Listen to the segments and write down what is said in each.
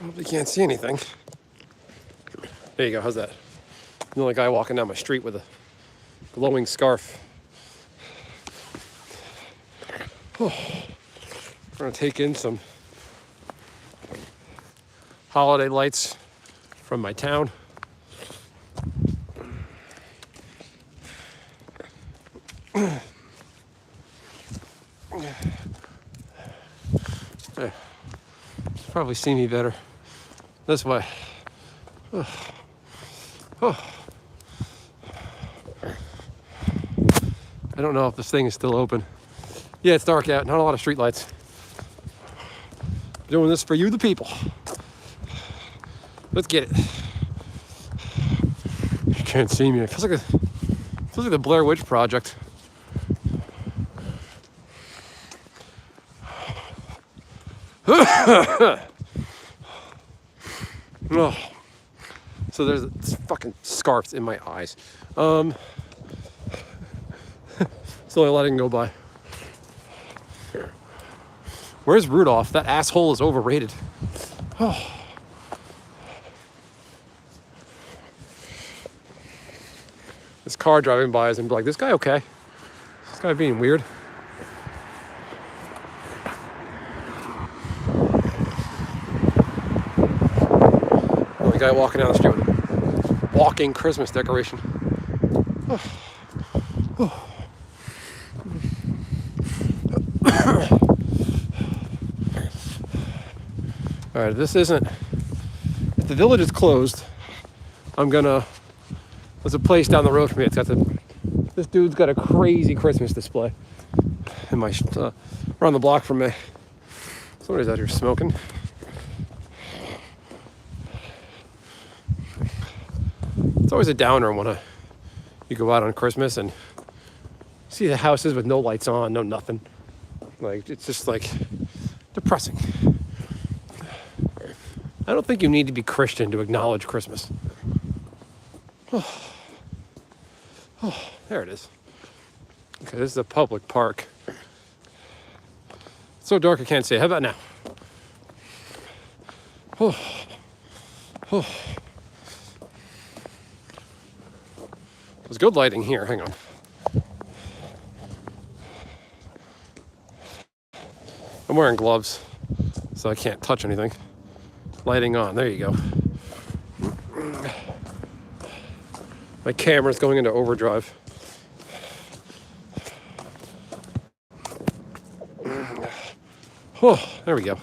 Probably can't see anything. There you go, how's that? The only guy walking down my street with a glowing scarf. Oh, we're gonna take in some holiday lights from my town. Probably see me better this way. Oh. Oh. I don't know if this thing is still open. Yeah, it's dark out, not a lot of street lights. Doing this for you, the people. Let's get it. You can't see me. It feels like the Blair Witch Project. Oh. So there's fucking scarves in my eyes. Slowly letting go by. Where's Rudolph? That asshole is overrated. Oh. This car driving by is and be like, this guy okay? This guy being weird. The guy walking down the street with a walking Christmas decoration. Oh. Oh. All right, this isn't, if the village is closed, there's a place down the road from me. This dude's got a crazy Christmas display in my, around the block from me. Somebody's out here smoking. It's always a downer when you go out on Christmas and see the houses with no lights on, no nothing. Like, it's just like depressing. I don't think you need to be Christian to acknowledge Christmas. Oh. Oh, there it is. Okay, this is a public park. It's so dark I can't see it. How about now? Oh. Oh. There's good lighting here. Hang on. I'm wearing gloves, so I can't touch anything. Lighting on. There you go. My camera's going into overdrive. Oh, there we go.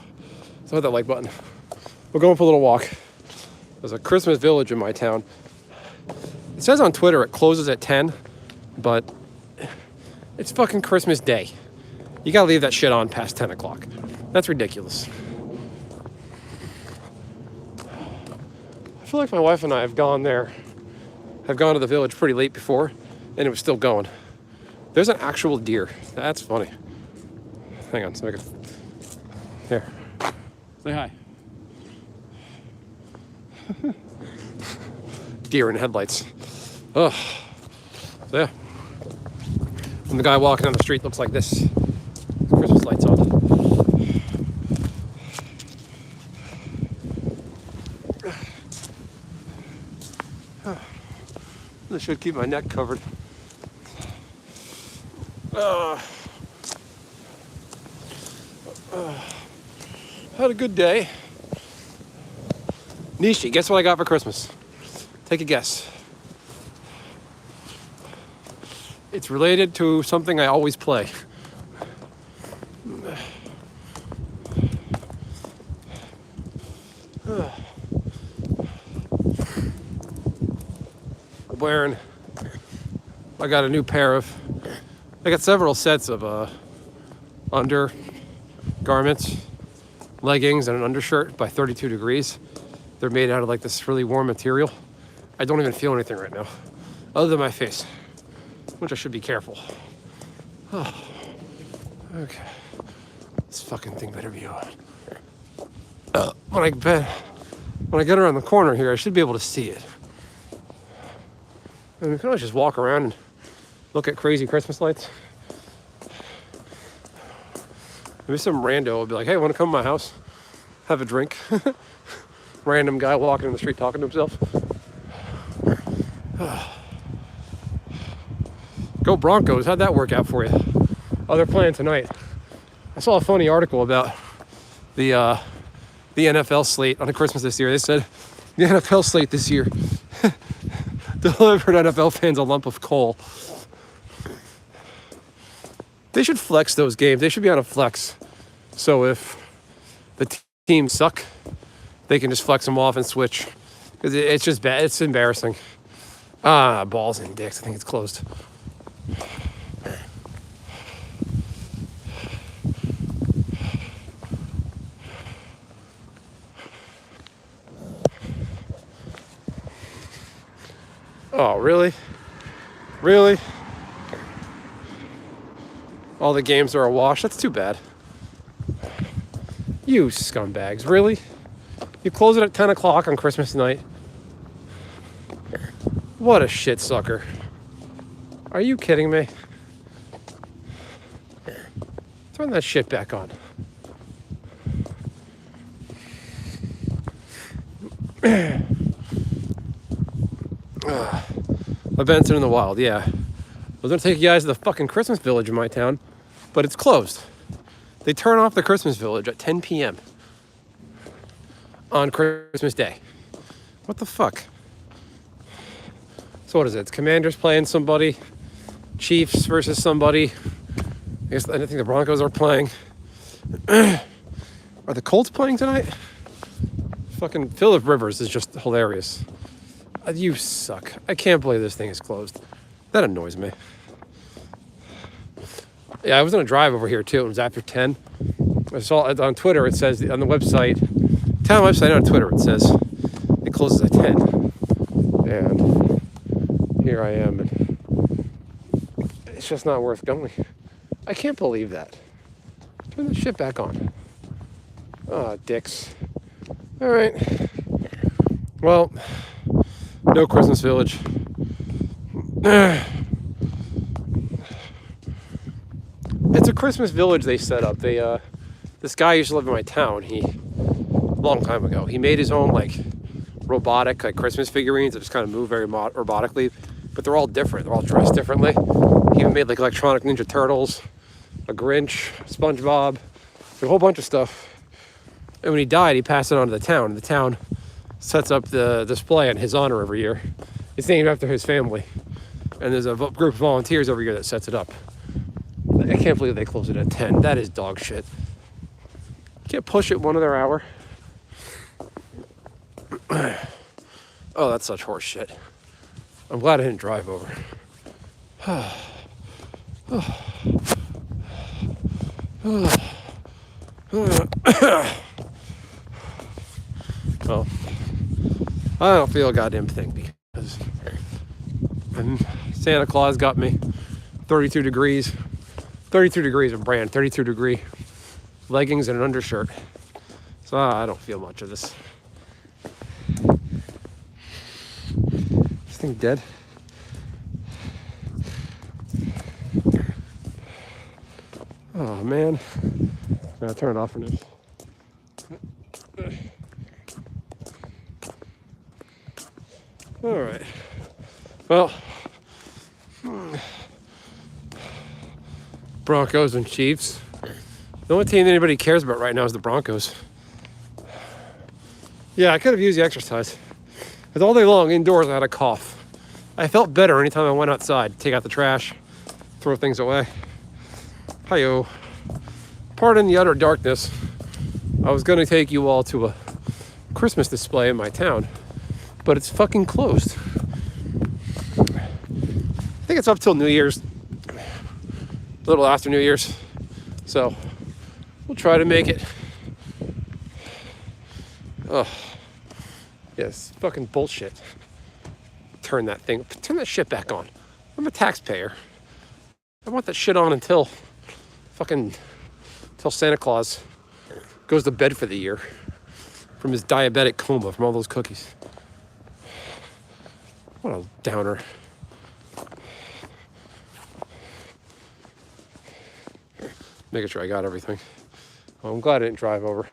So hit that like button. We're going for a little walk. There's a Christmas village in my town. It says on Twitter it closes at 10, but it's fucking Christmas Day. You gotta leave that shit on past 10 o'clock. That's ridiculous. I feel like my wife and I have gone to the village pretty late before, and it was still going. There's an actual deer. That's funny. Hang on, so I can... Here. Say hi. Deer in headlights. Oh. So yeah. And the guy walking down the street looks like this. Christmas lights on. This should keep my neck covered. Had a good day. Nishi, guess what I got for Christmas? Take a guess. It's related to something I always play. I got a new pair of, I got several sets of undergarments, leggings, and an undershirt by 32 degrees. They're made out of like this really warm material. I don't even feel anything right now, other than my face, which I should be careful. Oh, okay. This fucking thing better be on. When I get around the corner here, I should be able to see it. I mean, we can always just walk around and look at crazy Christmas lights. Maybe some rando will be like, hey, want to come to my house? Have a drink? random guy walking in the street talking to himself. Go Broncos. How'd that work out for you? Oh, they're playing tonight. I saw a funny article about the NFL slate on Christmas this year. They said the NFL slate this year delivered NFL fans a lump of coal. They should flex those games. They should be on a flex. So if the teams suck, they can just flex them off and switch. Because it's just bad. It's embarrassing. Balls and dicks. I think it's closed. Oh, really? Really? All the games are a wash? That's too bad. You scumbags. Really? You close it at 10 o'clock on Christmas night? What a shit sucker. Are you kidding me? Turn that shit back on. A Benson in the Wild, yeah. I was gonna take you guys to the fucking Christmas Village in my town, but it's closed. They turn off the Christmas Village at 10 p.m. on Christmas Day. What the fuck? So what is it? It's Commanders playing somebody, Chiefs versus somebody. I think the Broncos are playing. Are the Colts playing tonight? Fucking Phillip Rivers is just hilarious. You suck. I can't believe this thing is closed. That annoys me. Yeah, I was gonna drive over here too. It was after 10. I saw it on Twitter. It says on the website, town website on Twitter, it says it closes at 10. And here I am, and it's just not worth going. I can't believe that. Turn the shit back on. Ah, dicks. All right. Well, no Christmas Village. It's a Christmas Village they set up. This guy used to live in my town. Long time ago, he made his own robotic Christmas figurines that just kind of move very robotically, but they're all different. They're all dressed differently. He even made electronic Ninja Turtles, a Grinch, SpongeBob, a whole bunch of stuff. And when he died, he passed it on to the town. And the town sets up the display in his honor every year. It's named after his family. And there's a group of volunteers every year that sets it up. I can't believe they close it at 10. That is dog shit. Can't push it one other hour. Oh, that's such horse shit. I'm glad I didn't drive over. Well, I don't feel a goddamn thing because Santa Claus got me 32 degrees. 32 degrees of brand, 32 degree leggings and an undershirt. So I don't feel much of this. This thing dead. Oh man. I'll turn it off for now. All right. Well, Broncos and Chiefs. The only team anybody cares about right now is the Broncos. Yeah, I could have used the exercise. Because all day long indoors I had a cough. I felt better anytime I went outside, take out the trash, throw things away. Hi-yo. Pardon the utter darkness. I was going to take you all to a Christmas display in my town, but it's fucking closed. I think it's up till New Year's, a little after New Year's. So we'll try to make it. Oh, yes, fucking bullshit. Turn that shit back on. I'm a taxpayer. I want that shit on until Santa Claus goes to bed for the year from his diabetic coma from all those cookies. What a downer. Making sure I got everything. Well, I'm glad I didn't drive over.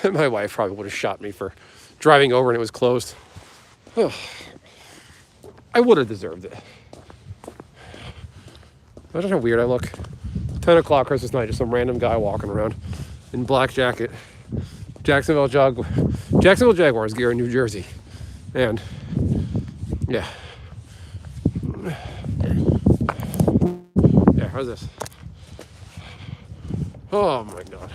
My wife probably would have shot me for driving over and it was closed. I would have deserved it. Imagine how weird I look. 10 o'clock Christmas night, just some random guy walking around in black jacket. Jacksonville Jaguars gear in New Jersey. And, yeah. Yeah, how's this? Oh my God.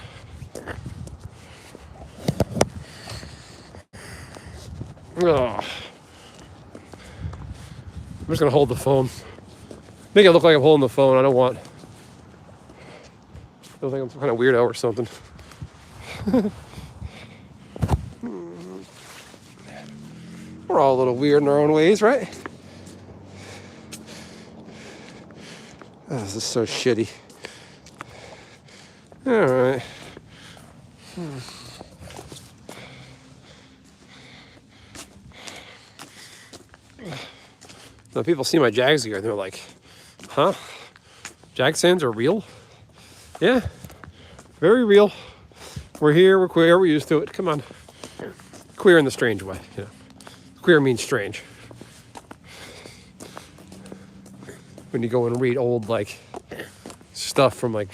Oh. I'm just gonna hold the phone. Make it look like I'm holding the phone. I don't think I'm some kind of weirdo or something. We're all a little weird in our own ways, right? Oh, this is so shitty. All right. Now people see my Jags gear and they're like, huh? Jag sands are real? Yeah, very real. We're here, we're queer, we're used to it. Come on. Queer in the strange way, you know. Queer means strange. When you go and read old, like, stuff from, like,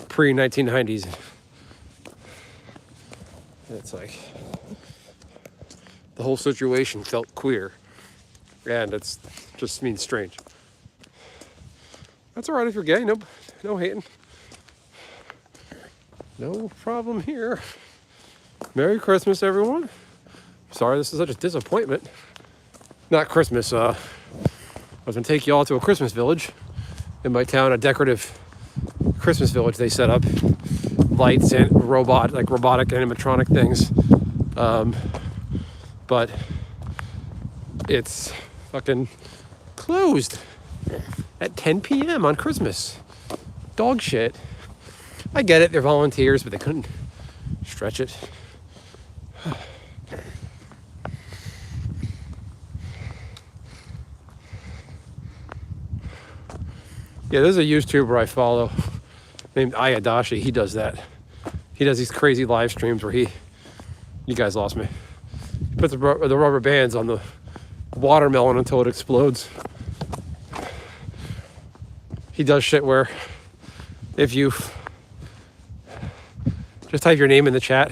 pre-1990s, it's like, the whole situation felt queer. And it's just means strange. That's all right if you're gay. No hating. No problem here. Merry Christmas, everyone. Sorry this is such a disappointment. Not Christmas. I was going to take you all to a Christmas village in my town, a decorative Christmas village they set up. Lights and robotic animatronic things. But it's fucking closed at 10 p.m. on Christmas. Dog shit. I get it, they're volunteers, but they couldn't stretch it. Yeah, there's a YouTuber I follow named Ayadashi. He does that. He does these crazy live streams where you guys lost me. He puts the rubber bands on the watermelon until it explodes. He does shit where if you just type your name in the chat,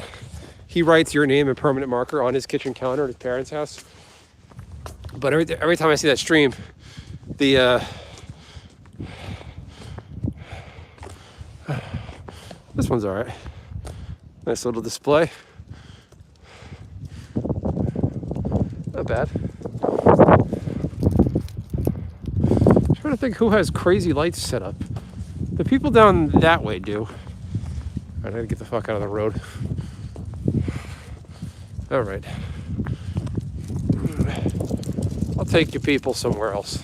he writes your name in permanent marker on his kitchen counter at his parents' house. But every time I see that stream, this one's all right. Nice little display. Not bad. I'm trying to think who has crazy lights set up. The people down that way do. I gotta get the fuck out of the road. All right. I'll take you people somewhere else.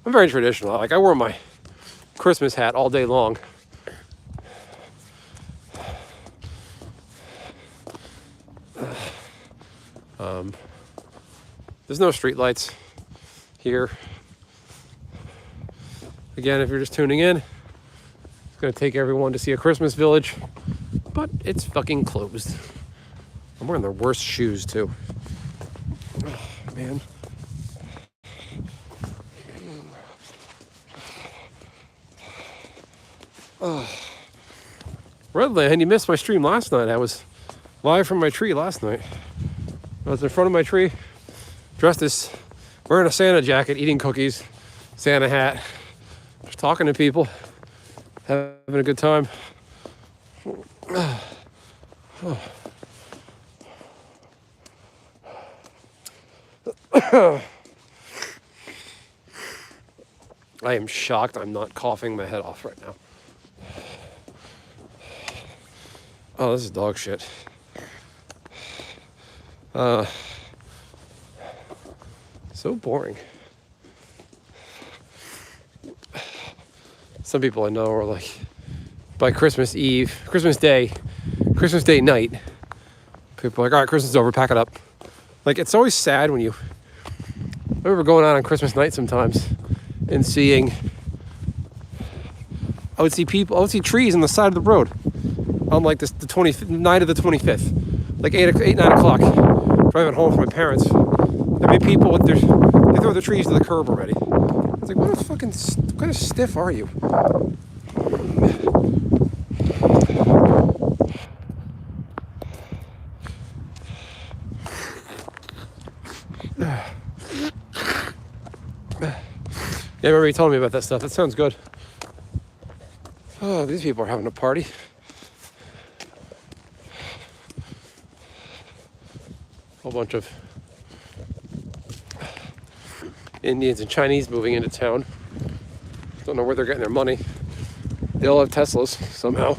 I'm very traditional. Like, I wore my Christmas hat all day long. There's no street lights here. Again, if you're just tuning in, it's gonna take everyone to see a Christmas village, but it's fucking closed. I'm wearing the worst shoes too. Oh, man. Oh. Redland, you missed my stream last night. I was live from my tree last night. I was in front of my tree, dressed as, wearing a Santa jacket, eating cookies, Santa hat, just talking to people, having a good time. I am shocked I'm not coughing my head off right now. Oh, this is dog shit. So boring. Some people I know are like, by Christmas Day night, people are like, all right, Christmas is over, pack it up. Like, it's always sad when I remember going out on Christmas night sometimes and seeing I would see trees on the side of the road on like this, the night of the 25th, like 9 o'clock, driving home from my parents. There'd be people they throw the trees to the curb already. I was like, what kind of stiff are you? Yeah, I remember you telling me about that stuff. That sounds good. Oh, these people are having a party. Whole bunch of Indians and Chinese moving into town. Don't know where they're getting their money. They all have Teslas somehow.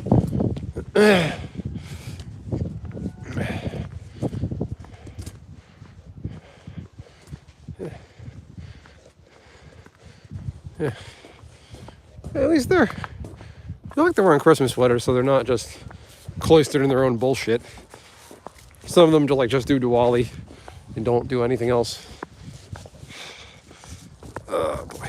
Yeah. At least they're like they're wearing Christmas sweaters, so they're not just cloistered in their own bullshit. Some of them just do Diwali and don't do anything else. Oh boy.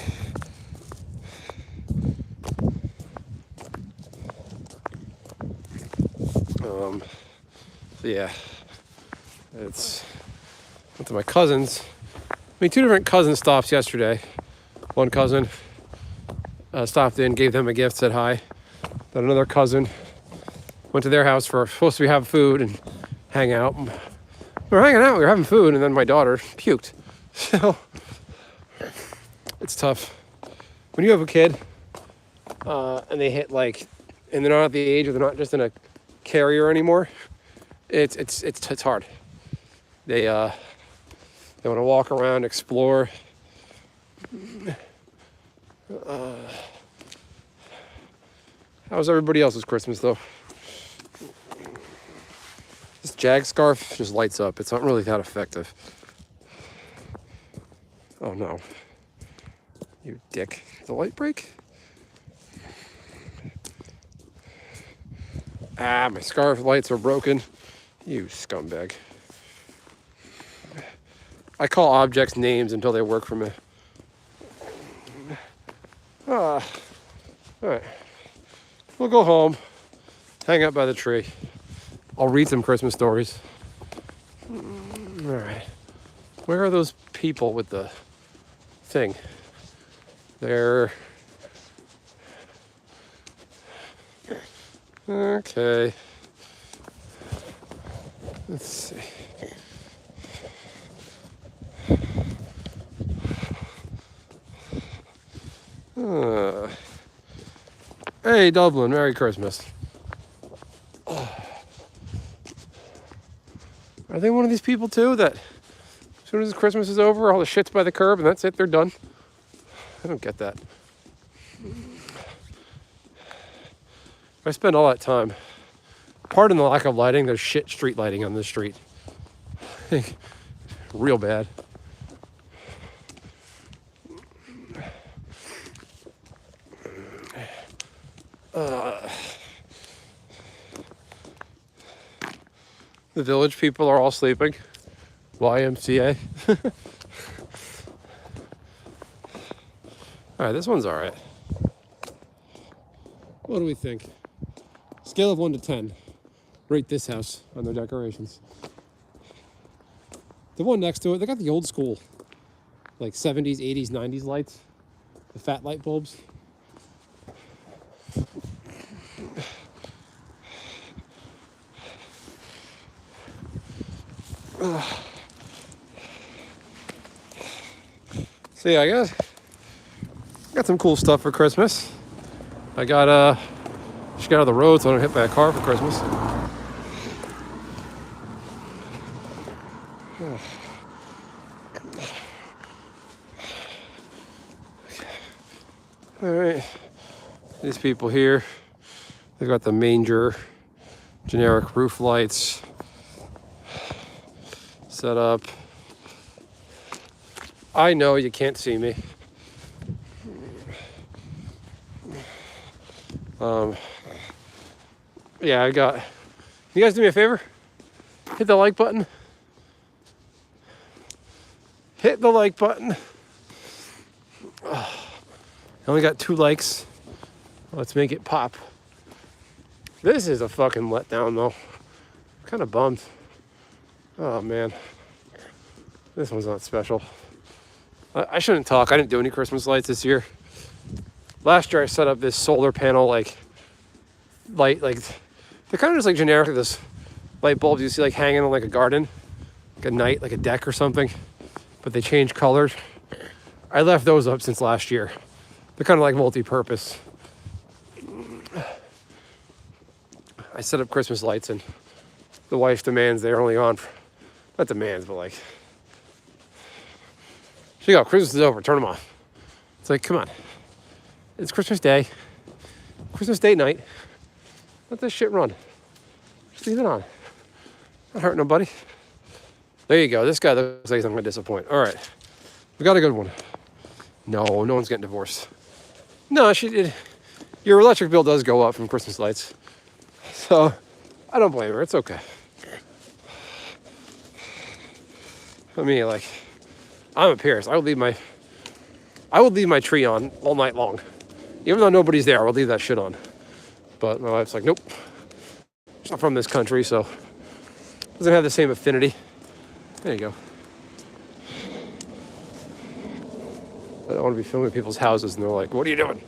So yeah, went to my cousin's. Two different cousin stops yesterday. One cousin stopped in, gave them a gift, said hi. Then another cousin went to their house supposed to have food and hang out. We were hanging out, we were having food, and then my daughter puked. So it's tough when you have a kid and they hit and they're not at the age where they're not just in a carrier anymore. It's hard. They want to walk around, explore. How's everybody else's Christmas though? This Jag scarf just lights up. It's not really that effective. Oh no. You dick. The light break? Ah, my scarf lights are broken. You scumbag. I call objects names until they work for me. Alright. We'll go home, hang out by the tree. I'll read some Christmas stories. Alright. Where are those people with the thing? They're... Okay. Let's see. Hey, Dublin, Merry Christmas. Are they one of these people too that as soon as Christmas is over, all the shit's by the curb and that's it, they're done? I don't get that. I spend all that time. Pardon the lack of lighting, there's shit street lighting on this street. Real bad. The village people are all sleeping. YMCA. Alright, this one's alright. What do we think? Scale of 1 to 10. Rate this house on their decorations. The one next to it, they got the old school, 70s, 80s, 90s lights. The fat light bulbs. So yeah, I got some cool stuff for Christmas. I got just got out of the road so I don't hit by a car for Christmas. All right, these people here, they've got the manger, generic roof lights set up. I know you can't see me. Yeah, you guys do me a favor? Hit the like button. Hit the like button. I only got 2 likes Let's make it pop. This is a fucking letdown, though. I'm kind of bummed. Oh, man. This one's not special. I shouldn't talk. I didn't do any Christmas lights this year. Last year, I set up this solar panel, light, they're kind of just like generic, this light bulbs you see like hanging on like a garden, like a night, like a deck or something, but they change colors. I left those up since last year. They're kind of like multi-purpose. I set up Christmas lights and the wife demands they're only on for, not demands, but like, she go, Christmas is over, turn them off. It's like, come on. It's Christmas Day. Christmas Day night. Let this shit run. Just leave it on. Not hurt nobody. There you go. This guy looks like he's not going to disappoint. All right. We got a good one. No one's getting divorced. No, your electric bill does go up from Christmas lights. So, I don't blame her. It's okay. I mean, like, I'm a Pierce. I would leave my tree on all night long. Even though nobody's there, I would leave that shit on. But my wife's like, nope. She's not from this country, so doesn't have the same affinity. There you go. I don't want to be filming people's houses, and they're like, what are you doing?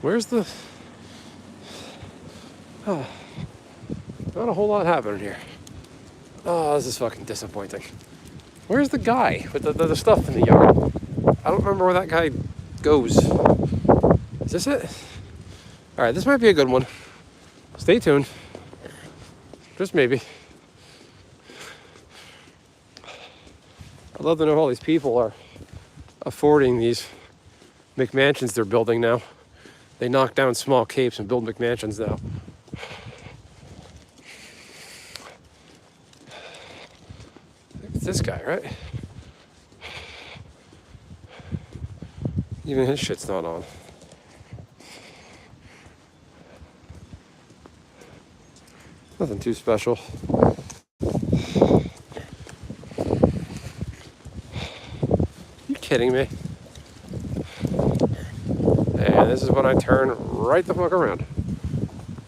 Where's the... Oh, not a whole lot happening here. Oh, this is fucking disappointing. Where's the guy with the stuff in the yard? I don't remember where that guy goes. Is this it? All right, this might be a good one. Stay tuned. Just maybe. I'd love to know how all these people are affording these McMansions they're building now. They knock down small capes and build McMansions now. It's this guy, right? Even his shit's not on. Nothing too special. You kidding me? And this is when I turn right the fuck around.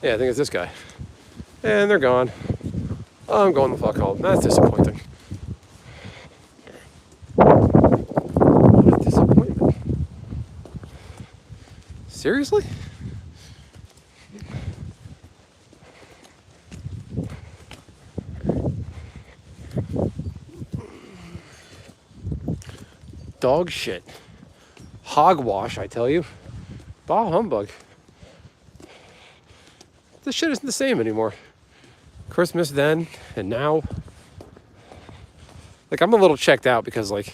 Yeah, I think it's this guy. And they're gone. I'm going the fuck home. That's disappointing. What a disappointment. Seriously? Dog shit. Hogwash, I tell you. Bah humbug. This shit isn't the same anymore. Christmas then and now. Like, I'm a little checked out because, like,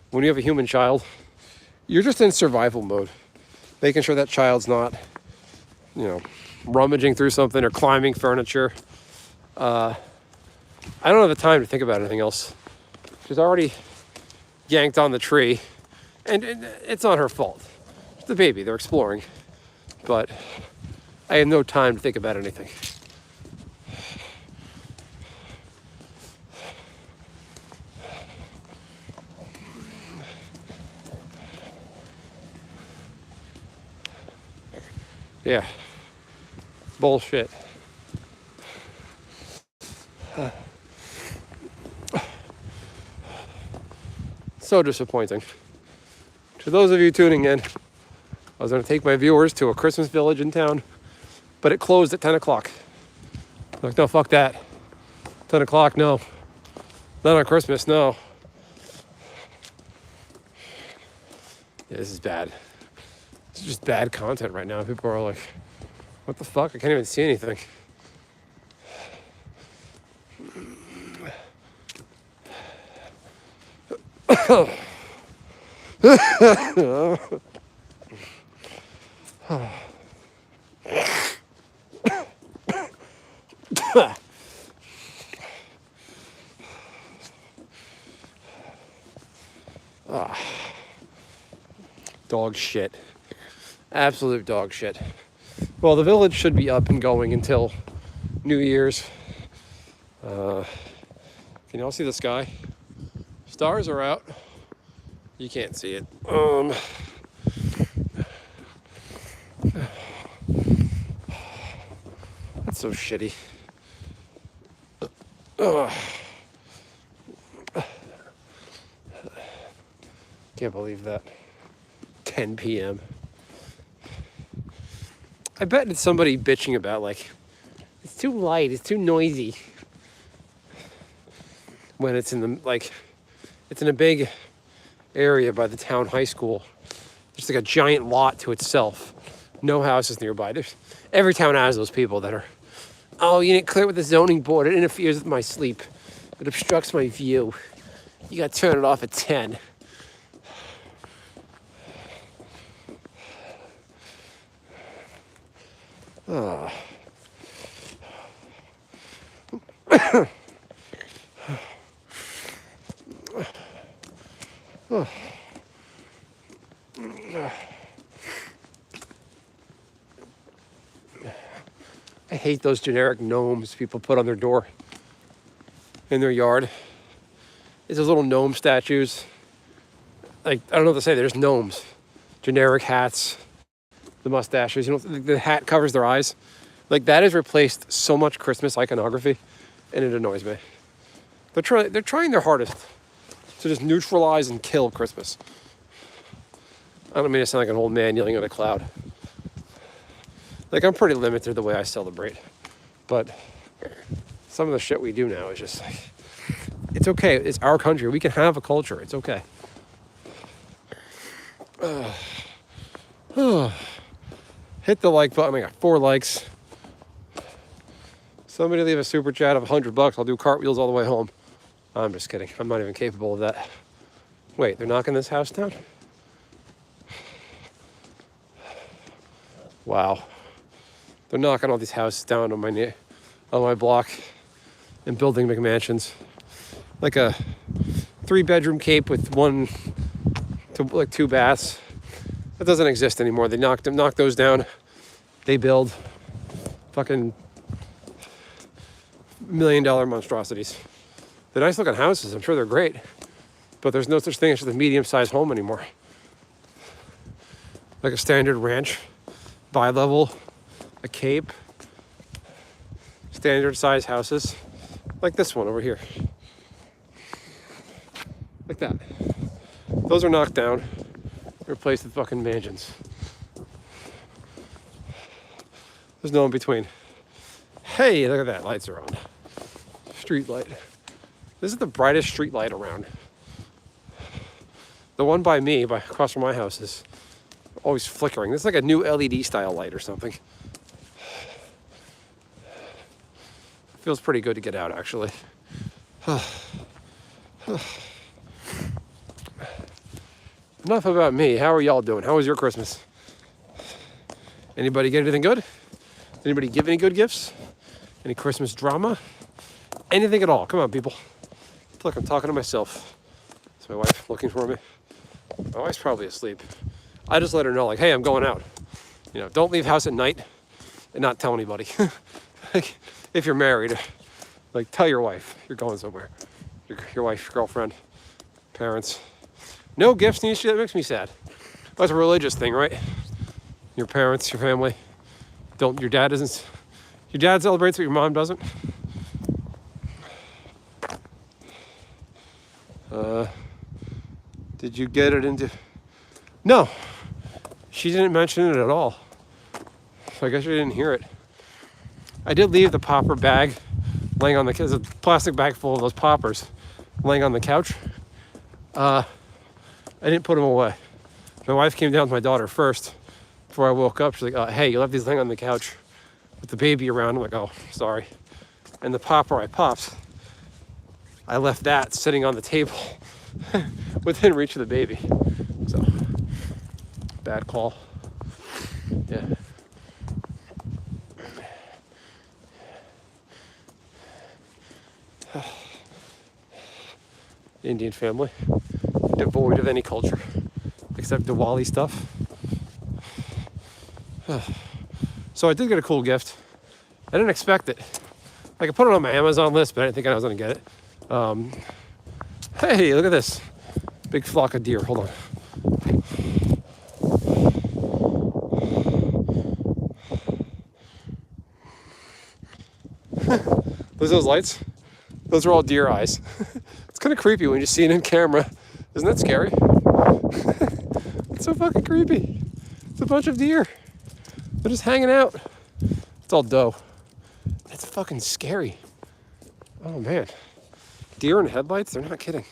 when you have a human child, you're just in survival mode. Making sure that child's not, rummaging through something or climbing furniture. I don't have the time to think about anything else. She's already yanked on the tree, and it's not her fault. It's the baby, they're exploring. But I have no time to think about anything. Yeah. Bullshit. So disappointing. To those of you tuning in, I was going to take my viewers to a Christmas village in town, but it closed at 10 o'clock. Like, no, fuck that. 10 o'clock, no. Not on Christmas, no. Yeah, this is bad. It's just bad content right now. People are like, what the fuck? I can't even see anything. Dog shit. Absolute dog shit. Well, the village should be up and going until New Year's. Can you all see the sky? Stars are out. You can't see it. That's so shitty. Can't believe that. 10 p.m. I bet it's somebody bitching about, like, it's too light, it's too noisy. When it's in the, like, it's in a big area by the town high school. There's like a giant lot to itself. No houses nearby. Every town has those people that are, oh, you didn't clear with the zoning board. It interferes with my sleep. It obstructs my view. You got to turn it off at 10. Oh. Oh. I hate those generic gnomes people put on their door in their yard. It's those little gnome statues. Like, I don't know what to say. There's gnomes. Generic hats. The mustaches. You know, the hat covers their eyes. Like, that has replaced so much Christmas iconography, and it annoys me. They're trying their hardest to just neutralize and kill Christmas. I don't mean to sound like an old man yelling at a cloud. Like, I'm pretty limited the way I celebrate. But some of the shit we do now is just like, it's okay. It's our country. We can have a culture. It's okay. Hit the like button. I got 4 likes. Somebody leave a super chat of $100. I'll do cartwheels all the way home. I'm just kidding. I'm not even capable of that. Wait, they're knocking this house down? Wow. They're knocking all these houses down on my block and building McMansions. Like a 3-bedroom cape with 2 baths. That doesn't exist anymore. They knock those down. They build fucking $1 million monstrosities. They're nice looking houses. I'm sure they're great. But there's no such thing as just a medium-sized home anymore. Like a standard ranch, bi-level, a cape, standard size houses, like this one over here. Like that. Those are knocked down, replaced with fucking mansions. There's no in between. Hey, look at that, lights are on. Street light. This is the brightest street light around. The one by me, across from my house, is always flickering. This is like a new LED style light or something. Feels pretty good to get out, actually. Enough about me. How are y'all doing? How was your Christmas? Anybody get anything good? Anybody give any good gifts? Any Christmas drama? Anything at all? Come on, people. I feel like I'm talking to myself. Is my wife looking for me? My wife's probably asleep. I just let her know, like, hey, I'm going out. You know, don't leave house at night and not tell anybody. Like, if you're married, like, tell your wife you're going somewhere. Your wife, your girlfriend, parents. No gifts, that makes me sad. That's a religious thing, right? Your parents, your family. Your dad celebrates, but your mom doesn't. Did you get it into... No, she didn't mention it at all. So I guess you didn't hear it. I did leave the popper bag laying on there's a plastic bag full of those poppers laying on the couch. I didn't put them away. My wife came down with my daughter first before I woke up. She's like, hey, you left these laying on the couch with the baby around. I'm like, oh, sorry. And the popper I popped, I left that sitting on the table within reach of the baby. So, bad call. Yeah. Indian family, devoid of any culture except Diwali stuff. So I did get a cool gift. I didn't expect it. Like, I put it on my Amazon list, but I didn't think I was gonna get it. Hey, look at this. Big flock of deer. Hold on. Those lights? Those are all deer eyes. It's kind of creepy when you see it in camera. Isn't that scary? It's so fucking creepy. It's a bunch of deer. They're just hanging out. It's all doe. It's fucking scary. Oh man. Deer in headlights? They're not kidding.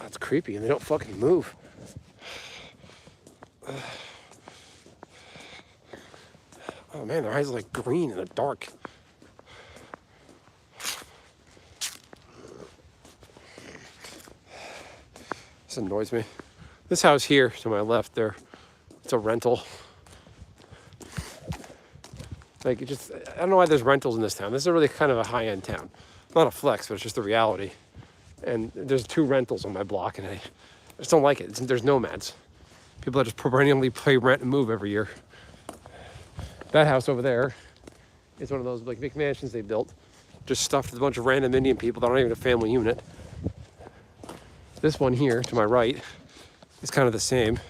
That's creepy, and they don't fucking move. Oh man, their eyes are like green in the dark. This annoys me. This house here to my left there, it's a rental. Like, it just, I don't know why there's rentals in this town. This is really kind of a high-end town. Not a flex, but it's just the reality. And there's 2 rentals on my block, and I just don't like it. There's nomads. People that just perennially pay rent and move every year. That house over there is one of those like big mansions they built, just stuffed with a bunch of random Indian people that aren't even a family unit. This one here to my right is kind of the same.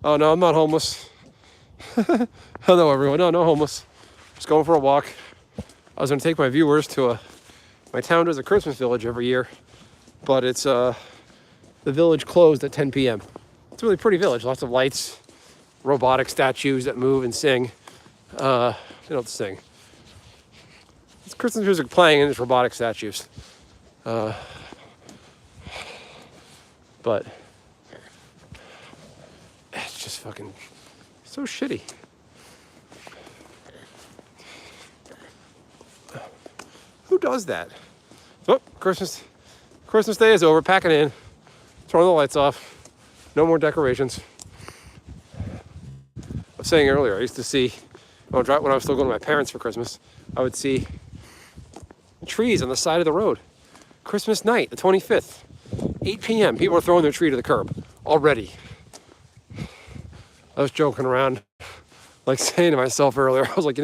Oh no, I'm not homeless. Hello everyone. No homeless. Just going for a walk. I was going to take my viewers to my town does a Christmas village every year, but it's the village closed at 10 p.m. It's a really pretty village. Lots of lights, robotic statues that move and sing. They don't sing. It's Christmas music playing and it's robotic statues. But it's just fucking so shitty. Who does that? Oh, Christmas Day is over. Packing in. Throwing the lights off. No more decorations. I was saying earlier, I used to see, when I was still going to my parents for Christmas, I would see trees on the side of the road. Christmas night, the 25th, 8 p.m. People are throwing their tree to the curb already. I was joking around, like saying to myself earlier, I was like,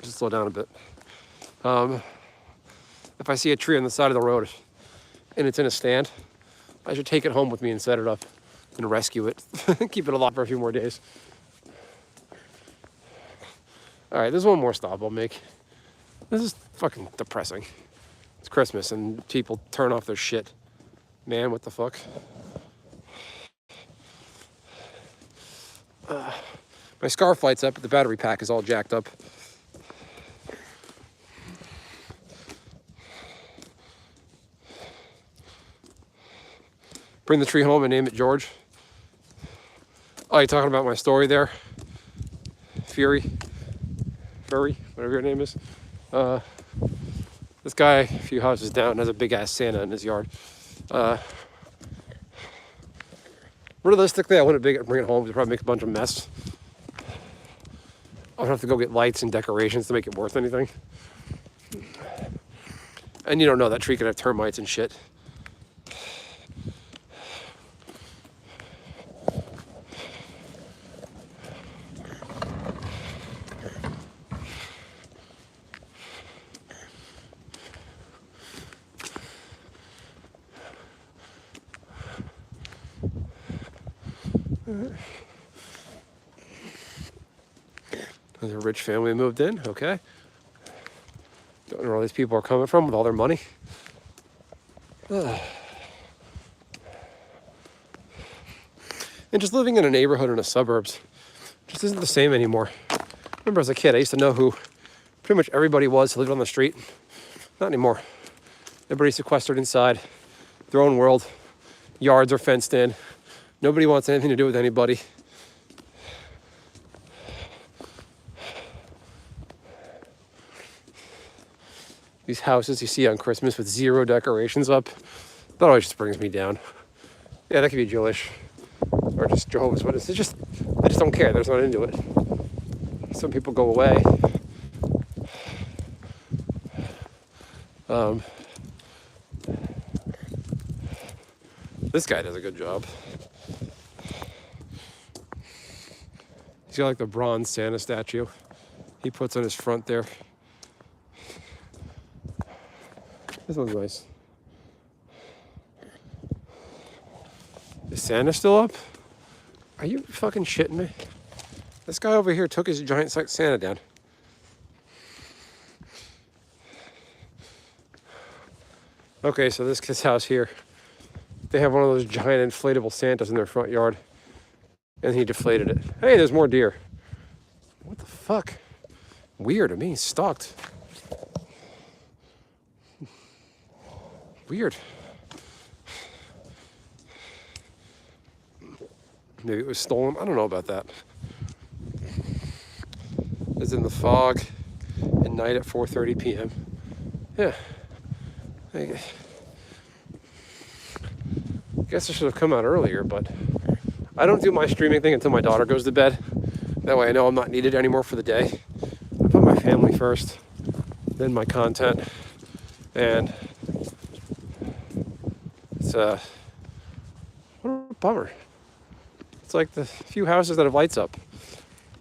just slow down a bit. If I see a tree on the side of the road and it's in a stand, I should take it home with me and set it up and rescue it. Keep it alive for a few more days. All right, there's one more stop I'll make. This is fucking depressing. It's Christmas and people turn off their shit. Man, what the fuck? My scarf lights up, but the battery pack is all jacked up. Bring the tree home and name it George. Oh, you talking about my story there? Furry, whatever your name is. This guy, a few houses down, has a big ass Santa in his yard. Realistically, I wouldn't bring it home. It'd probably make a bunch of mess. I would have to go get lights and decorations to make it worth anything. And you don't know, that tree could have termites and shit. There's a rich family moved in, okay. Don't know where all these people are coming from with all their money. And just living in a neighborhood in the suburbs just isn't the same anymore. I remember as a kid, I used to know who pretty much everybody was who lived on the street. Not anymore. Everybody's sequestered inside their own world. Yards are fenced in. Nobody wants anything to do with anybody. These houses you see on Christmas with 0 decorations up, that always just brings me down. Yeah, that could be Jewish or just Jehovah's Witnesses. They just don't care. They're just not into it. Some people go away. This guy does a good job. He's got like the bronze Santa statue he puts on his front there. This one's nice. Is Santa still up? Are you fucking shitting me? This guy over here took his giant Santa down. Okay, so this kid's house here, they have one of those giant inflatable Santas in their front yard. And he deflated it. Hey, there's more deer. What the fuck? Weird, I'm being stalked. Weird. Maybe it was stolen. I don't know about that. It's in the fog at night at 4:30 p.m. Yeah. I guess I should have come out earlier, but I don't do my streaming thing until my daughter goes to bed. That way I know I'm not needed anymore for the day. I put my family first, then my content, and it's what a bummer. It's like the few houses that have lights up.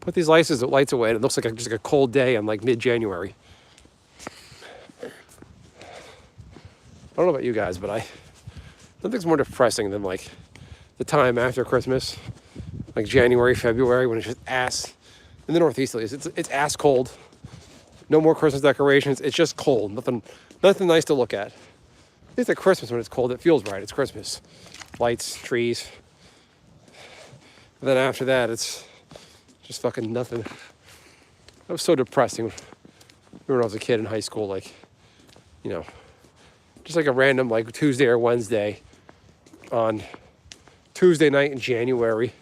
Put these lights away and it looks like just like a cold day on like mid-January. I don't know about you guys, but nothing's more depressing than like the time after Christmas, like January, February, when it's just ass. In the Northeast, at least, it's ass cold. No more Christmas decorations. It's just cold. Nothing nice to look at. At least at Christmas, when it's cold, it feels right. It's Christmas. Lights, trees. And then after that, it's just fucking nothing. That was so depressing when I was a kid in high school. Like, you know, just like a random like Tuesday or Wednesday on Tuesday night in January,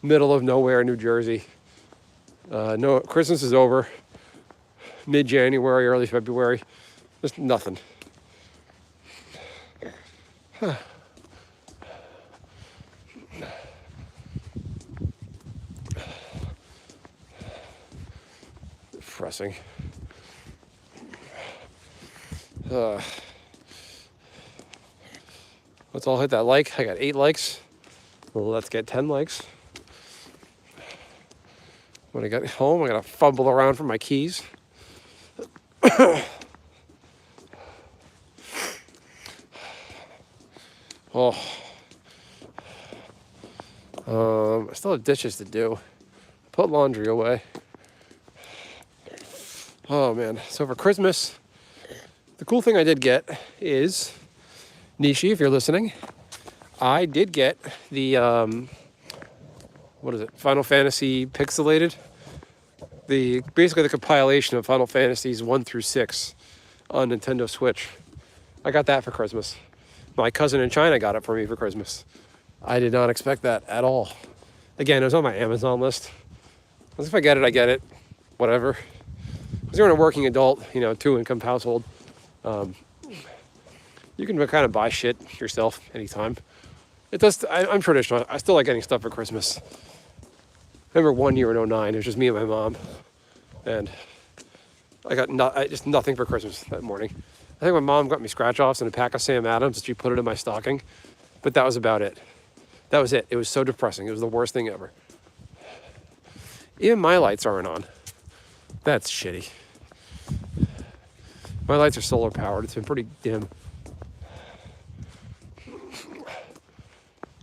middle of nowhere, New Jersey. No, Christmas is over. Mid-January, early February. Just nothing. Depressing. Let's all hit that like. I got 8 likes. Well, let's get 10 likes. When I got home, I gotta fumble around for my keys. Oh. I still have dishes to do. Put laundry away. Oh man. So for Christmas, the cool thing I did get is, Nishi, if you're listening, I did get the what is it? Final Fantasy Pixelated. Basically the compilation of Final Fantasies 1 through 6 on Nintendo Switch. I got that for Christmas. My cousin in China got it for me for Christmas. I did not expect that at all. Again, it was on my Amazon list. As if I get it, I get it. Whatever. Because you're in a working adult, 2-income household. You can kind of buy shit yourself anytime. It does. I'm traditional. I still like getting stuff for Christmas. I remember one year in 2009, it was just me and my mom. And I got just nothing for Christmas that morning. I think my mom got me scratch-offs and a pack of Sam Adams, and she put it in my stocking. But that was about it. That was it. It was so depressing. It was the worst thing ever. Even my lights aren't on. That's shitty. My lights are solar powered. It's been pretty dim.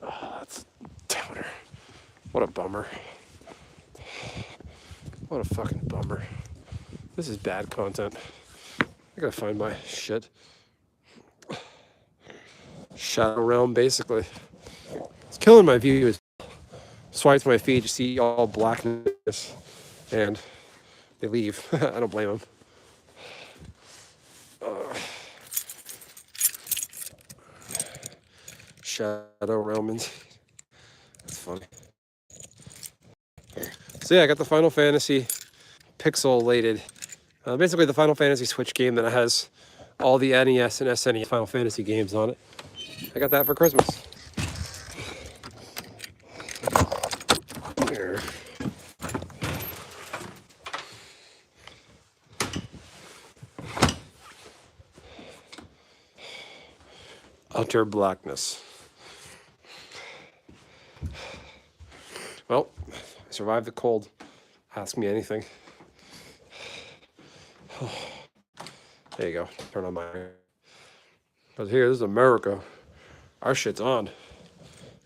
Oh, that's downer. What a bummer. What a fucking bummer. This is bad content. I gotta find my shit. Shadow Realm, basically. It's killing my views. Swipe to my feed, you see all blackness, and they leave. I don't blame them. Shadow Realm. That's funny. So yeah, I got the Final Fantasy Pixelated. Basically the Final Fantasy Switch game that has all the NES and SNES Final Fantasy games on it. I got that for Christmas. There. Utter blackness. Well, I survived the cold. Ask me anything. There you go. Turn on my. But here, this is America. Our shit's on.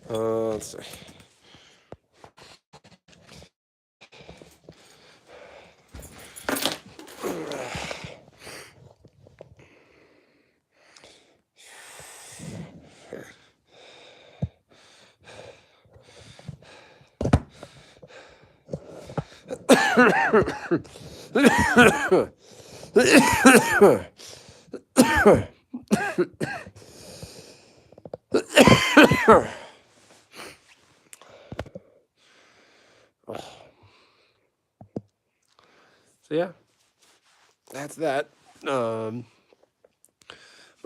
Let's see. So yeah, that's that. My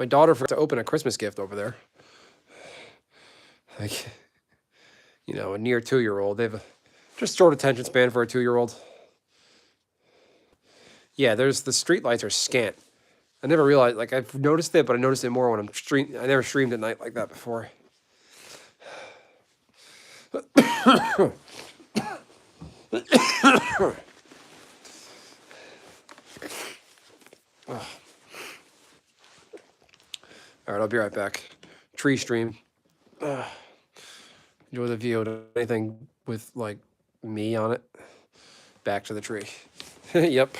daughter forgot to open a Christmas gift over there. Like, you know, a near 2-year-old. They have a just short attention span for a 2-year-old. Yeah, there's the street lights are scant. I never realized, like I've noticed it, but I noticed it more when I'm I never streamed at night like that before. All right, I'll be right back. Tree stream. Enjoy the view. Anything with like me on it. Back to the tree. Yep.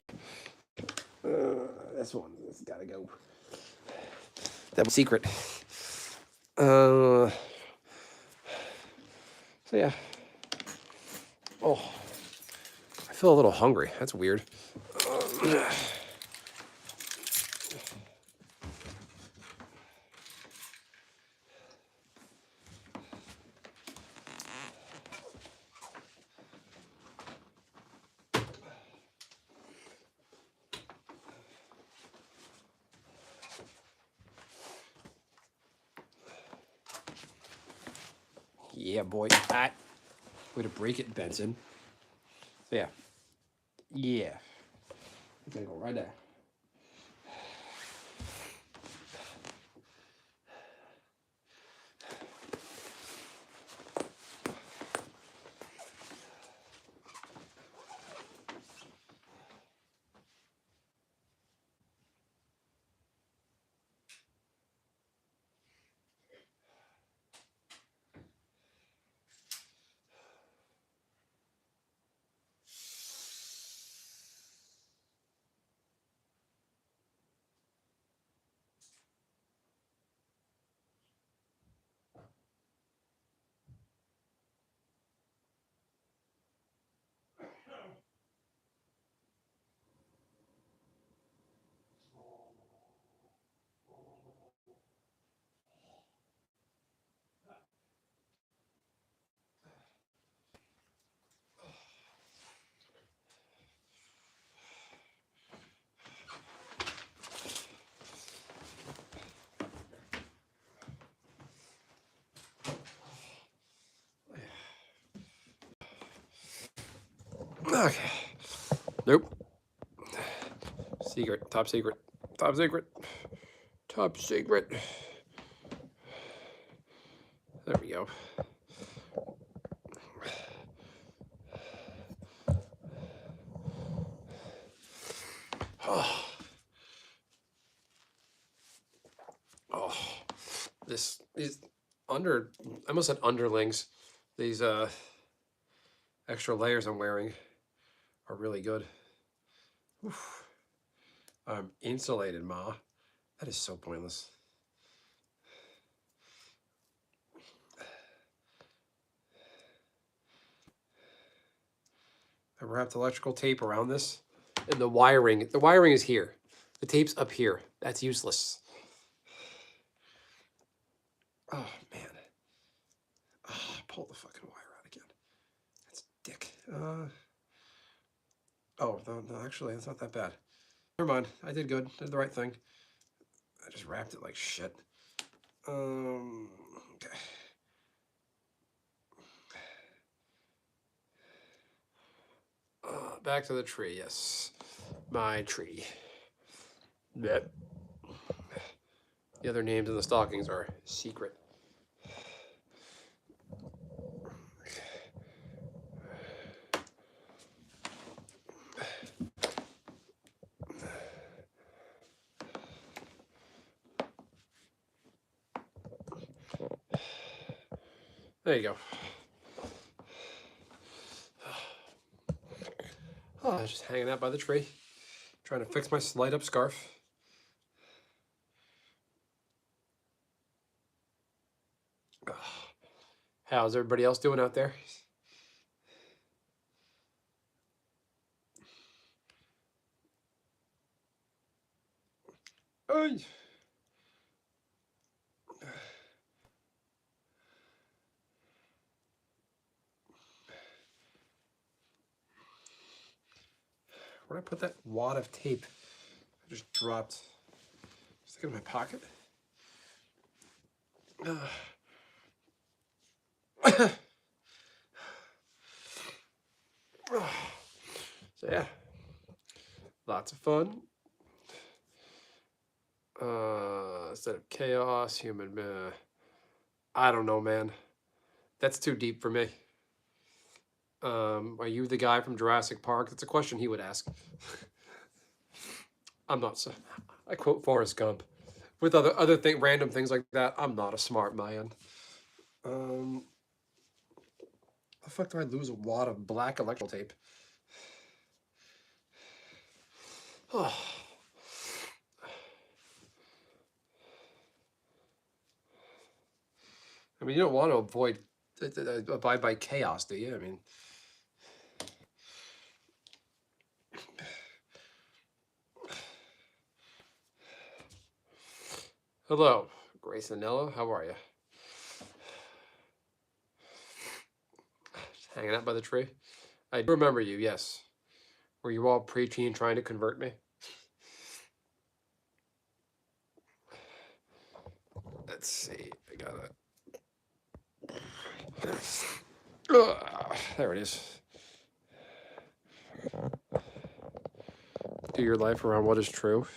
This one. This has gotta go. That was secret. So yeah. Oh, I feel a little hungry. That's weird. Yeah, boy. Ah. Way to break it, Benson. So yeah. Yeah. I'm gonna go right there. Okay. Nope. Secret. Top secret. Top secret. Top secret. There we go. Oh. Oh. This is under. I almost said underlings. These extra layers I'm wearing are really good. Oof. I'm insulated, Ma. That is so pointless. I wrapped electrical tape around this, and the wiring is here. The tape's up here. That's useless. Oh man. Oh, pull the fucking wire out again. That's dick. Oh no, actually, it's not that bad. Never mind. I did good. Did the right thing. I just wrapped it like shit. Okay. Back to the tree. Yes, my tree. Yep. The other names in the stockings are secret. There you go. Oh, just hanging out by the tree, trying to fix my light up scarf. How's everybody else doing out there? Hey. Where'd I put that wad of tape? I just dropped. Stick it in my pocket. So yeah, lots of fun. Instead of chaos, human. I don't know, man. That's too deep for me. Are you the guy from Jurassic Park? That's a question he would ask. I'm not. So, I quote Forrest Gump. With random things like that, I'm not a smart man. The fuck do I lose a wad of black electrical tape? Oh. I mean, you don't want to abide by chaos, do you? I mean, hello, Grace Anello. How are you? Just hanging out by the tree. I do remember you. Yes. Were you all preaching and trying to convert me? Let's see. I got it. There it is. Do your life around what is true.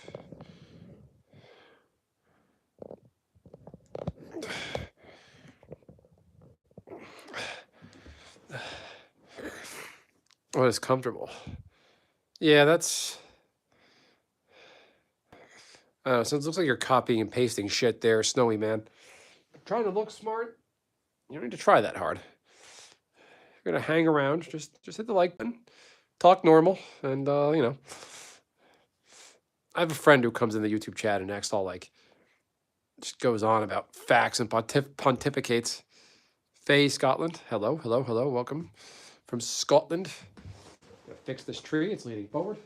What is comfortable? Yeah, that's. So it looks like you're copying and pasting shit there, Snowy Man. Trying to look smart. You don't need to try that hard. You're gonna hang around. Just hit the like button. Talk normal, and you know. I have a friend who comes in the YouTube chat and acts all like, just goes on about facts and pontificates. Faye, Scotland. Hello, hello, hello. Welcome from Scotland. Gotta fix this tree. It's leaning forward.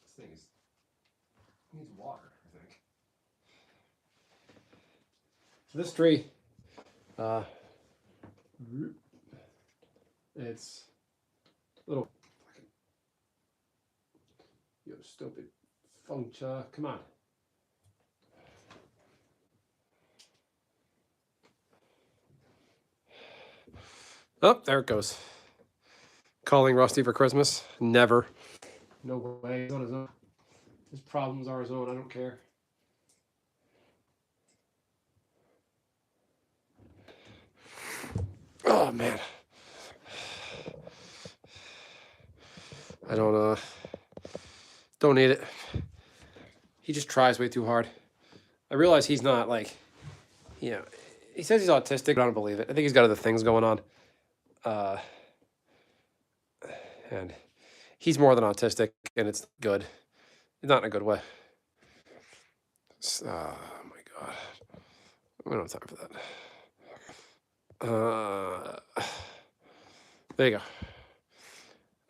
This thing needs water, I think. So this tree, it's little. You stupid funcha. Come on. Oh, there it goes. Calling Rusty for Christmas? Never. No way. He's on his own. His problems are his own. I don't care. Oh man. I don't need it. He just tries way too hard. I realize he's not like, you know, he says he's autistic, but I don't believe it. I think he's got other things going on. And he's more than autistic, and it's good. Not in a good way. Oh my god. We don't have time for that. There you go.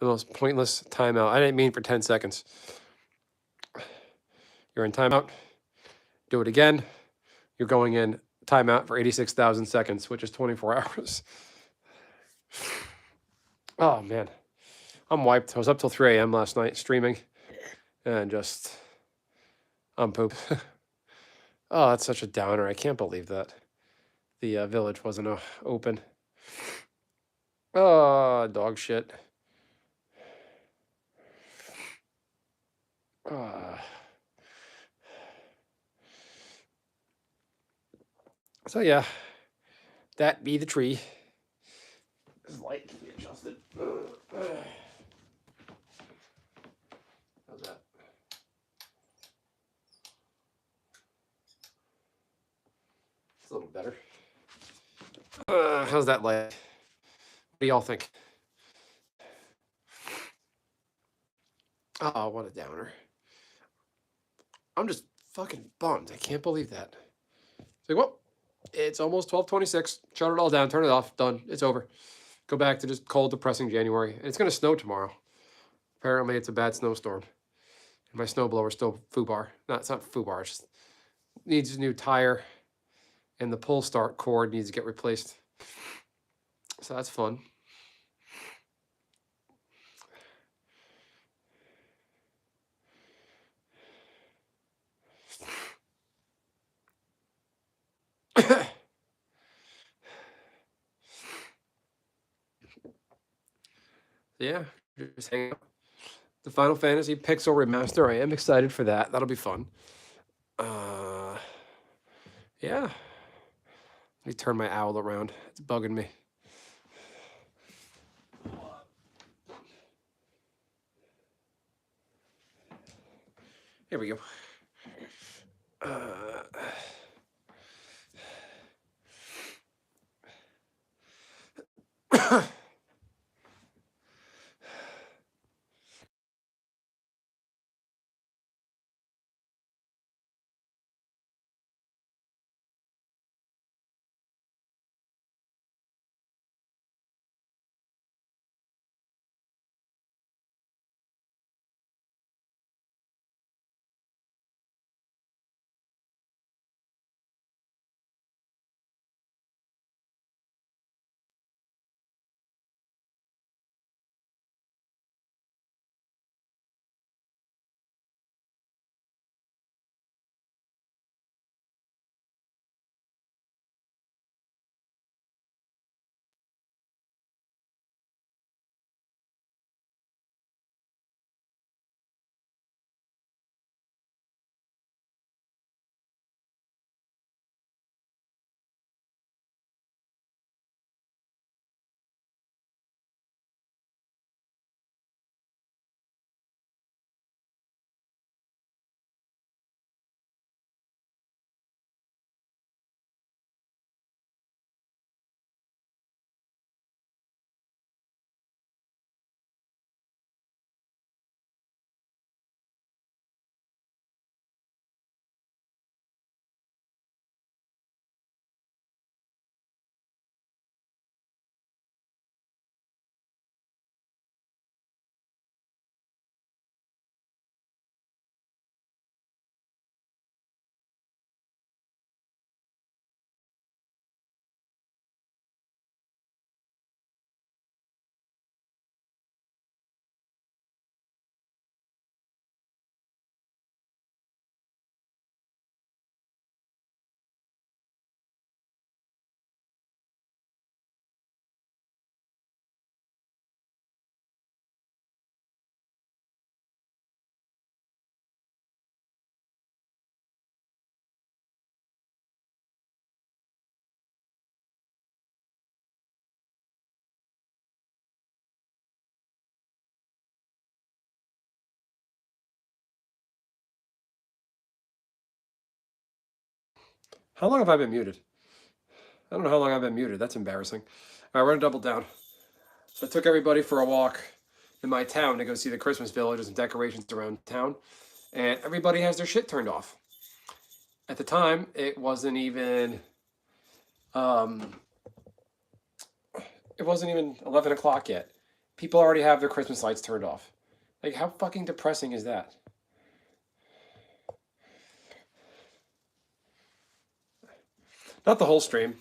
The most pointless timeout. I didn't mean for 10 seconds. You're in timeout. Do it again. You're going in timeout for 86,000 seconds, which is 24 hours. Oh, man. I'm wiped. I was up till 3 a.m. last night streaming. And just, I'm poop. Oh, that's such a downer. I can't believe that. The village wasn't open. Oh, dog shit. So yeah, that be the tree. This light can be adjusted. How's that like? What do y'all think? Oh, what a downer. I'm just fucking bummed. I can't believe that. It's like, well, it's almost 12:26. Shut it all down. Turn it off. Done. It's over. Go back to just cold, depressing January. And it's going to snow tomorrow. Apparently, it's a bad snowstorm. And my snowblower's still foobar. No, it's not foobar. It just needs a new tire. And the pull start cord needs to get replaced. So that's fun. Yeah, just hang out. The Final Fantasy Pixel Remaster. I am excited for that. That'll be fun. Yeah. Let me turn my owl around. It's bugging me. Here we go. How long have I been muted? I don't know how long I've been muted. That's embarrassing. All right, we're gonna double down. So I took everybody for a walk in my town to go see the Christmas villages and decorations around town, and everybody has their shit turned off. At the time, it wasn't even 11 o'clock yet. People already have their Christmas lights turned off. Like, how fucking depressing is that? Not the whole stream,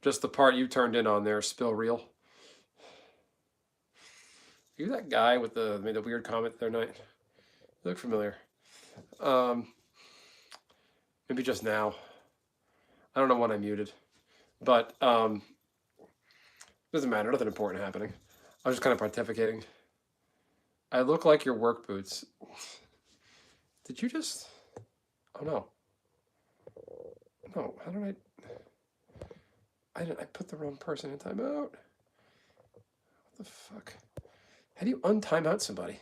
just the part you turned in on there, Spill Real. You that guy with made the weird comment the other night? You look familiar. Maybe just now. I don't know when I muted, but doesn't matter. Nothing important happening. I was just kind of pontificating. I look like your work boots. Did you just? Oh no. No. How did I? I put the wrong person in timeout. What the fuck? How do you untime out somebody?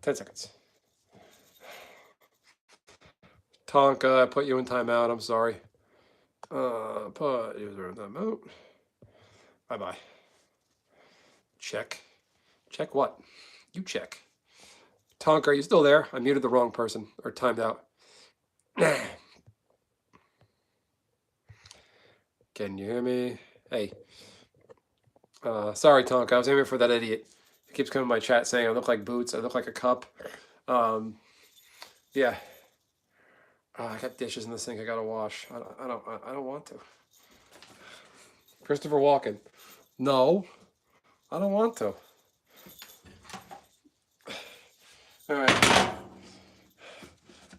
10 seconds. Tonka, I put you in timeout. I'm sorry. Put user in timeout. Bye-bye. Check. Check what? You check. Tonka, are you still there? I muted the wrong person or timed out. Can you hear me? Hey. Sorry, Tonka. I was aiming for that idiot. He keeps coming in my chat saying I look like boots. I look like a cup. Yeah. I got dishes in the sink. I gotta wash. I don't want to. Christopher Walken. No, I don't want to. All right.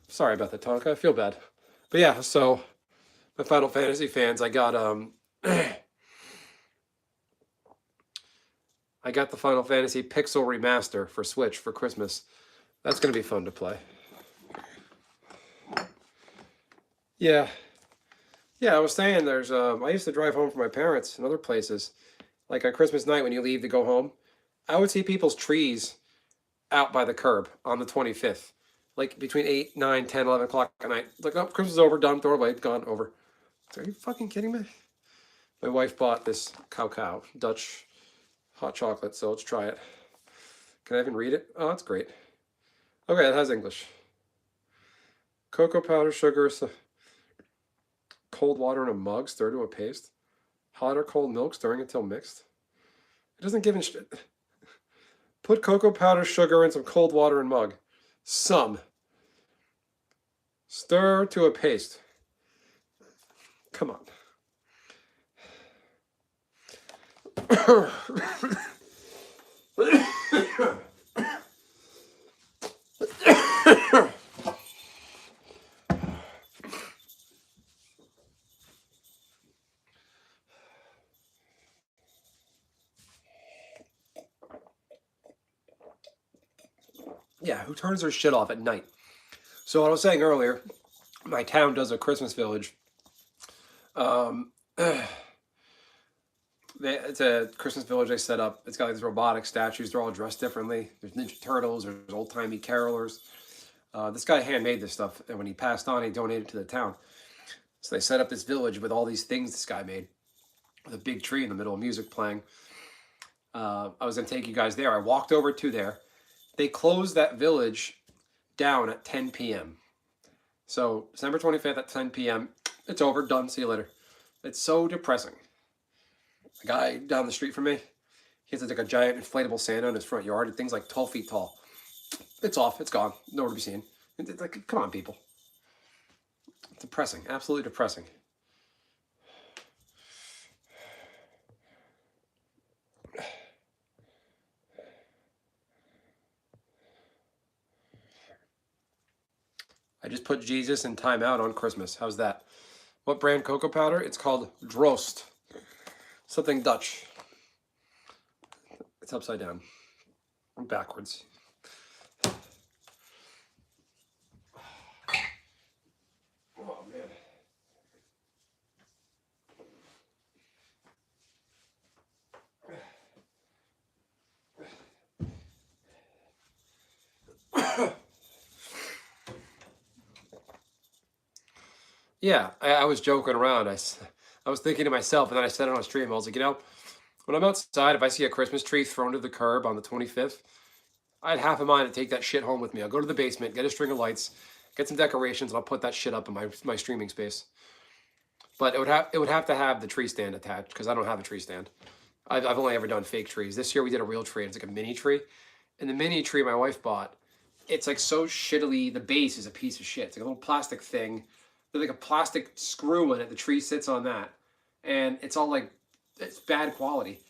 Sorry about that, Tonka. I feel bad. But yeah, so my Final Fantasy fans, I got I got the Final Fantasy Pixel Remaster for Switch for Christmas. That's gonna be fun to play. Yeah. Yeah, I was saying there's I used to drive home from my parents and other places. Like on Christmas night when you leave to go home, I would see people's trees out by the curb on the 25th. Like between 8, 9, 10, 11 o'clock at night. Like, oh, Christmas is over, done, throw it away, gone, over. Are you fucking kidding me? My wife bought this cacao, Dutch hot chocolate, so let's try it. Can I even read it? Oh, that's great. Okay, it has English. Cocoa powder, sugar, cold water in a mug, stir to a paste. Hot or cold milk, stirring until mixed. It doesn't give a shit. Put cocoa powder, sugar, and some cold water in mug. Some. Stir to a paste. Come on. Yeah, who turns their shit off at night? So what I was saying earlier, my town does a Christmas village. It's a Christmas village they set up. It's got like these robotic statues. They're all dressed differently. There's Ninja Turtles. There's old-timey carolers. This guy handmade this stuff, and when he passed on, he donated it to the town. So they set up this village with all these things this guy made, with a big tree in the middle of music playing. I was going to take you guys there. I walked over to there. They closed that village down at 10 p.m. So December 25th at 10 p.m. It's over. Done. See you later. It's so depressing. The guy down the street from me, he has like a giant inflatable Santa in his front yard. Thing's like 12 feet tall. It's off. It's gone. Nowhere to be seen. It's like, come on, people. It's depressing. Absolutely depressing. I just put Jesus in timeout on Christmas. How's that? What brand cocoa powder? It's called Drost. Something Dutch. It's upside down. Backwards. Oh, man. Yeah, I was joking around. I was thinking to myself, and then I said it on stream. I was like, when I'm outside, if I see a Christmas tree thrown to the curb on the 25th, I had half a mind to take that shit home with me. I'll go to the basement, get a string of lights, get some decorations, and I'll put that shit up in my streaming space. But it would have to have the tree stand attached because I don't have a tree stand. I've only ever done fake trees. This year we did a real tree. It's like a mini tree, and the mini tree my wife bought, it's like so shittily. The base is a piece of shit. It's like a little plastic thing. There's like a plastic screw in it. The tree sits on that, and it's all like it's bad quality.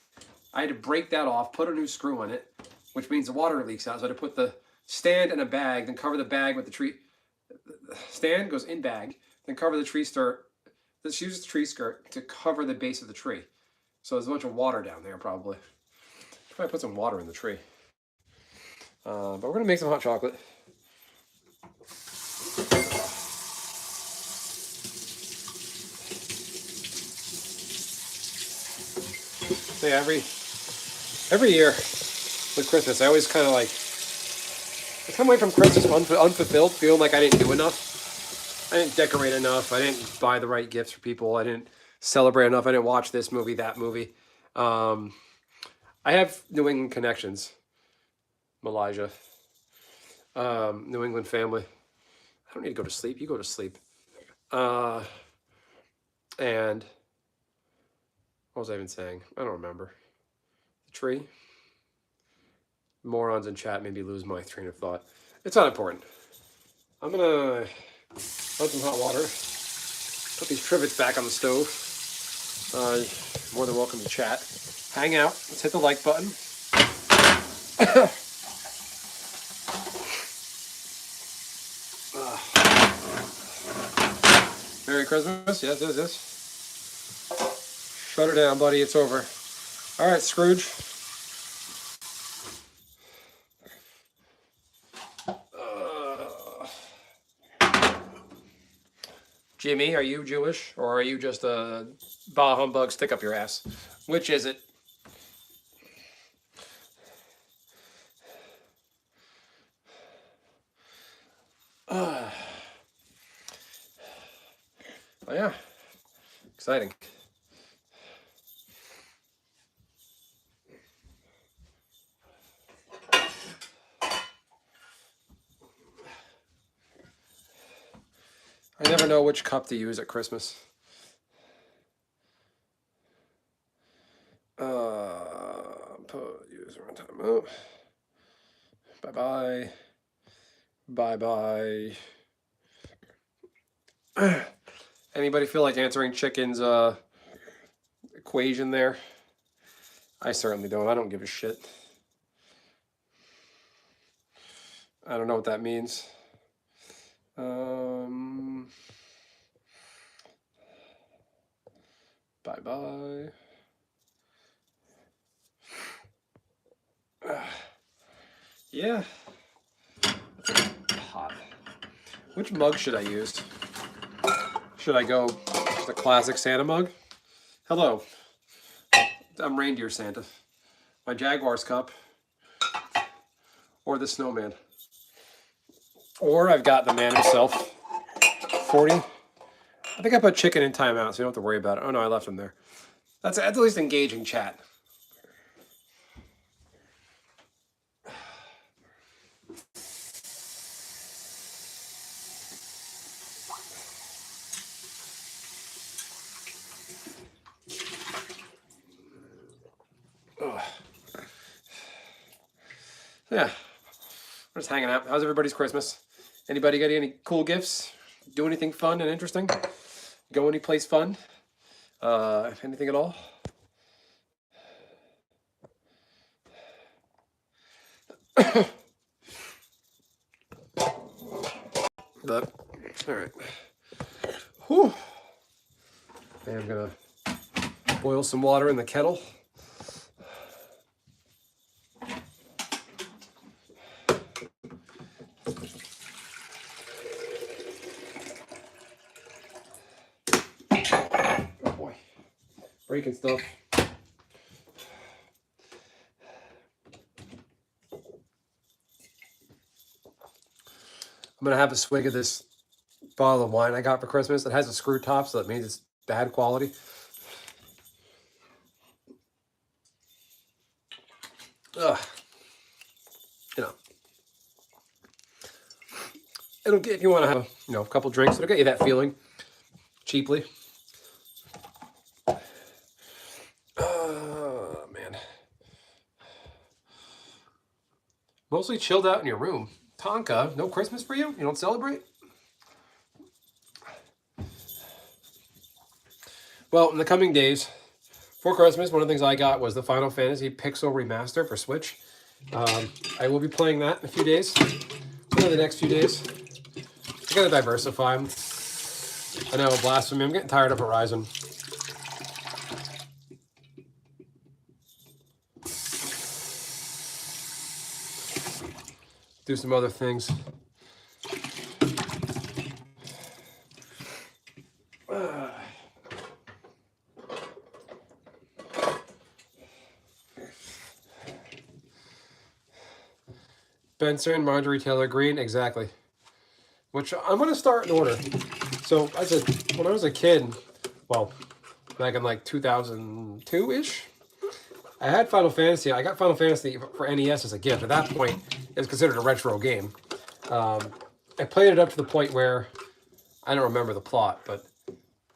I had to break that off, put a new screw in it, which means the water leaks out. So I had to put the stand in a bag, then cover the bag with the tree. The stand goes in bag, then cover the tree skirt. Let's use the tree skirt to cover the base of the tree. So there's a bunch of water down there, probably. Probably put some water in the tree. But we're gonna make some hot chocolate. So yeah, every year with Christmas, I always kind of like I come away from Christmas unfulfilled, feeling like I didn't do enough. I didn't decorate enough. I didn't buy the right gifts for people. I didn't celebrate enough. I didn't watch this movie, that movie. I have New England connections, Malaysia. New England family. I don't need to go to sleep. You go to sleep. And what was I even saying? I don't remember. The tree. Morons in chat made me lose my train of thought. It's not important. I'm gonna put some hot water. Put these trivets back on the stove. More than welcome to chat. Hang out. Let's hit the like button. Merry Christmas. Yes, yes, yes. Shut her down, buddy. It's over. All right, Scrooge. Jimmy, are you Jewish or are you just a bah humbug stick up your ass? Which is it? Oh yeah, exciting. I never know which cup to use at Christmas. Use one time. Oh. Bye bye. Bye bye. Anybody feel like answering Chicken's equation there? I certainly don't. I don't give a shit. I don't know what that means. Bye bye. Yeah. Hot. Which mug should I use? Should I go the classic Santa mug? Hello. I'm Reindeer Santa. My Jaguars cup. Or the snowman. Or I've got the man himself. 40. I think I put Chicken in timeout, so you don't have to worry about it. Oh no, I left him there. That's at least engaging chat. Ugh. Yeah, we're just hanging out. How's everybody's Christmas? Anybody get any cool gifts? Do anything fun and interesting? Go any place fun? Anything at all? But, all right. Whew. And I'm gonna boil some water in the kettle. Oh boy, breaking stuff. I'm gonna have a swig of this bottle of wine I got for Christmas. It has a screw top, so that means it's bad quality. Ugh. You know, it'll get, if you want to have a couple drinks, it'll get you that feeling cheaply. Man, mostly chilled out in your room. Tonka, no Christmas for you? You don't celebrate? Well, in the coming days, for Christmas, one of the things I got was the Final Fantasy Pixel Remaster for Switch. I will be playing that in a few days. One of the next few days. I gotta diversify. I know, blasphemy. I'm getting tired of Horizon. Do some other things. Spencer and Marjorie Taylor Greene, exactly. Which I'm gonna start in order. So when I was a kid, well, back in like 2002-ish, I had Final Fantasy. I got Final Fantasy for NES as a gift. At that point, it was considered a retro game. I played it up to the point where I don't remember the plot, but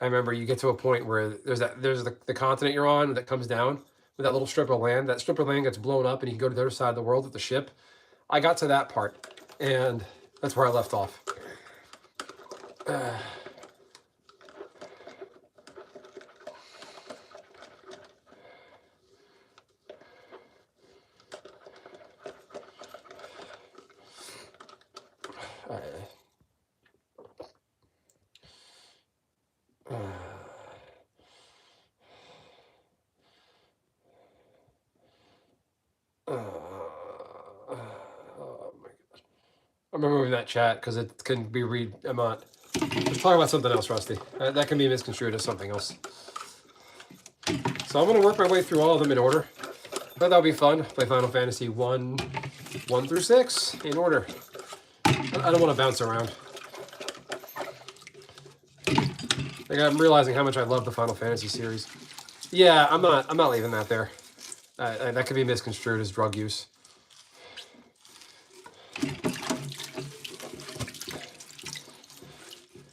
I remember you get to a point where there's the continent you're on that comes down with that little strip of land. That strip of land gets blown up, and you can go to the other side of the world with the ship. I got to that part, and that's where I left off. Oh my gosh. I'm removing that chat because it can be read. I'm not. Let's talk about something else, Rusty. That can be misconstrued as something else. So I'm going to work my way through all of them in order. But that'll be fun. Play Final Fantasy 1 through 6 in order. I don't want to bounce around. Like, I'm realizing how much I love the Final Fantasy series. Yeah, I'm not leaving that there. That could be misconstrued as drug use.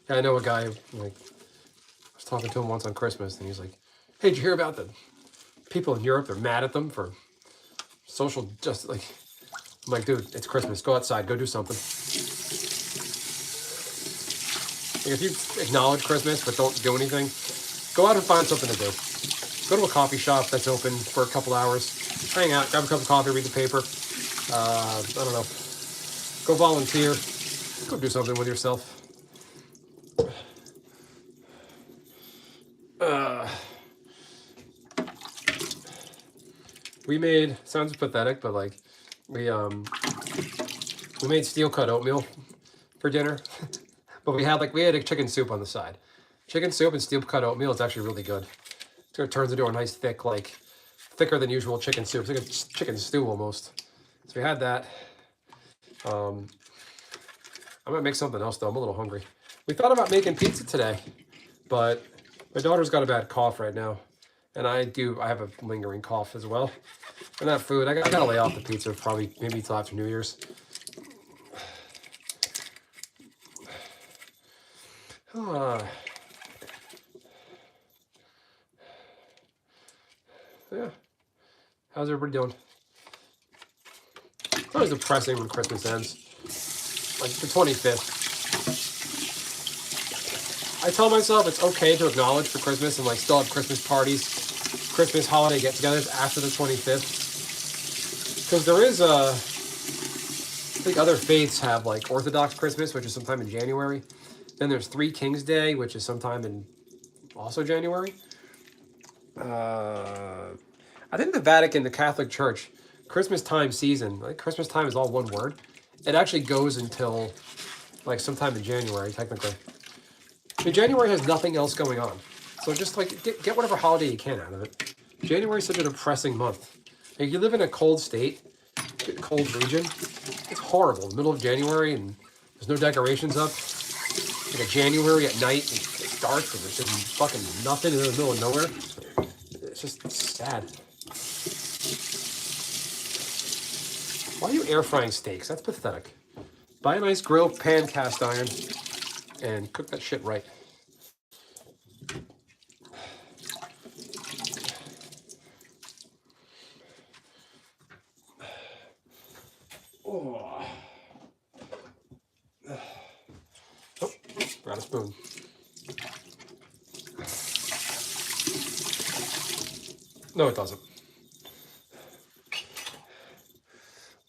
Yeah, I know a guy, like, I was talking to him once on Christmas, and he's like, hey, did you hear about the people in Europe? They're mad at them for social justice. Like, I'm like, dude, it's Christmas. Go outside. Go do something. Like, if you acknowledge Christmas but don't do anything, go out and find something to do. Go to a coffee shop that's open for a couple hours. Hang out, grab a cup of coffee, read the paper. I don't know. Go volunteer. Go do something with yourself. We made, sounds pathetic, but like, we made steel cut oatmeal for dinner. But we had a chicken soup on the side. Chicken soup and steel cut oatmeal is actually really good. So it turns into a nice thick, like, thicker than usual chicken soup. It's like a chicken stew almost. So we had that. I'm gonna make something else though. I'm a little hungry. We thought about making pizza today, but my daughter's got a bad cough right now. And I have a lingering cough as well. And that food, I gotta lay off the pizza probably maybe till after New Year's. Yeah. How's everybody doing? It's always depressing when Christmas ends. Like the 25th. I tell myself it's okay to acknowledge for Christmas and like still have Christmas parties, Christmas holiday get-togethers after the 25th. Because there is I think other faiths have like Orthodox Christmas, which is sometime in January. Then there's Three Kings Day, which is sometime in also January. I think the Vatican, the Catholic Church, Christmas time season, like Christmas time is all one word. It actually goes until like sometime in January, technically. I mean, January has nothing else going on. So just like get whatever holiday you can out of it. January is such a depressing month. Like, you live in a cold state, cold region. It's horrible. In the middle of January and there's no decorations up. Like a January at night, and it's dark and there's just fucking nothing in the middle of nowhere. It's just sad. Why are you air frying steaks? That's pathetic. Buy a nice grill, pan, cast iron, and cook that shit right. Oh, got a spoon. No, it doesn't.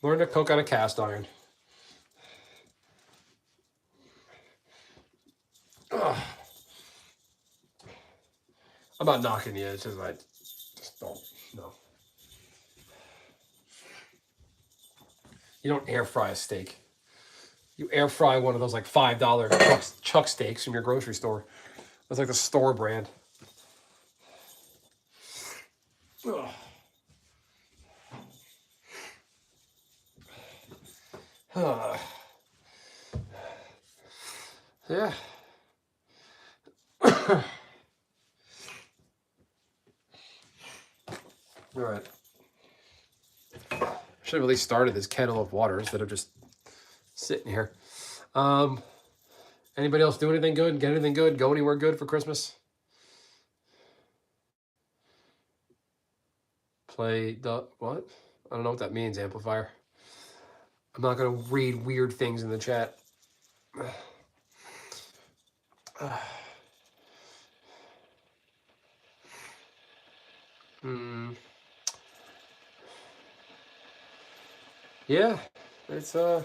Learn to cook on a cast iron. Ugh. I'm not knocking you. It's just I just don't. No. You don't air fry a steak. You air fry one of those like $5 chuck steaks from your grocery store. That's like the store brand. Ugh. Yeah. All right. Should have at least started this kettle of water instead of just sitting here. Anybody else do anything good? Get anything good? Go anywhere good for Christmas? Play the what? I don't know what that means, amplifier. I'm not gonna read weird things in the chat. Yeah, it's had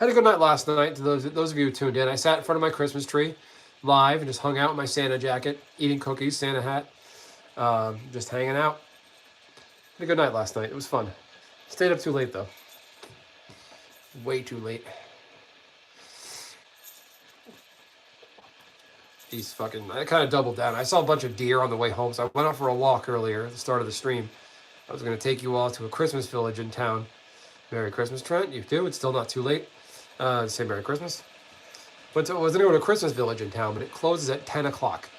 a good night last night. To those of you who tuned in, I sat in front of my Christmas tree, live, and just hung out in my Santa jacket, eating cookies, Santa hat, just hanging out. Had a good night last night. It was fun. Stayed up too late though. Way too late. These fucking. I kind of doubled down. I saw a bunch of deer on the way home, so I went out for a walk earlier at the start of the stream. I was going to take you all to a Christmas village in town. Merry Christmas, Trent. You too. It's still not too late. Say Merry Christmas. But I was going to go to a Christmas village in town, but it closes at 10 o'clock.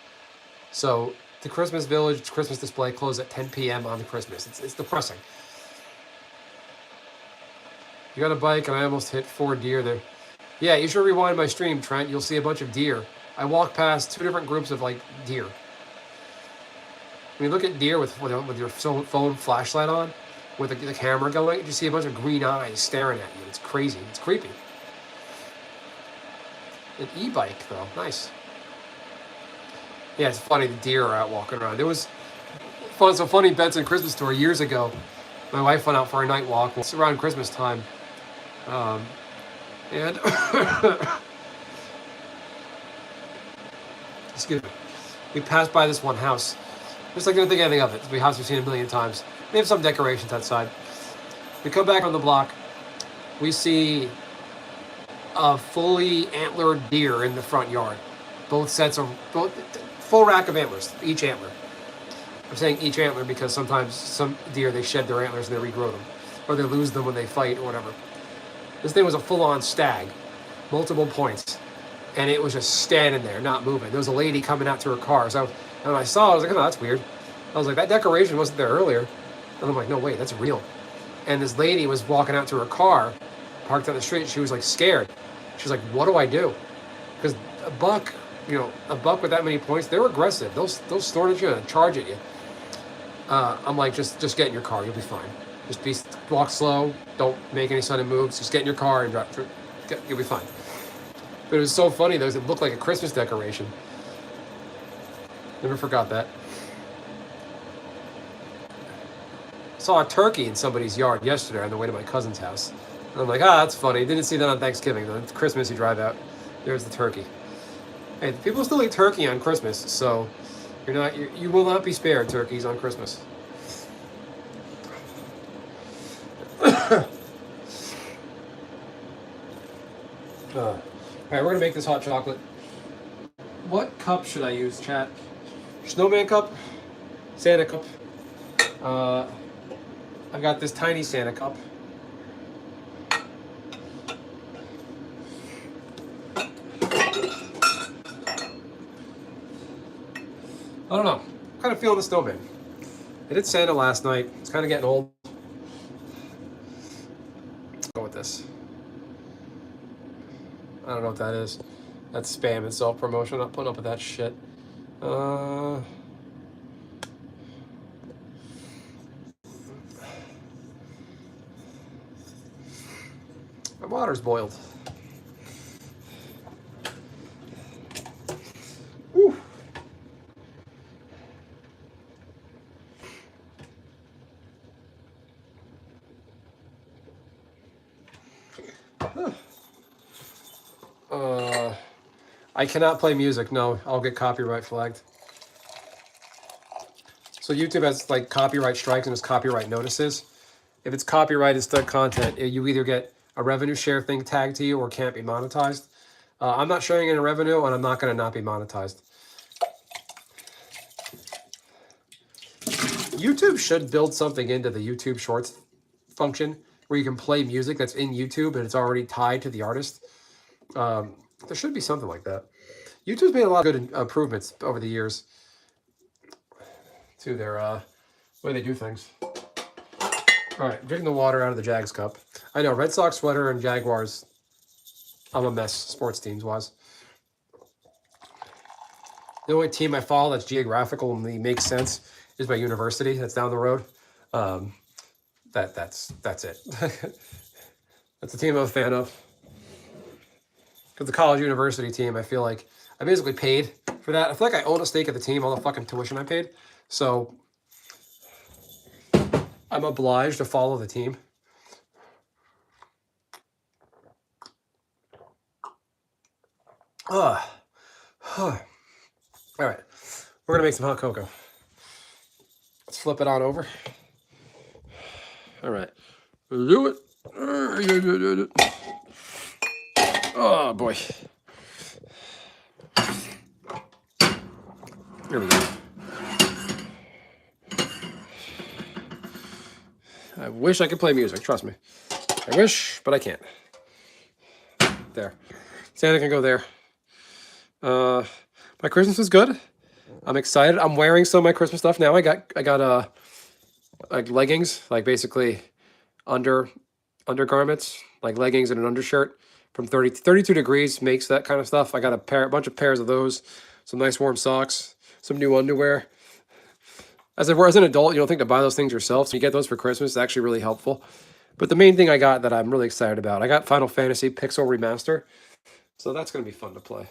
So the Christmas village, Christmas display closes at 10 p.m. on the Christmas. It's depressing. You got a bike, and I almost hit 4 deer there. Yeah, you should rewind my stream, Trent. You'll see a bunch of deer. I walked past 2 different groups of like deer. When you look at deer with your phone flashlight on, with the camera going, you just see a bunch of green eyes staring at you. It's crazy. It's creepy. An e-bike, though. Nice. Yeah, it's funny. The deer are out walking around. It was fun. So funny, Benson Christmas story. Years ago, my wife went out for a night walk. It's around Christmas time. And excuse me. We passed by this one house. Just like didn't think anything of it. It's a house we've seen a million times. They have some decorations outside. We come back on the block. We see a fully antlered deer in the front yard. Both full rack of antlers, each antler. I'm saying each antler because sometimes some deer, they shed their antlers and they regrow them. Or they lose them when they fight or whatever. This thing was a full-on stag. Multiple points. And it was just standing there, not moving. There was a lady coming out to her car. So when I saw it, I was like, oh, that's weird. I was like, that decoration wasn't there earlier. And I'm like, no, wait, that's real. And this lady was walking out to her car, parked on the street. She was like scared. She was like, what do I do? Because a buck with that many points, they're aggressive. They'll snort at you and charge at you. I'm like, just get in your car. You'll be fine. Walk slow. Don't make any sudden moves. Just get in your car and drive. You'll be fine. But it was so funny, though, it looked like a Christmas decoration. Never forgot that. Saw a turkey in somebody's yard yesterday on the way to my cousin's house. And I'm like, that's funny. Didn't see that on Thanksgiving, though. It's Christmas, you drive out. There's the turkey. Hey, people still eat turkey on Christmas, so you will not be spared turkeys on Christmas. All right, we're gonna make this hot chocolate. What cup should I use, chat? Snowman cup? Santa cup? I've got this tiny Santa cup. I don't know. I'm kind of feeling the snowman. I did Santa last night. It's kind of getting old. Let's go with this. I don't know what that is. That's spam and self-promotion. I'm not putting up with that shit. My water's boiled. Woo. I cannot play music. No, I'll get copyright flagged. So YouTube has like copyright strikes and there's copyright notices. If it's copyrighted stuck content, you either get a revenue share thing tagged to you or can't be monetized. I'm not sharing any revenue and I'm not going to not be monetized. YouTube should build something into the YouTube Shorts function where you can play music that's in YouTube and it's already tied to the artist. There should be something like that. YouTube's made a lot of good improvements over the years to their way they do things. All right, drinking the water out of the Jags cup. I know, Red Sox sweater and Jaguars. I'm a mess, sports teams wise. The only team I follow that's geographical and makes sense is my university. That's down the road. That's it. That's the team I'm a fan of. Because the college university team, I feel like I basically paid for that. I feel like I own a stake of the team, all the fucking tuition I paid. So I'm obliged to follow the team. All right, we're gonna make some hot cocoa. Let's flip it on over. All right, do it. Oh boy. Here we go. I wish I could play music, trust me. I wish, but I can't. There. Santa can go there. My Christmas was good. I'm excited. I'm wearing some of my Christmas stuff now. I got like leggings, like basically undergarments, like leggings and an undershirt from 32 degrees makes that kind of stuff. I got a bunch of pairs of those, some nice warm socks, some new underwear. As an adult, you don't think to buy those things yourself, so you get those for Christmas. It's actually really helpful. But the main thing I got that I'm really excited about, I got Final Fantasy Pixel Remaster. So that's going to be fun to play.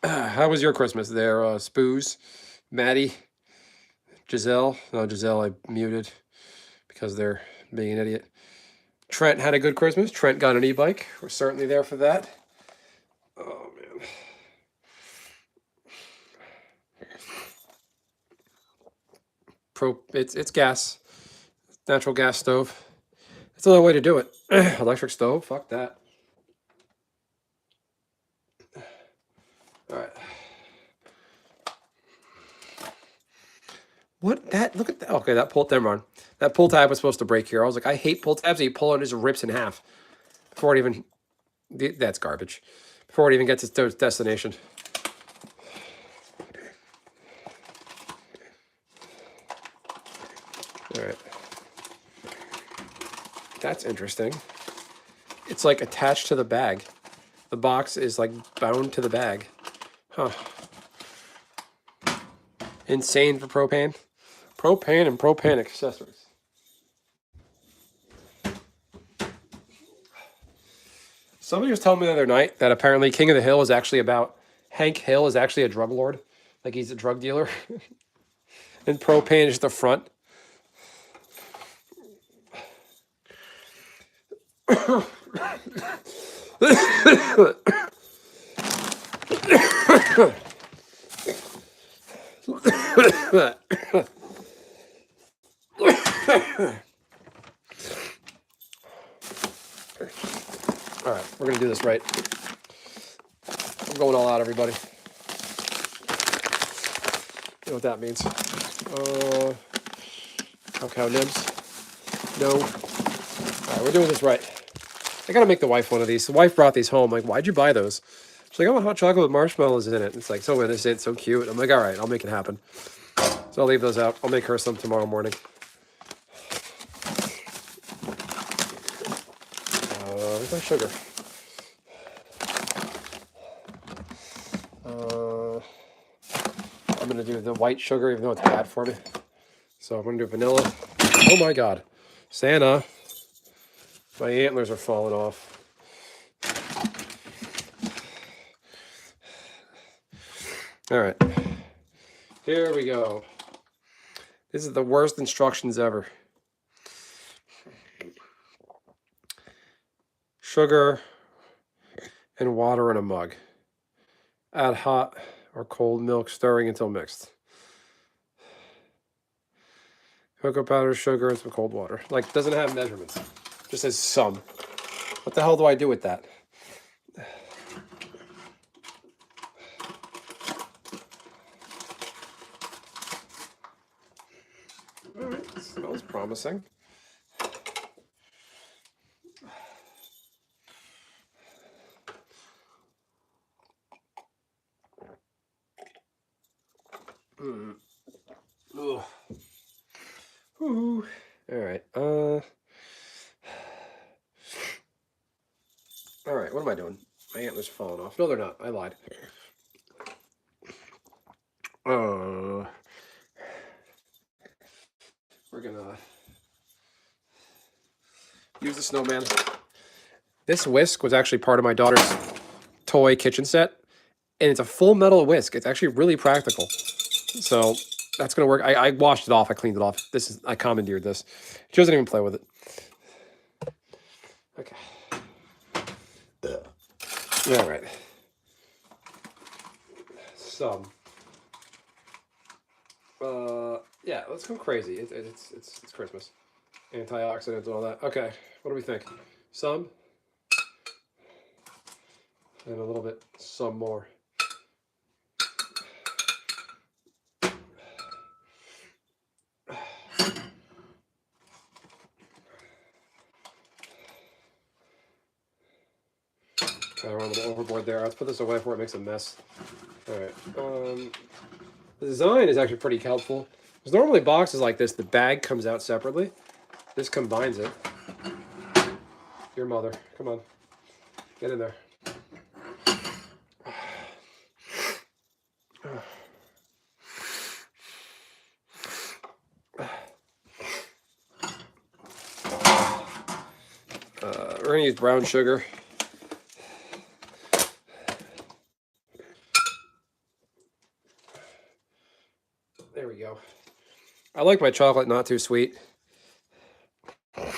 How was your Christmas there, Spoos, Maddie, Giselle? No, Giselle I muted because they're being an idiot. Trent had a good Christmas. Trent got an e-bike. We're certainly there for that. Oh, man. It's gas. Natural gas stove. That's the only way to do it. Electric stove? Fuck that. All right. What that? Look at that. Okay, that pull. Never mind. That pull tab was supposed to break here. I was like, I hate pull tabs. You pull it, it just rips in half before it even. That's garbage. Before it even gets its destination. All right. That's interesting. It's like attached to the bag. The box is like bound to the bag. Huh. Insane for propane. Propane and propane accessories. Somebody was telling me the other night that apparently King of the Hill is actually about Hank Hill is actually a drug lord. Like he's a drug dealer. And propane is the front. All right, we're gonna do this right. I'm going all out, everybody. You know what that means? Cow nibs. No. All right, we're doing this right. I gotta make the wife one of these. The wife brought these home. Like, why'd you buy those? She's like, I want hot chocolate with marshmallows in it. It's like so innocent, so cute. I'm like, all right, I'll make it happen. So I'll leave those out. I'll make her some tomorrow morning. Where's my sugar? I'm gonna do the white sugar, even though it's bad for me. So I'm gonna do vanilla. Oh my God, Santa! My antlers are falling off. All right, here we go. This is the worst instructions ever. Sugar and water in a mug. Add hot or cold milk, stirring until mixed. Cocoa powder, sugar, and some cold water. Like, doesn't have measurements. Just says some. What the hell do I do with that? promising. Ooh. Ooh. All right. All right. What am I doing? My antlers are falling off. No, they're not. I lied. We're gonna use the snowman. This whisk was actually part of my daughter's toy kitchen set, and it's a full metal whisk. It's actually really practical. So that's gonna work. I washed it off. I cleaned it off. I commandeered this. She doesn't even play with it. Okay. All right. So, yeah, let's go crazy. It's Christmas. Antioxidants and all that. Okay, what do we think? Some, and a little bit, some more. I went a little overboard there. Let's put this away before it makes a mess. All right. The design is actually pretty helpful. Because normally boxes like this, the bag comes out separately. This combines it. Your mother, come on, get in there. We're gonna use brown sugar. There we go. I like my chocolate not too sweet. Okay,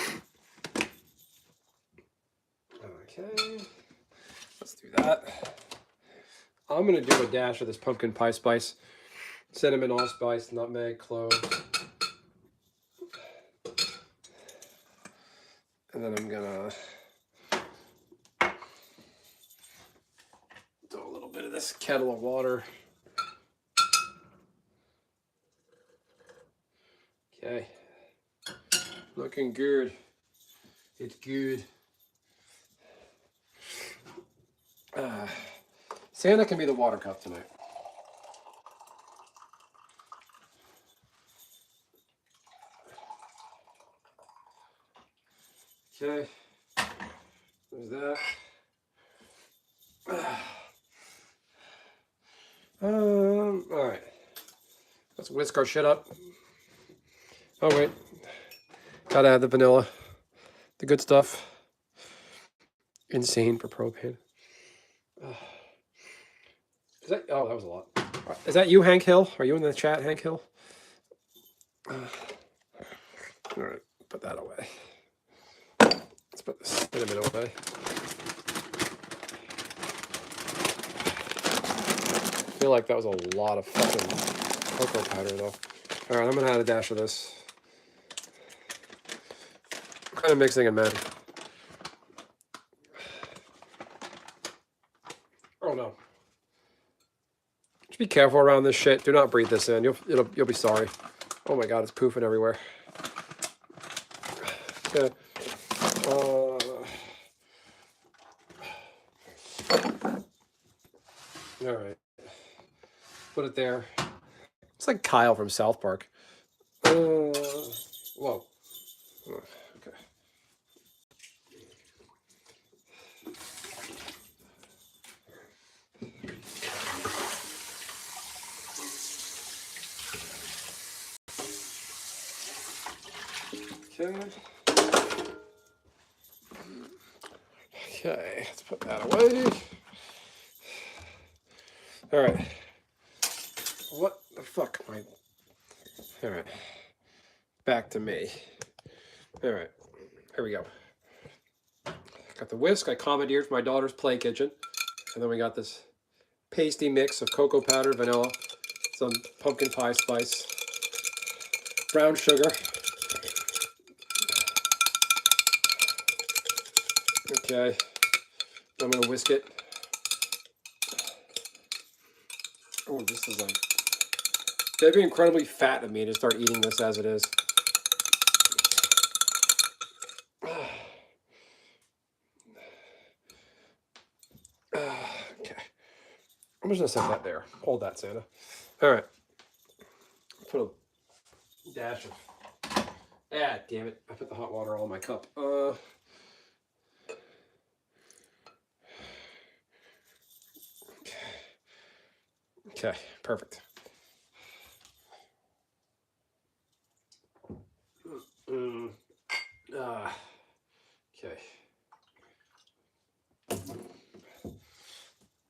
let's do that. I'm gonna do a dash of this pumpkin pie spice. Cinnamon, allspice, nutmeg, cloves. And then I'm gonna do a little bit of this kettle of water. Okay, looking good. It's good. Santa can be the water cup tonight. Okay, there's that. All right. Let's whisk our shit up. Oh wait, gotta add the vanilla, the good stuff. Insane for propane. Is that? Oh, that was a lot. Is that you, Hank Hill? Are you in the chat, Hank Hill? All right, put that away. Let's put this cinnamon away. I feel like that was a lot of fucking cocoa powder, though. All right, I'm gonna add a dash of this. I'm kind of mixing and mad. Oh no! Just be careful around this shit. Do not breathe this in. You'll be sorry. Oh my god, it's poofing everywhere. Okay. All right. Put it there. It's like Kyle from South Park. Whoa. Okay. Okay, let's put that away. All right. What the fuck? All right. Back to me. All right. Here we go. Got the whisk I commandeered from my daughter's play kitchen. And then we got this pasty mix of cocoa powder, vanilla, some pumpkin pie spice, brown sugar. Okay. I'm going to whisk it. Oh, this is like... That'd be incredibly fat of me to start eating this as it is. I'm just gonna set that there. Hold that, Santa. All right. Put a dash of. Ah, damn it! I put the hot water all in my cup. Okay, perfect. Okay.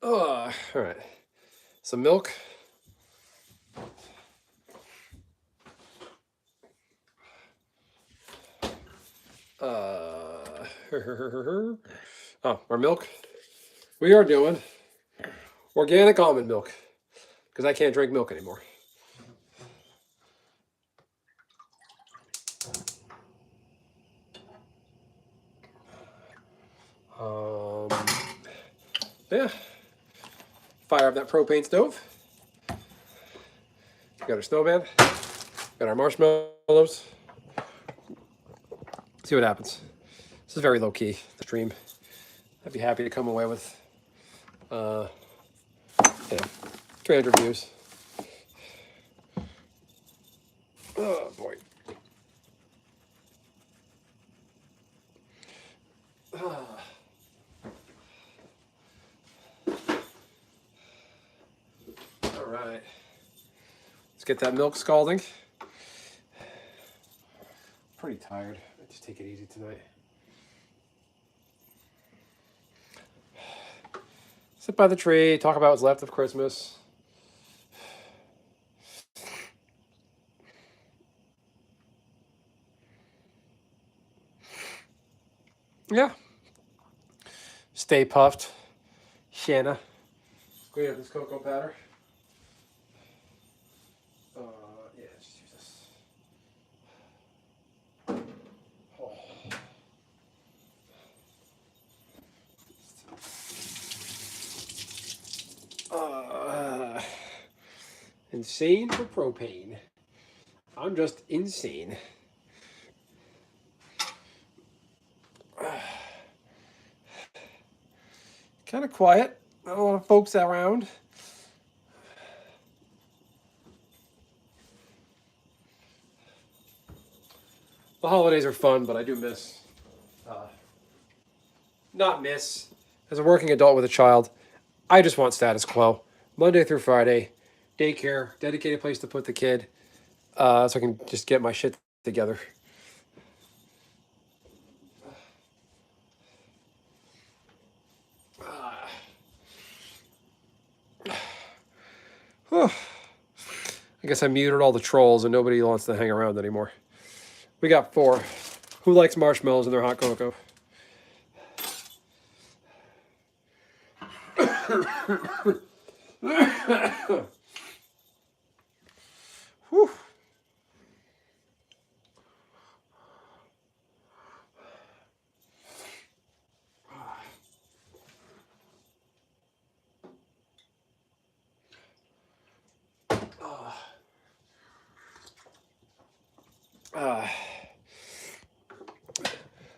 All right. Some milk. Oh, our milk. We are doing organic almond milk because I can't drink milk anymore. Yeah. Fire up that propane stove. Got our snowman. Got our marshmallows. See what happens. This is very low key. The stream. I'd be happy to come away with, 300 views. Oh boy. All right. Let's get that milk scalding. Pretty tired. I just take it easy tonight. Sit by the tree, talk about what's left of Christmas. Yeah. Stay puffed. Shanna. Clean up this cocoa powder. Yeah, just use this. Insane for propane. I'm just insane. Kind of quiet. Not a lot of folks around. The holidays are fun, but I do miss. Not miss. As a working adult with a child, I just want status quo. Monday through Friday, daycare, dedicated place to put the kid, so I can just get my shit together. I guess I muted all the trolls and nobody wants to hang around anymore. We got 4. Who likes marshmallows in their hot cocoa? Whew.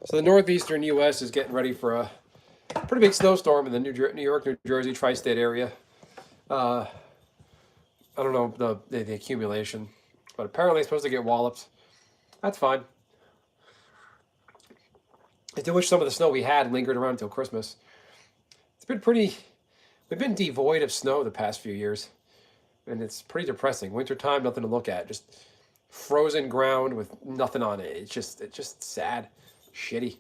So the northeastern U.S. is getting ready for a pretty big snowstorm in the New York, New Jersey tri-state area. I don't know the accumulation, but apparently it's supposed to get walloped. That's fine. I do wish some of the snow we had lingered around until Christmas. It's been pretty. We've been devoid of snow the past few years, and it's pretty depressing. Wintertime, nothing to look at. Just frozen ground with nothing on it. It's just sad, shitty.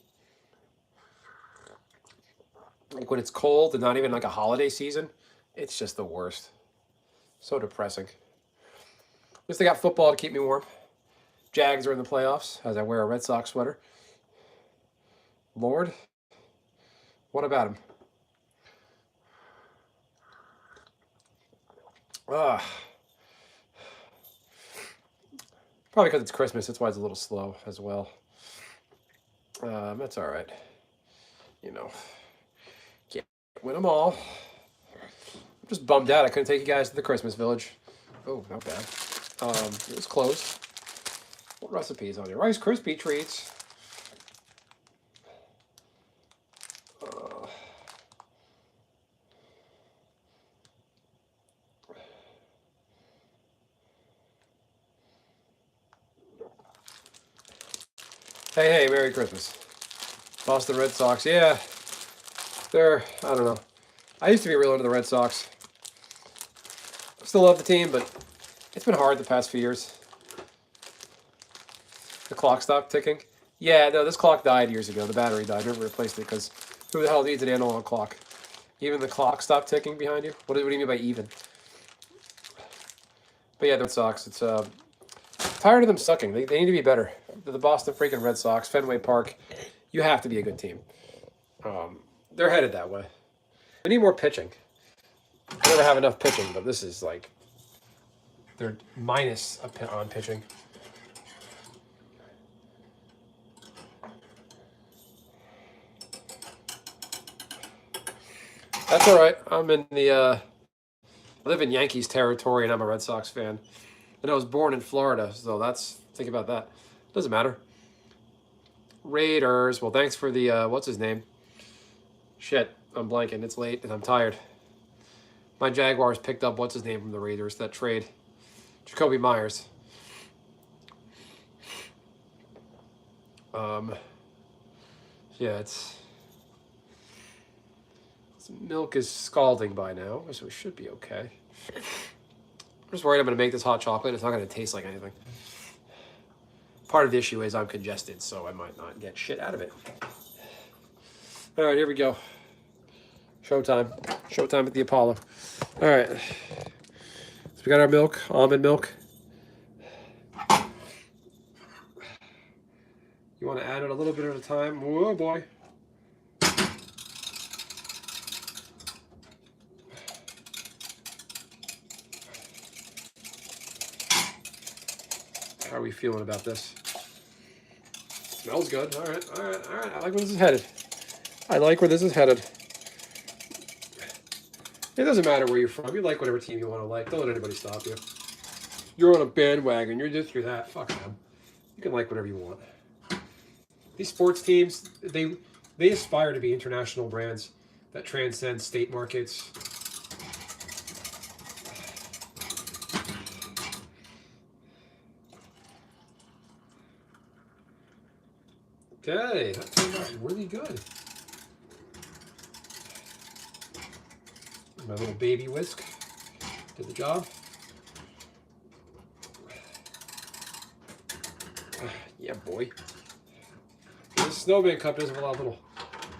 Like when it's cold and not even like a holiday season, it's just the worst. So depressing. At least they got football to keep me warm. Jags are in the playoffs as I wear a Red Sox sweater. Lord, what about him? Probably because it's Christmas. That's why it's a little slow as well. That's all right. You know, can't win them all. I'm just bummed out. I couldn't take you guys to the Christmas village. Oh, not bad. It was closed. What recipes on here? Rice Krispie treats. Hey, Merry Christmas. Boston Red Sox, yeah. I don't know. I used to be real into the Red Sox. Still love the team, but it's been hard the past few years. The clock stopped ticking. Yeah, no, this clock died years ago. The battery died. Never replaced it because who the hell needs an analog clock? Even the clock stopped ticking behind you? What do you mean by even? But yeah, the Red Sox, it's tired of them sucking. They need to be better. The Boston freaking Red Sox, Fenway Park, you have to be a good team. They're headed that way. We need more pitching. I never have enough pitching, but this is like they're minus on pitching. That's all right. I'm in I live in Yankees territory, and I'm a Red Sox fan. And I was born in Florida, so think about that. Doesn't matter. Raiders. Well, thanks for the what's his name? Shit, I'm blanking. It's late and I'm tired. My Jaguars picked up what's his name from the Raiders, that trade. Jacoby Myers. Yeah, milk is scalding by now, so we should be okay. I'm just worried I'm going to make this hot chocolate. It's not going to taste like anything. Part of the issue is I'm congested, so I might not get shit out of it. All right, here we go. Showtime. Showtime at the Apollo. All right. So we got our milk, almond milk. You want to add it a little bit at a time. Whoa, boy. How are we feeling about this? Smells good. All right. I like where this is headed. It doesn't matter where you're from. You like whatever team you want to like. Don't let anybody stop you. You're on a bandwagon. You're this, you're that. Fuck them. You can like whatever you want. These sports teams, they aspire to be international brands that transcend state markets. Okay, that turned out really good. My little baby whisk did the job. Yeah, boy. This snowman cup doesn't have a lot of little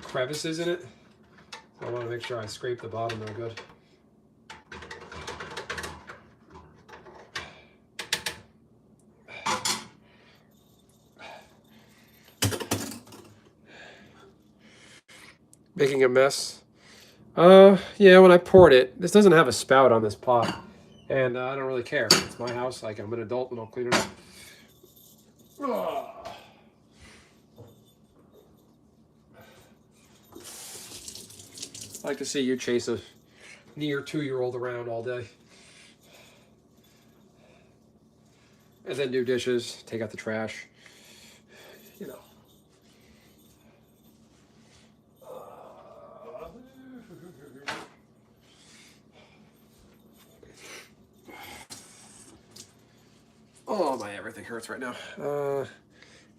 crevices in it. So I want to make sure I scrape the bottom real good. Making a mess. Yeah, when I poured it, this doesn't have a spout on this pot. And I don't really care. It's my house. Like, I'm an adult and I'll clean it up. I like to see you chase a near 2-year-old around all day. And then do dishes, take out the trash. You know. Oh, my everything hurts right now.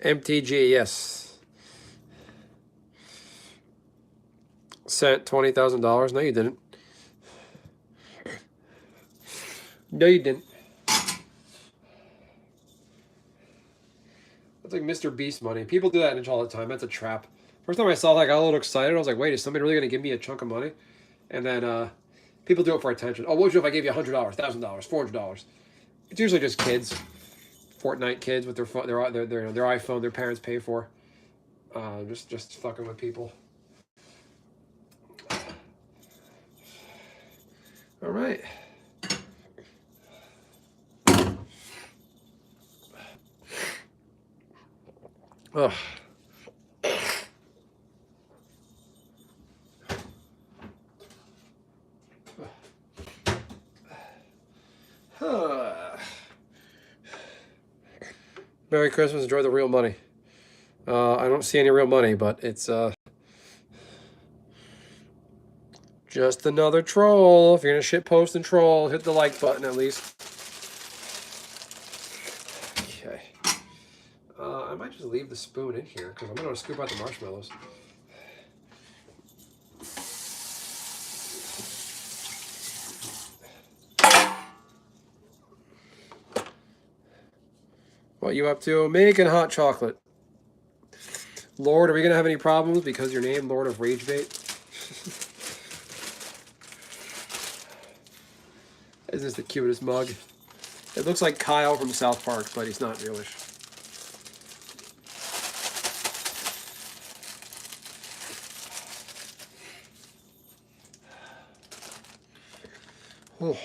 MTG, yes. Sent $20,000. No, you didn't. No, you didn't. That's like Mr. Beast money. People do that in Ninja all the time. That's a trap. First time I saw that, I got a little excited. I was like, wait, is somebody really going to give me a chunk of money? And then people do it for attention. Oh, what would you do if I gave you $100, $1,000, $400? It's usually just kids. Fortnite kids with their iPhone their parents pay for. Just fucking with people. All right. Oh. Merry Christmas. Enjoy the real money. I don't see any real money, but it's just another troll. If you're gonna shit post and troll, hit the like button at least. Okay. I might just leave leave the spoon in here because I'm going to scoop out the marshmallows. What you up to? Making hot chocolate. Lord, are we going to have any problems because your name, Lord of Rage Bait? Isn't this the cutest mug? It looks like Kyle from South Park, but he's not realish. Oh.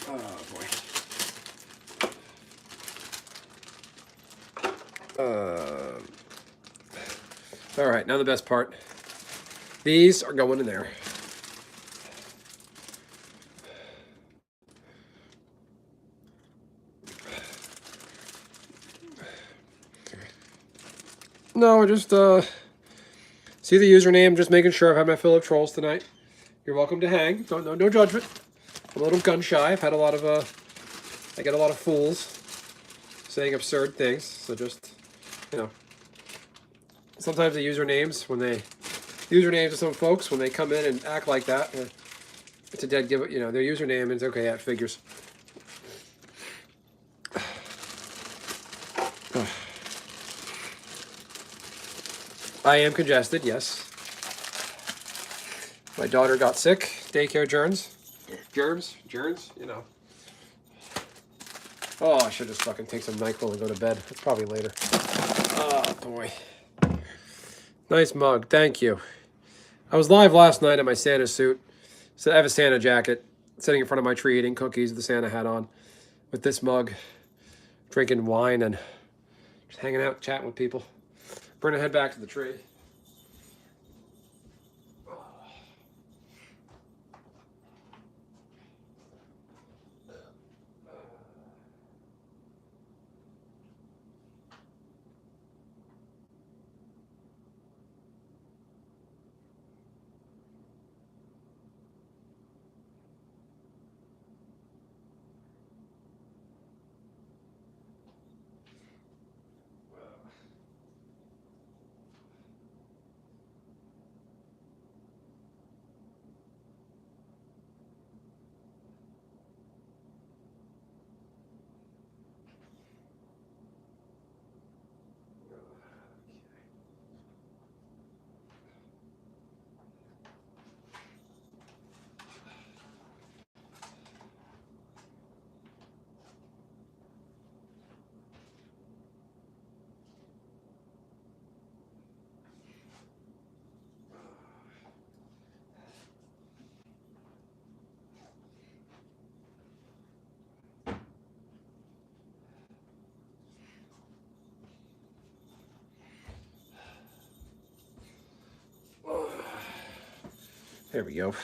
Oh boy. All right, now the best part. These are going in there. No, just see the username. Just making sure I've had my fill of trolls tonight. You're welcome to hang. No judgment. I'm a little gun shy. I've had a lot of I get a lot of fools saying absurd things. So just, you know, sometimes the usernames of some folks when they come in and act like that, it's a dead give. You know, their username is okay. That figures. I am congested, yes. My daughter got sick. Daycare germs, you know. Oh, I should just fucking take some NyQuil and go to bed. It's probably later. Oh, boy. Nice mug. Thank you. I was live last night in my Santa suit. So I have a Santa jacket sitting in front of my tree eating cookies with the Santa hat on with this mug, drinking wine and just hanging out, chatting with people. We're going to head back to the tree. There we go.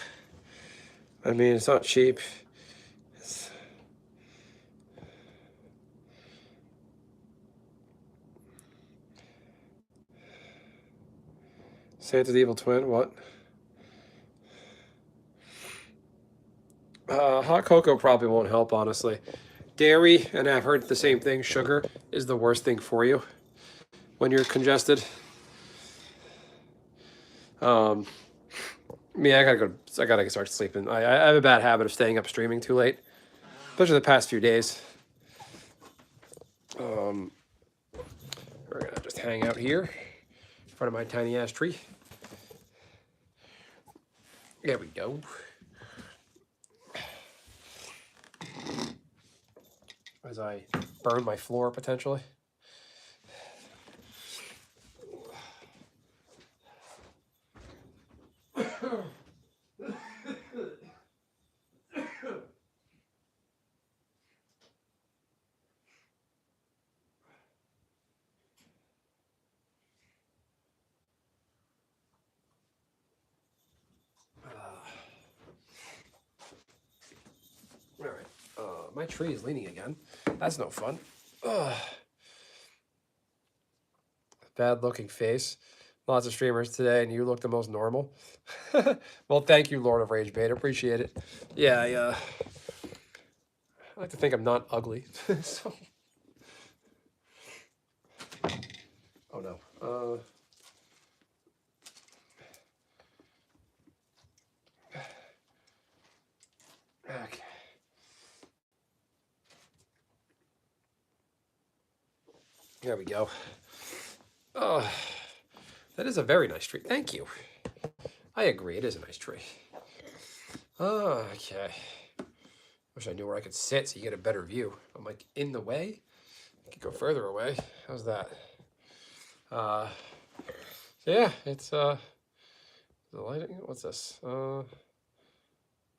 I mean, it's not cheap. Santa's evil twin, what? Hot cocoa probably won't help, honestly. Dairy, and I've heard the same thing, sugar is the worst thing for you when you're congested. Me, I gotta start sleeping. I have a bad habit of staying up streaming too late, especially the past few days. We're gonna just hang out here in front of my tiny ass tree. There we go. As I burn my floor potentially. All right, my tree is leaning again. That's no fun. Bad looking face. lots of streamers today, and you look the most normal. Well, thank you, Lord of Rage Bait. Appreciate it. Yeah, I like to think I'm not ugly. So, oh no. Okay. There we go. Oh, that is a very nice tree. Thank you. I agree. It is a nice tree. Oh, okay. Wish I knew where I could sit so you get a better view. I'm like in the way. I could go further away. How's that? So yeah, it's the lighting. What's this?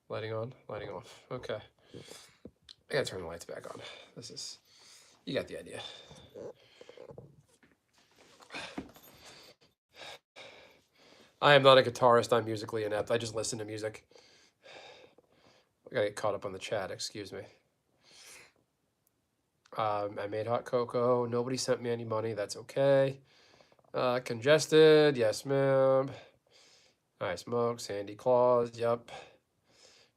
Lighting on, lighting off. Okay. I gotta turn the lights back on. This is, you got the idea. I am not a guitarist. I'm musically inept. I just listen to music. I gotta get caught up on the chat. Excuse me. I made hot cocoa. Nobody sent me any money. That's okay. Congested. Yes, ma'am. I smoke. Sandy Claus. Yep.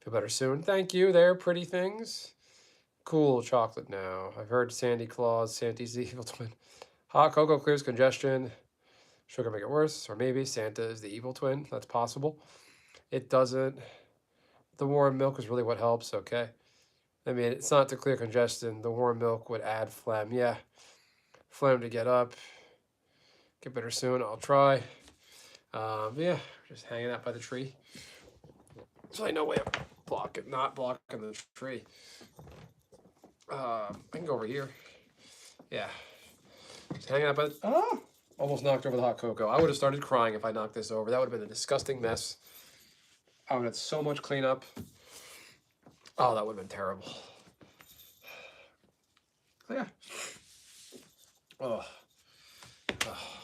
Feel better soon. Thank you. There, pretty things. Cool chocolate now. I've heard Sandy Claus, Santa's the evil twin. Hot cocoa clears congestion. Sugar make it worse. Or maybe Santa is the evil twin. That's possible. It doesn't. The warm milk is really what helps. Okay. I mean, it's not to clear congestion. The warm milk would add phlegm. Yeah. Phlegm to get up. Get better soon. I'll try. Yeah. Just hanging out by the tree. There's like no way of not blocking the tree. I can go over here. Yeah. Just hanging out by the, almost knocked over the hot cocoa. I would have started crying if I knocked this over. That would have been a disgusting mess. I would have had so much cleanup. Oh, that would have been terrible. Yeah. Oh,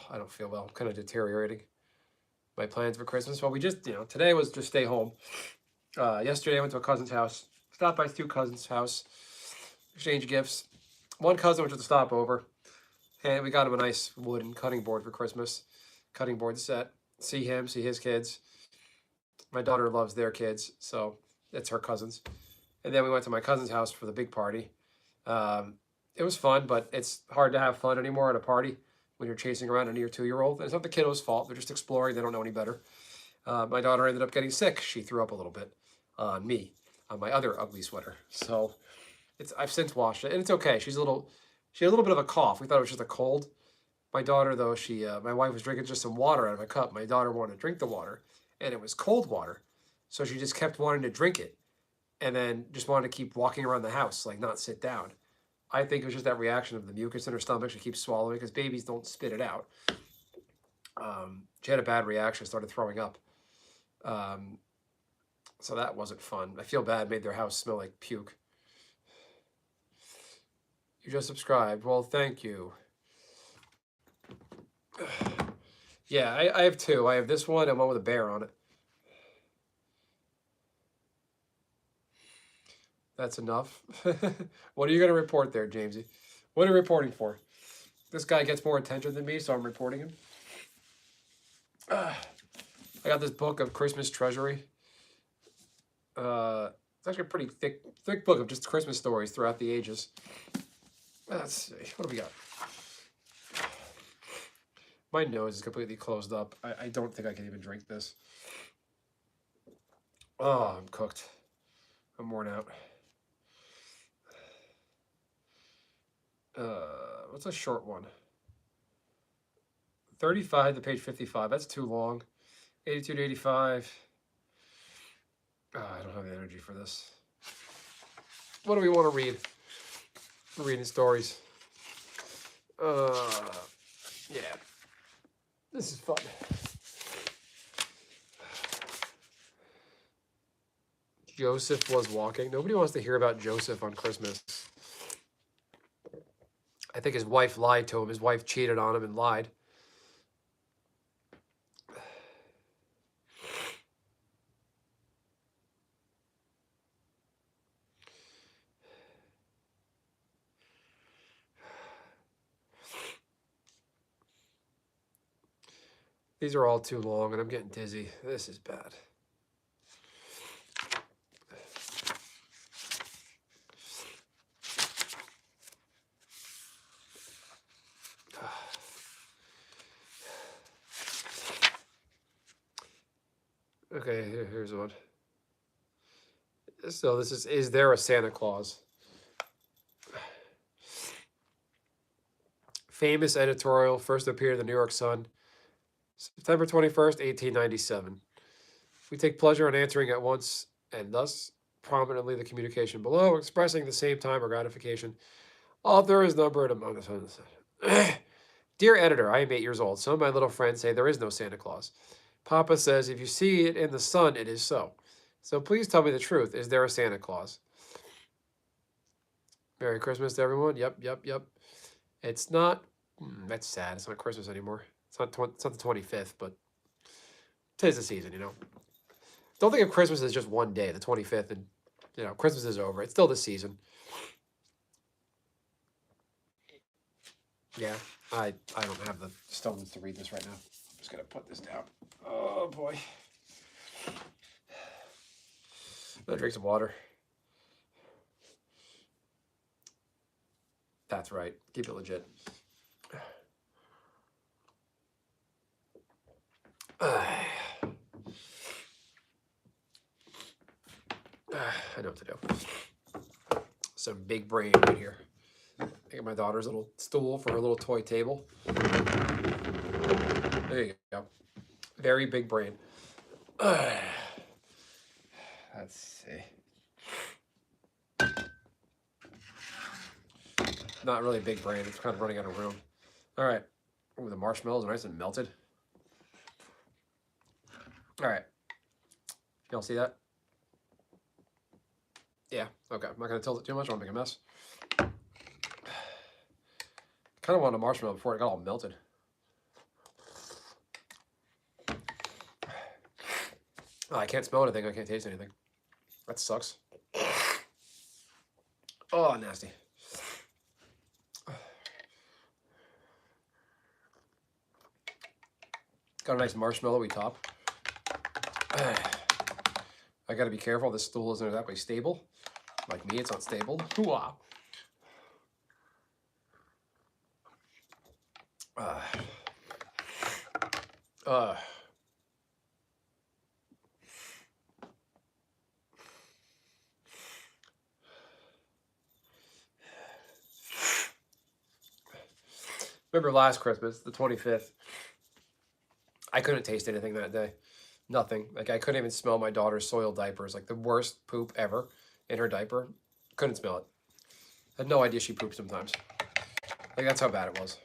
I don't feel well. I'm kind of deteriorating. My plans for Christmas. Well, we just, today was just stay home. Yesterday I went to a cousin's house. Stopped by 2 cousins' house. Exchange gifts. One cousin went to the stopover. And we got him a nice wooden cutting board for Christmas. Cutting board set. See him, see his kids. My daughter loves their kids, so it's her cousins. And then we went to my cousin's house for the big party. It was fun, but it's hard to have fun anymore at a party when you're chasing around a near 2-year-old. It's not the kiddo's fault. They're just exploring. They don't know any better. My daughter ended up getting sick. She threw up a little bit on me, on my other ugly sweater. So I've since washed it, and it's okay. She had a little bit of a cough. We thought it was just a cold. My daughter, though, my wife was drinking just some water out of a cup. My daughter wanted to drink the water, and it was cold water. So she just kept wanting to drink it, and then just wanted to keep walking around the house, like not sit down. I think it was just that reaction of the mucus in her stomach. She keeps swallowing because babies don't spit it out. She had a bad reaction, started throwing up. So that wasn't fun. I feel bad, made their house smell like puke. You just subscribed. Well, thank you. Yeah, I have 2. I have this one and one with a bear on it. That's enough. What are you going to report there, Jamesy? What are you reporting for? This guy gets more attention than me, so I'm reporting him. I got this book of Christmas Treasury. It's actually a pretty thick book of just Christmas stories throughout the ages. Let's see. What do we got? My nose is completely closed up. I don't think I can even drink this. Oh, I'm cooked. I'm worn out. What's a short one? 35 to page 55. That's too long. 82 to 85. I don't have the energy for this. What do we want to read? We're reading stories. Yeah. This is fun. Joseph was walking. Nobody wants to hear about Joseph on Christmas. I think his wife lied to him. His wife cheated on him and lied. These are all too long, and I'm getting dizzy. This is bad. Okay, here's one. So this is there a Santa Claus? Famous editorial, first appeared in the New York Sun, September 21st, 1897. We take pleasure in answering at once and thus prominently the communication below, expressing the same time or gratification. Author is numbered among the Dear editor, I am 8 years old. Some of my little friends say there is no Santa Claus. Papa says if you see it in the sun, it is so. So please tell me the truth. Is there a Santa Claus? Merry Christmas to everyone. Yep. It's not. That's sad. It's not Christmas anymore. It's not the 25th, but 'tis the season, you know. Don't think of Christmas as just one day, the 25th, and Christmas is over. It's still the season. Yeah, I don't have the stones to read this right now. I'm just gonna put this down. Oh boy. I'm gonna drink some water. That's right. Keep it legit. I know what to do. Some big brain right here. I got my daughter's little stool for her little toy table. There you go. Very big brain. Let's see. Not really big brain. It's kind of running out of room. All right. Ooh, the marshmallows are nice and melted. All right. Y'all see that? Yeah. Okay. I'm not going to tilt it too much. I don't make a mess. Kind of wanted a marshmallow before it got all melted. Oh, I can't smell anything. I can't taste anything. That sucks. Oh, nasty. Got a nice marshmallowy top. I gotta be careful. This stool isn't exactly stable. Like me, it's not stable. Wow. Remember last Christmas, the 25th, I couldn't taste anything that day. Nothing. Like, I couldn't even smell my daughter's soiled diapers. Like, the worst poop ever in her diaper. Couldn't smell it. Had no idea she pooped sometimes. Like, that's how bad it was.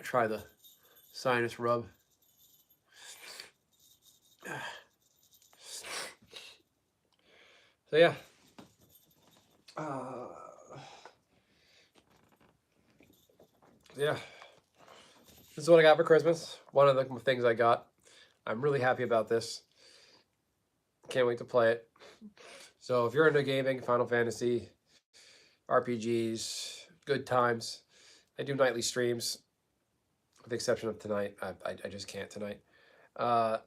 Try the sinus rub. So, yeah. Yeah. This is what I got for Christmas. One of the things I got. I'm really happy about this. Can't wait to play it. So if you're into gaming, Final Fantasy, RPGs, good times, I do nightly streams, with the exception of tonight. I just can't tonight. Of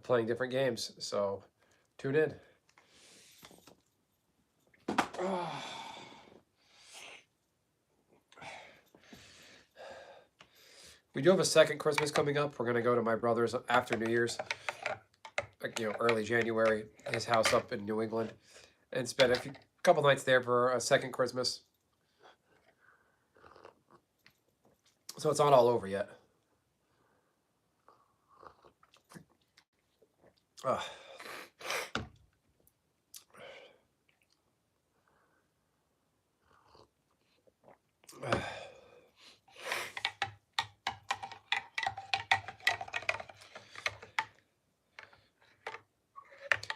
playing different games. So tune in. We do have a second Christmas coming up. We're going to go to my brother's after New Year's, early January, his house up in New England, and spend a couple nights there for a second Christmas. So it's not all over yet.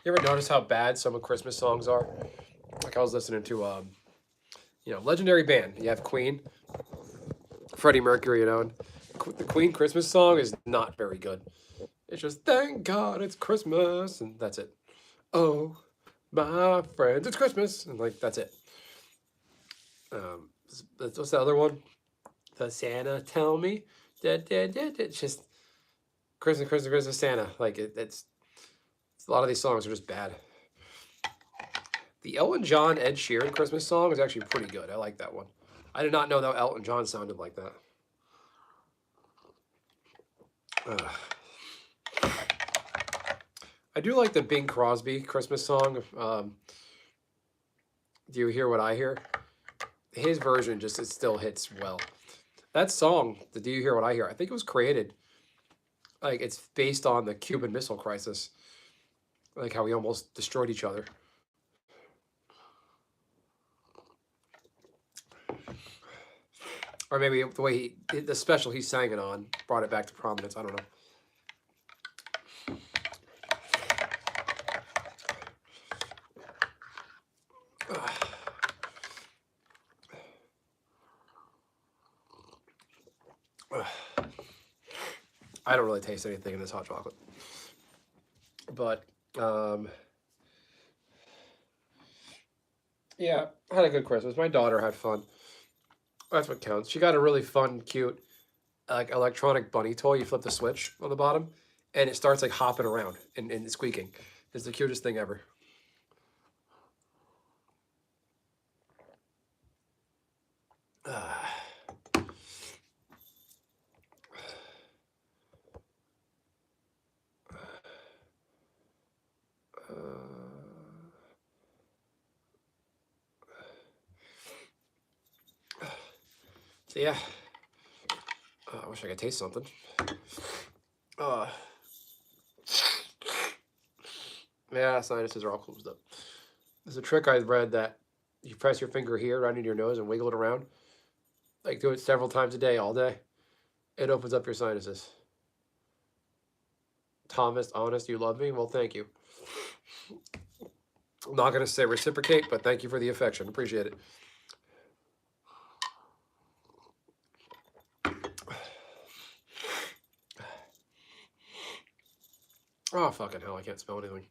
You ever notice how bad some of Christmas songs are? Like, I was listening to, legendary band. You have Queen, Freddie Mercury, and the Queen Christmas song is not very good. It's just, thank God it's Christmas, and that's it. Oh, my friends, it's Christmas, and, like, that's it. What's the other one? The Santa Tell Me. It's just Christmas, Christmas, Christmas, Santa. Like it's a lot of these songs are just bad. The Elton John Ed Sheeran Christmas song is actually pretty good. I like that one. I did not know that Elton John sounded like that. I do like the Bing Crosby Christmas song. Do you hear what I hear? His version just it still hits well. That song, the Do You Hear What I Hear? I think it was created like it's based on the Cuban Missile Crisis, like how we almost destroyed each other. Or maybe the way the special he sang it on brought it back to prominence. I don't know. I don't really taste anything in this hot chocolate. But, yeah, I had a good Christmas. My daughter had fun. That's what counts. She got a really fun, cute, like electronic bunny toy. You flip the switch on the bottom, and it starts like hopping around and squeaking. It's the cutest thing ever. So yeah, I wish I could taste something. Yeah, sinuses are all closed up. There's a trick I read that you press your finger here right into your nose and wiggle it around. Like do it several times a day, all day. It opens up your sinuses. Thomas, honest, you love me? Well, thank you. I'm not going to say reciprocate, but thank you for the affection. Appreciate it. Oh, fucking hell, I can't smell anything.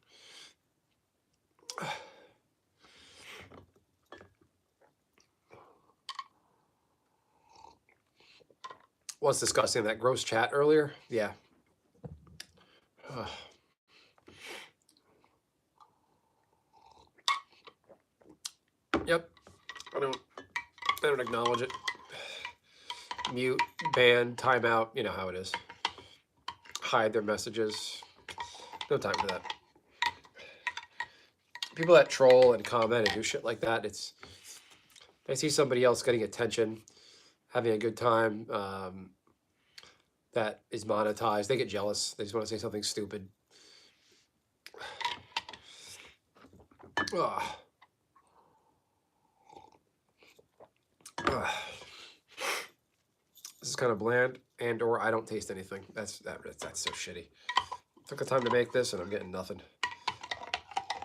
Was discussing that gross chat earlier. Yeah. Yep. I don't acknowledge it. Mute, ban, timeout. You know how it is. Hide their messages. No time for that. People that troll and comment and do shit like that, they see somebody else getting attention, having a good time, that is monetized. They get jealous. They just want to say something stupid. Ugh. Ugh. This is kind of bland, and or I don't taste anything. That's so shitty. Took the time to make this, and I'm getting nothing.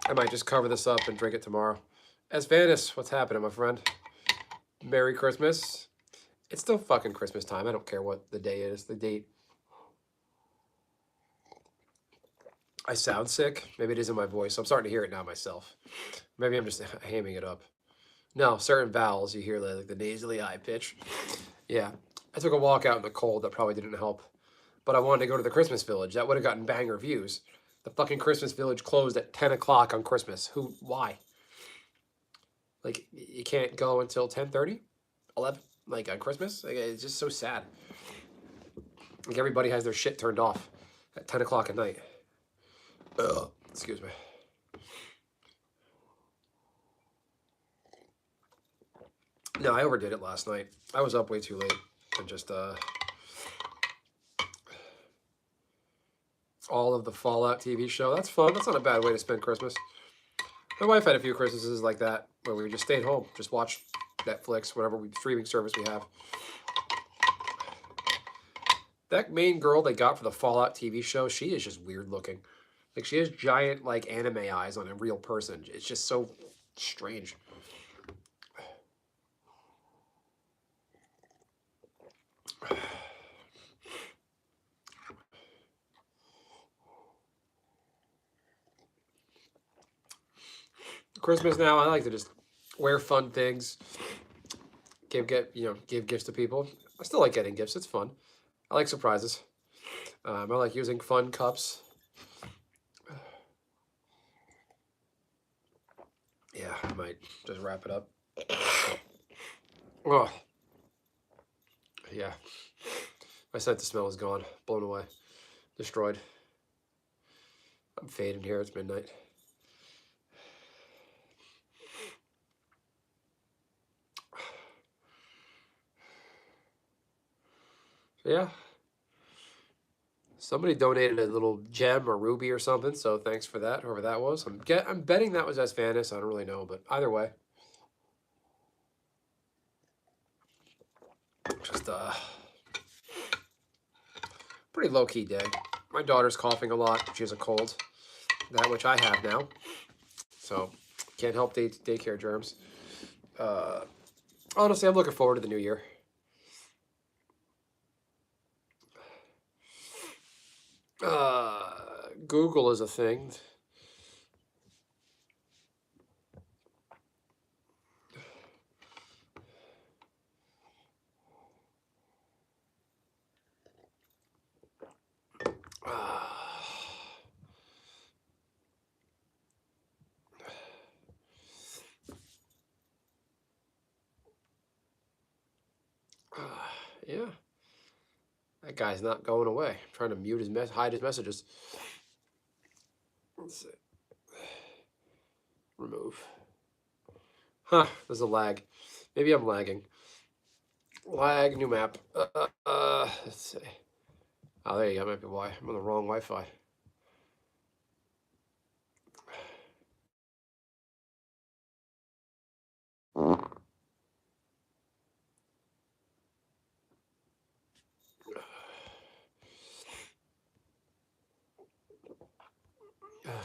I might just cover this up and drink it tomorrow. As Vanis, what's happening, my friend? Merry Christmas. It's still fucking Christmas time. I don't care what the day is, the date. I sound sick. Maybe it is in my voice. I'm starting to hear it now myself. Maybe I'm just hamming it up. No, certain vowels, you hear like the nasally high pitch. Yeah. I took a walk out in the cold. That probably didn't help. But I wanted to go to the Christmas Village. That would have gotten banger views. The fucking Christmas Village closed at 10 o'clock on Christmas. Why? Like, you can't go until 10:30? 11? Like, on Christmas? Like, it's just so sad. Like, everybody has their shit turned off at 10 o'clock at night. Ugh. Excuse me. No, I overdid it last night. I was up way too late. And just, all of the Fallout TV show. That's fun. That's not a bad way to spend Christmas. My wife had a few Christmases like that, where we just stayed home, just watched Netflix, whatever streaming service we have. That main girl they got for the Fallout TV show, she is just weird looking. Like, she has giant, like, anime eyes on a real person. It's just so strange. Christmas now, I like to just wear fun things, give gifts to people. I still like getting gifts. It's fun. I like surprises. I like using fun cups. Yeah, I might just wrap it up. Oh, yeah. My sense of smell is gone, blown away, destroyed. I'm fading here. It's midnight. So yeah. Somebody donated a little gem or ruby or something, so thanks for that, whoever that was. I'm betting that was Esvanis. I don't really know, but either way, just pretty low key day. My daughter's coughing a lot. She has a cold, that which I have now, so can't help daycare germs. Honestly, I'm looking forward to the new year. Google is a thing. Yeah, that guy's not going away. I'm trying to mute his hide his messages. Let's see. Remove. Huh, there's a lag. Maybe I'm lagging. Lag, new map. Let's see. Oh, there you go. Might be why. I'm on the wrong Wi-Fi.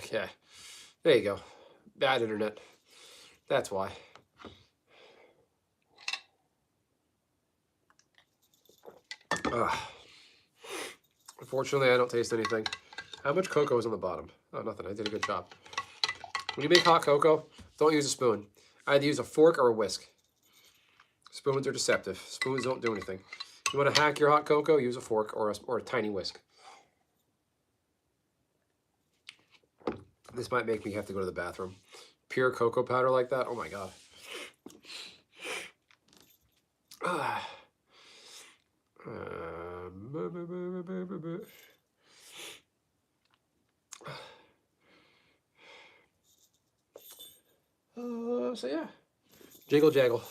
Okay. There you go. Bad internet. That's why. Unfortunately, I don't taste anything. How much cocoa is on the bottom? Oh, nothing. I did a good job. When you make hot cocoa, don't use a spoon. Either use a fork or a whisk. Spoons are deceptive. Spoons don't do anything. If you want to hack your hot cocoa, use a fork or a tiny whisk. This might make me have to go to the bathroom. Pure cocoa powder like that? Oh my god. So yeah. Jiggle jaggle.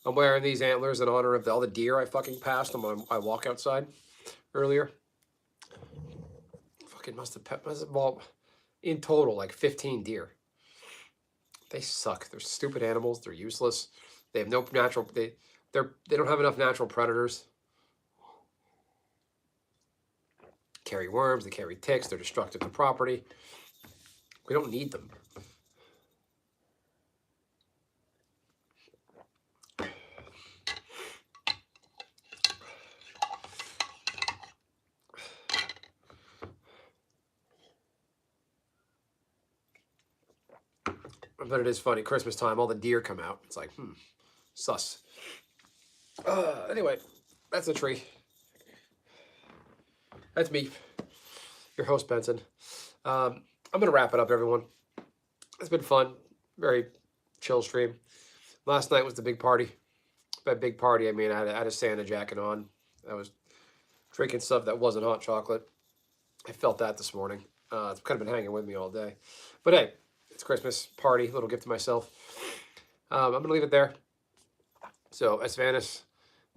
I'm wearing these antlers in honor of all the deer I fucking passed on my walk outside earlier. Fucking must have well, in total like 15 deer. They suck. They're stupid animals. They're useless. They have no natural. They don't have enough natural predators. Carry worms. They carry ticks. They're destructive to property. We don't need them. But it is funny. Christmas time, all the deer come out. It's like, sus. Anyway, that's the tree. That's me, your host, Benson. I'm going to wrap it up, everyone. It's been fun. Very chill stream. Last night was the big party. By big party, I mean I had a Santa jacket on. I was drinking stuff that wasn't hot chocolate. I felt that this morning. It's kind of been hanging with me all day. But hey, it's Christmas party, little gift to myself. I'm going to leave it there. So, Esvanis,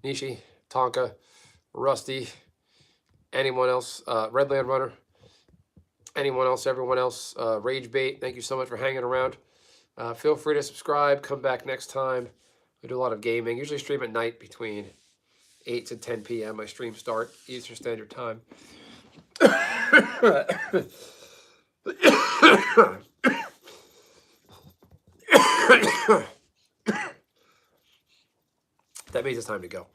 Nishi, Tonka, Rusty, anyone else, Redland Runner, anyone else, everyone else, Rage Bait, thank you so much for hanging around. Feel free to subscribe. Come back next time. We do a lot of gaming. Usually stream at night between 8 to 10 p.m. My streams start Eastern Standard Time. That means it's time to go.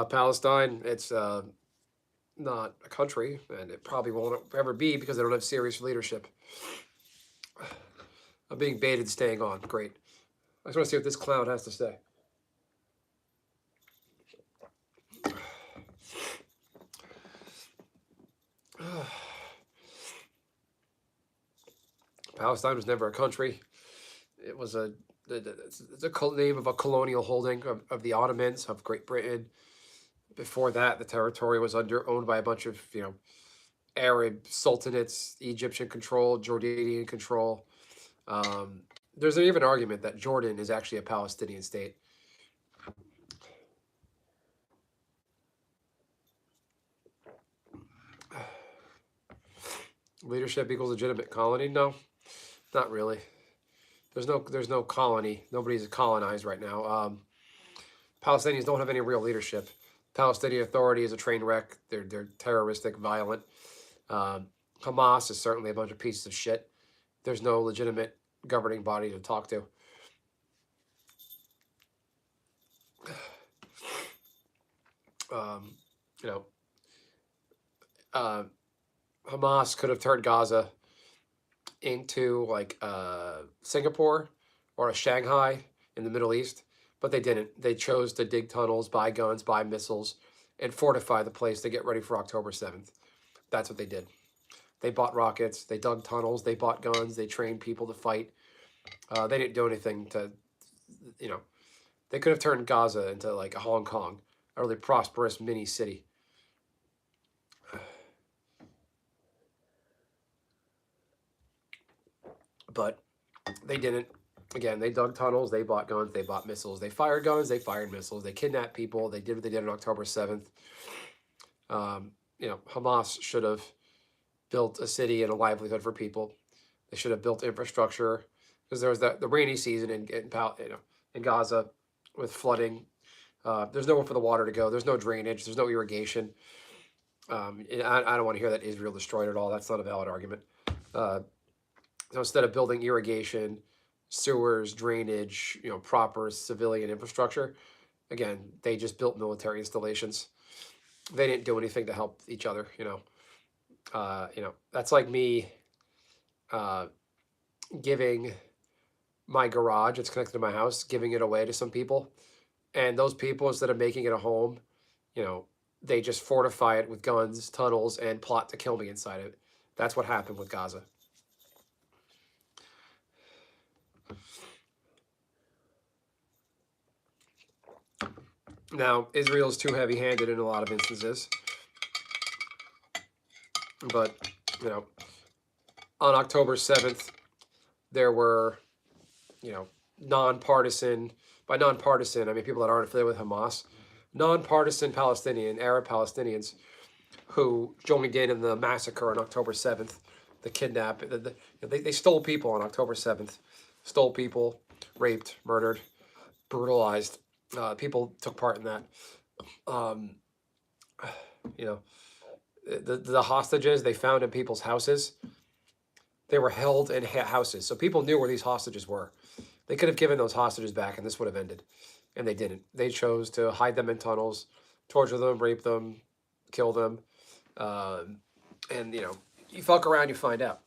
Palestine, it's not a country, and it probably won't ever be because they don't have serious leadership. I'm being baited staying on. Great. I just want to see what this clown has to say. Palestine was never a country. It was it's a name of a colonial holding of the Ottomans of Great Britain. Before that, the territory was owned by a bunch of Arab sultanates, Egyptian control, Jordanian control. There's even an argument that Jordan is actually a Palestinian state. Leadership equals legitimate colony? No, not really. There's no colony. Nobody's colonized right now. Palestinians don't have any real leadership. Palestinian Authority is a train wreck. They're terroristic, violent. Hamas is certainly a bunch of pieces of shit. There's no legitimate governing body to talk to. Hamas could have turned Gaza into like Singapore or a Shanghai in the Middle East, but they didn't. They chose to dig tunnels, buy guns, buy missiles, and fortify the place to get ready for October 7th. That's what they did. They bought rockets, they dug tunnels, they bought guns, they trained people to fight. They didn't do anything to, they could have turned Gaza into like a Hong Kong, a really prosperous mini city. But they didn't. Again, they dug tunnels, they bought guns, they bought missiles, they fired guns, they fired missiles, they kidnapped people, they did what they did on October 7th. Hamas should have built a city and a livelihood for people. They should have built infrastructure, because there was the rainy season in Gaza with flooding. There's nowhere for the water to go. There's no drainage. There's no irrigation. I don't want to hear that Israel destroyed it all. That's not a valid argument. So instead of building irrigation, sewers, drainage, proper civilian infrastructure, again, they just built military installations. They didn't do anything to help each other. That's like me giving my garage, it's connected to my house, giving it away to some people. And those people, instead of making it a home, they just fortify it with guns, tunnels, and plot to kill me inside it. That's what happened with Gaza. Now, Israel's too heavy-handed in a lot of instances. But, on October 7th, there were, nonpartisan, by nonpartisan, I mean people that aren't affiliated with Hamas, nonpartisan Arab Palestinians who joined in the massacre on October 7th, the kidnap, they stole people on October 7th, stole people, raped, murdered, brutalized. People took part in that. The hostages they found in people's houses, they were held in houses. So people knew where these hostages were. They could have given those hostages back and this would have ended. And they didn't. They chose to hide them in tunnels, torture them, rape them, kill them. And, you fuck around, you find out.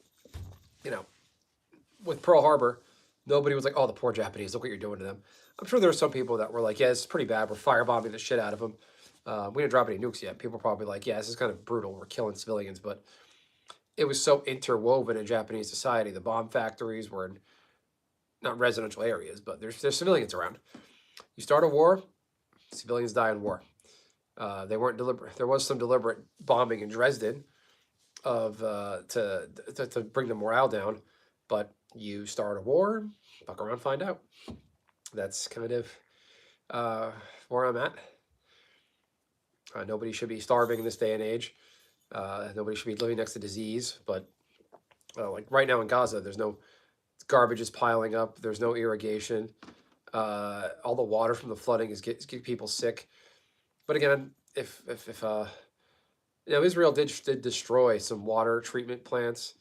With Pearl Harbor, nobody was like, oh, the poor Japanese, look what you're doing to them. I'm sure there were some people that were like, yeah, it's pretty bad. We're firebombing the shit out of them. We didn't drop any nukes yet. People are probably like, yeah, this is kind of brutal. We're killing civilians. But it was so interwoven in Japanese society. The bomb factories were in not residential areas, but there's civilians around. You start a war, civilians die in war. They weren't deliberate. There was some deliberate bombing in Dresden to bring the morale down. But you start a war, fuck around, find out. That's kind of where I'm at. Nobody should be starving in this day and age. Nobody should be living next to disease. But like right now in Gaza, there's no garbage is piling up. There's no irrigation. All the water from the flooding is getting people sick. But again, if Israel did destroy some water treatment plants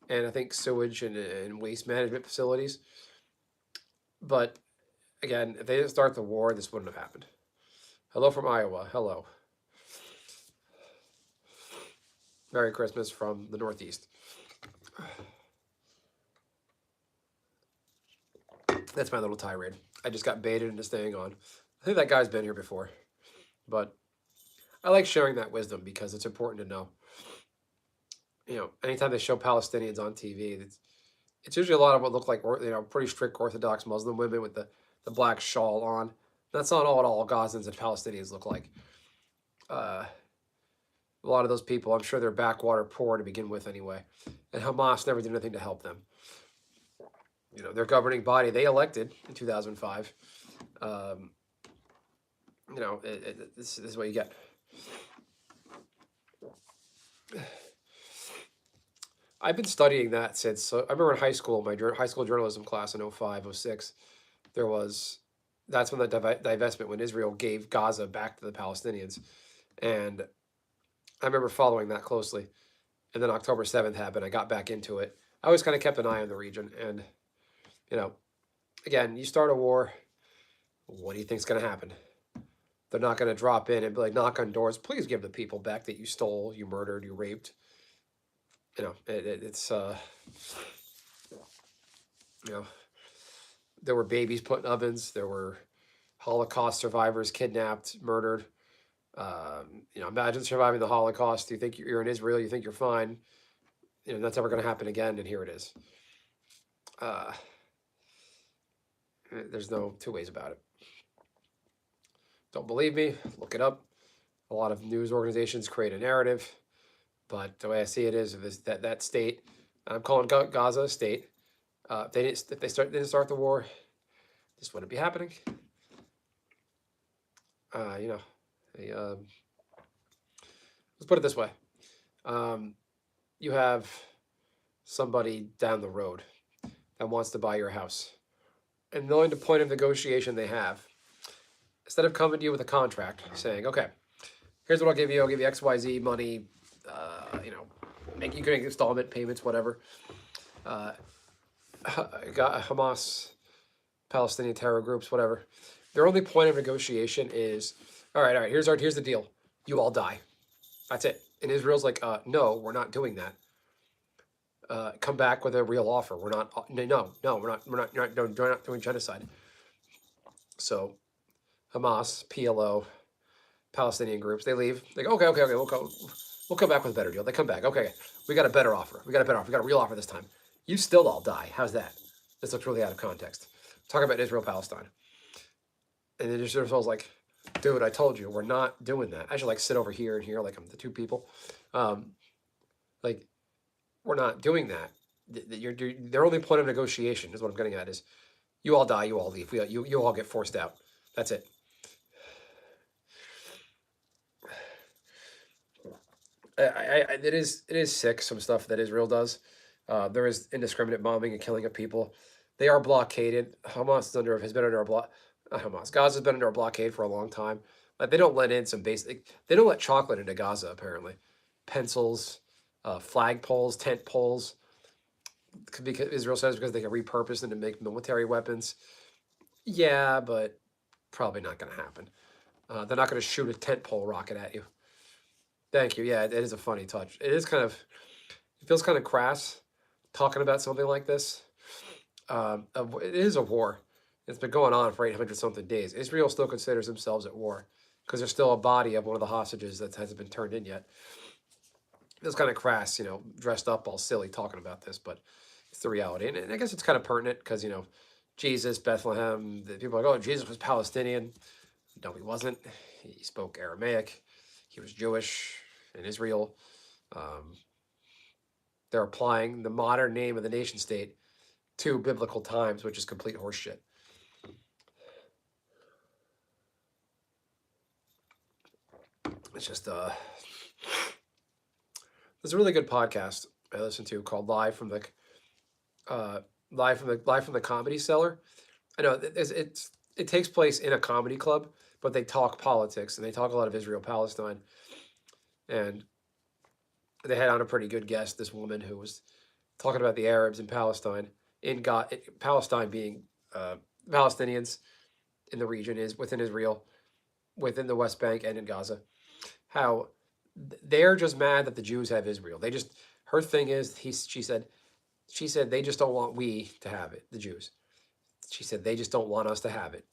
and I think sewage and waste management facilities. But again, if they didn't start the war, this wouldn't have happened. Hello from Iowa. Hello. Merry Christmas from the Northeast. That's my little tirade. I just got baited into staying on. I think that guy's been here before. But I like sharing that wisdom because it's important to know. anytime they show Palestinians on TV, it's usually a lot of what look like, pretty strict Orthodox Muslim women with the black shawl on. That's not all Gazans and Palestinians look like. Uh, a lot of those people, I'm sure they're backwater poor to begin with anyway. And Hamas never did anything to help them. Their governing body, they elected in 2005. This is what you get. I've been studying that since, so I remember in high school, my high school journalism class in 05, 06, that's when the divestment, when Israel gave Gaza back to the Palestinians. And I remember following that closely. And then October 7th happened. I got back into it. I always kind of kept an eye on the region. And, again, you start a war, what do you think's going to happen? They're not going to drop in and be like, knock on doors. Please give the people back that you stole, you murdered, you raped. It's there were babies put in ovens. There were Holocaust survivors kidnapped, murdered. Imagine surviving the Holocaust. You think you're in Israel, you think you're fine. That's never going to happen again, and here it is. There's no two ways about it. Don't believe me? Look it up. A lot of news organizations create a narrative, but the way I see it is that state, I'm calling Gaza a state. If they didn't start the war, this wouldn't be happening. Let's put it this way. You have somebody down the road that wants to buy your house. And the only point of negotiation they have, instead of coming to you with a contract saying, okay, here's what I'll give you XYZ money, you can make installment payments, whatever. Hamas, Palestinian terror groups, whatever. Their only point of negotiation is, all right, here's the deal. You all die. That's it. And Israel's like, no, we're not doing that. Come back with a real offer. We're not. No, we're not doing genocide. So, Hamas, PLO, Palestinian groups, they leave. They go, okay, we'll come back with a better deal. They come back. Okay, we got a better offer. We got a real offer this time. You still all die. How's that? This looks really out of context. Talk about Israel, Palestine. And then Israel's like, dude, I told you, we're not doing that. I should sit over here and here, like I'm the two people. We're not doing that. Their only point of negotiation is what I'm getting at is, you all die, you all leave. You all get forced out. That's it. It is sick, some stuff that Israel does. There is indiscriminate bombing and killing of people. They are blockaded. Hamas has been under a block. Gaza's been under a blockade for a long time. They don't let in some basic. They don't let chocolate into Gaza apparently. Pencils, flag poles, tent poles. Because Israel says because they can repurpose them to make military weapons. Yeah, but probably not going to happen. They're not going to shoot a tent pole rocket at you. Thank you. Yeah, it is a funny touch. It feels kind of crass talking about something like this. It is a war. It's been going on for 800 something days. Israel still considers themselves at war because there's still a body of one of the hostages that hasn't been turned in yet. It feels kind of crass, dressed up all silly talking about this, but it's the reality. And I guess it's kind of pertinent because, Jesus, Bethlehem, the people are like, oh, Jesus was Palestinian. No, he wasn't. He spoke Aramaic. He was Jewish in Israel. They're applying the modern name of the nation state to biblical times, which is complete horseshit. It's just there's a really good podcast I listened to called Live from the Comedy Cellar. I know it takes place in a comedy club, but they talk politics and they talk a lot of Israel, Palestine, and they had on a pretty good guest, this woman who was talking about the Arabs in Palestine, Palestine being Palestinians in the region is within Israel, within the West Bank and in Gaza, how they're just mad that the Jews have Israel. Her thing is, she said they just don't want we to have it, the Jews. She said they just don't want us to have it.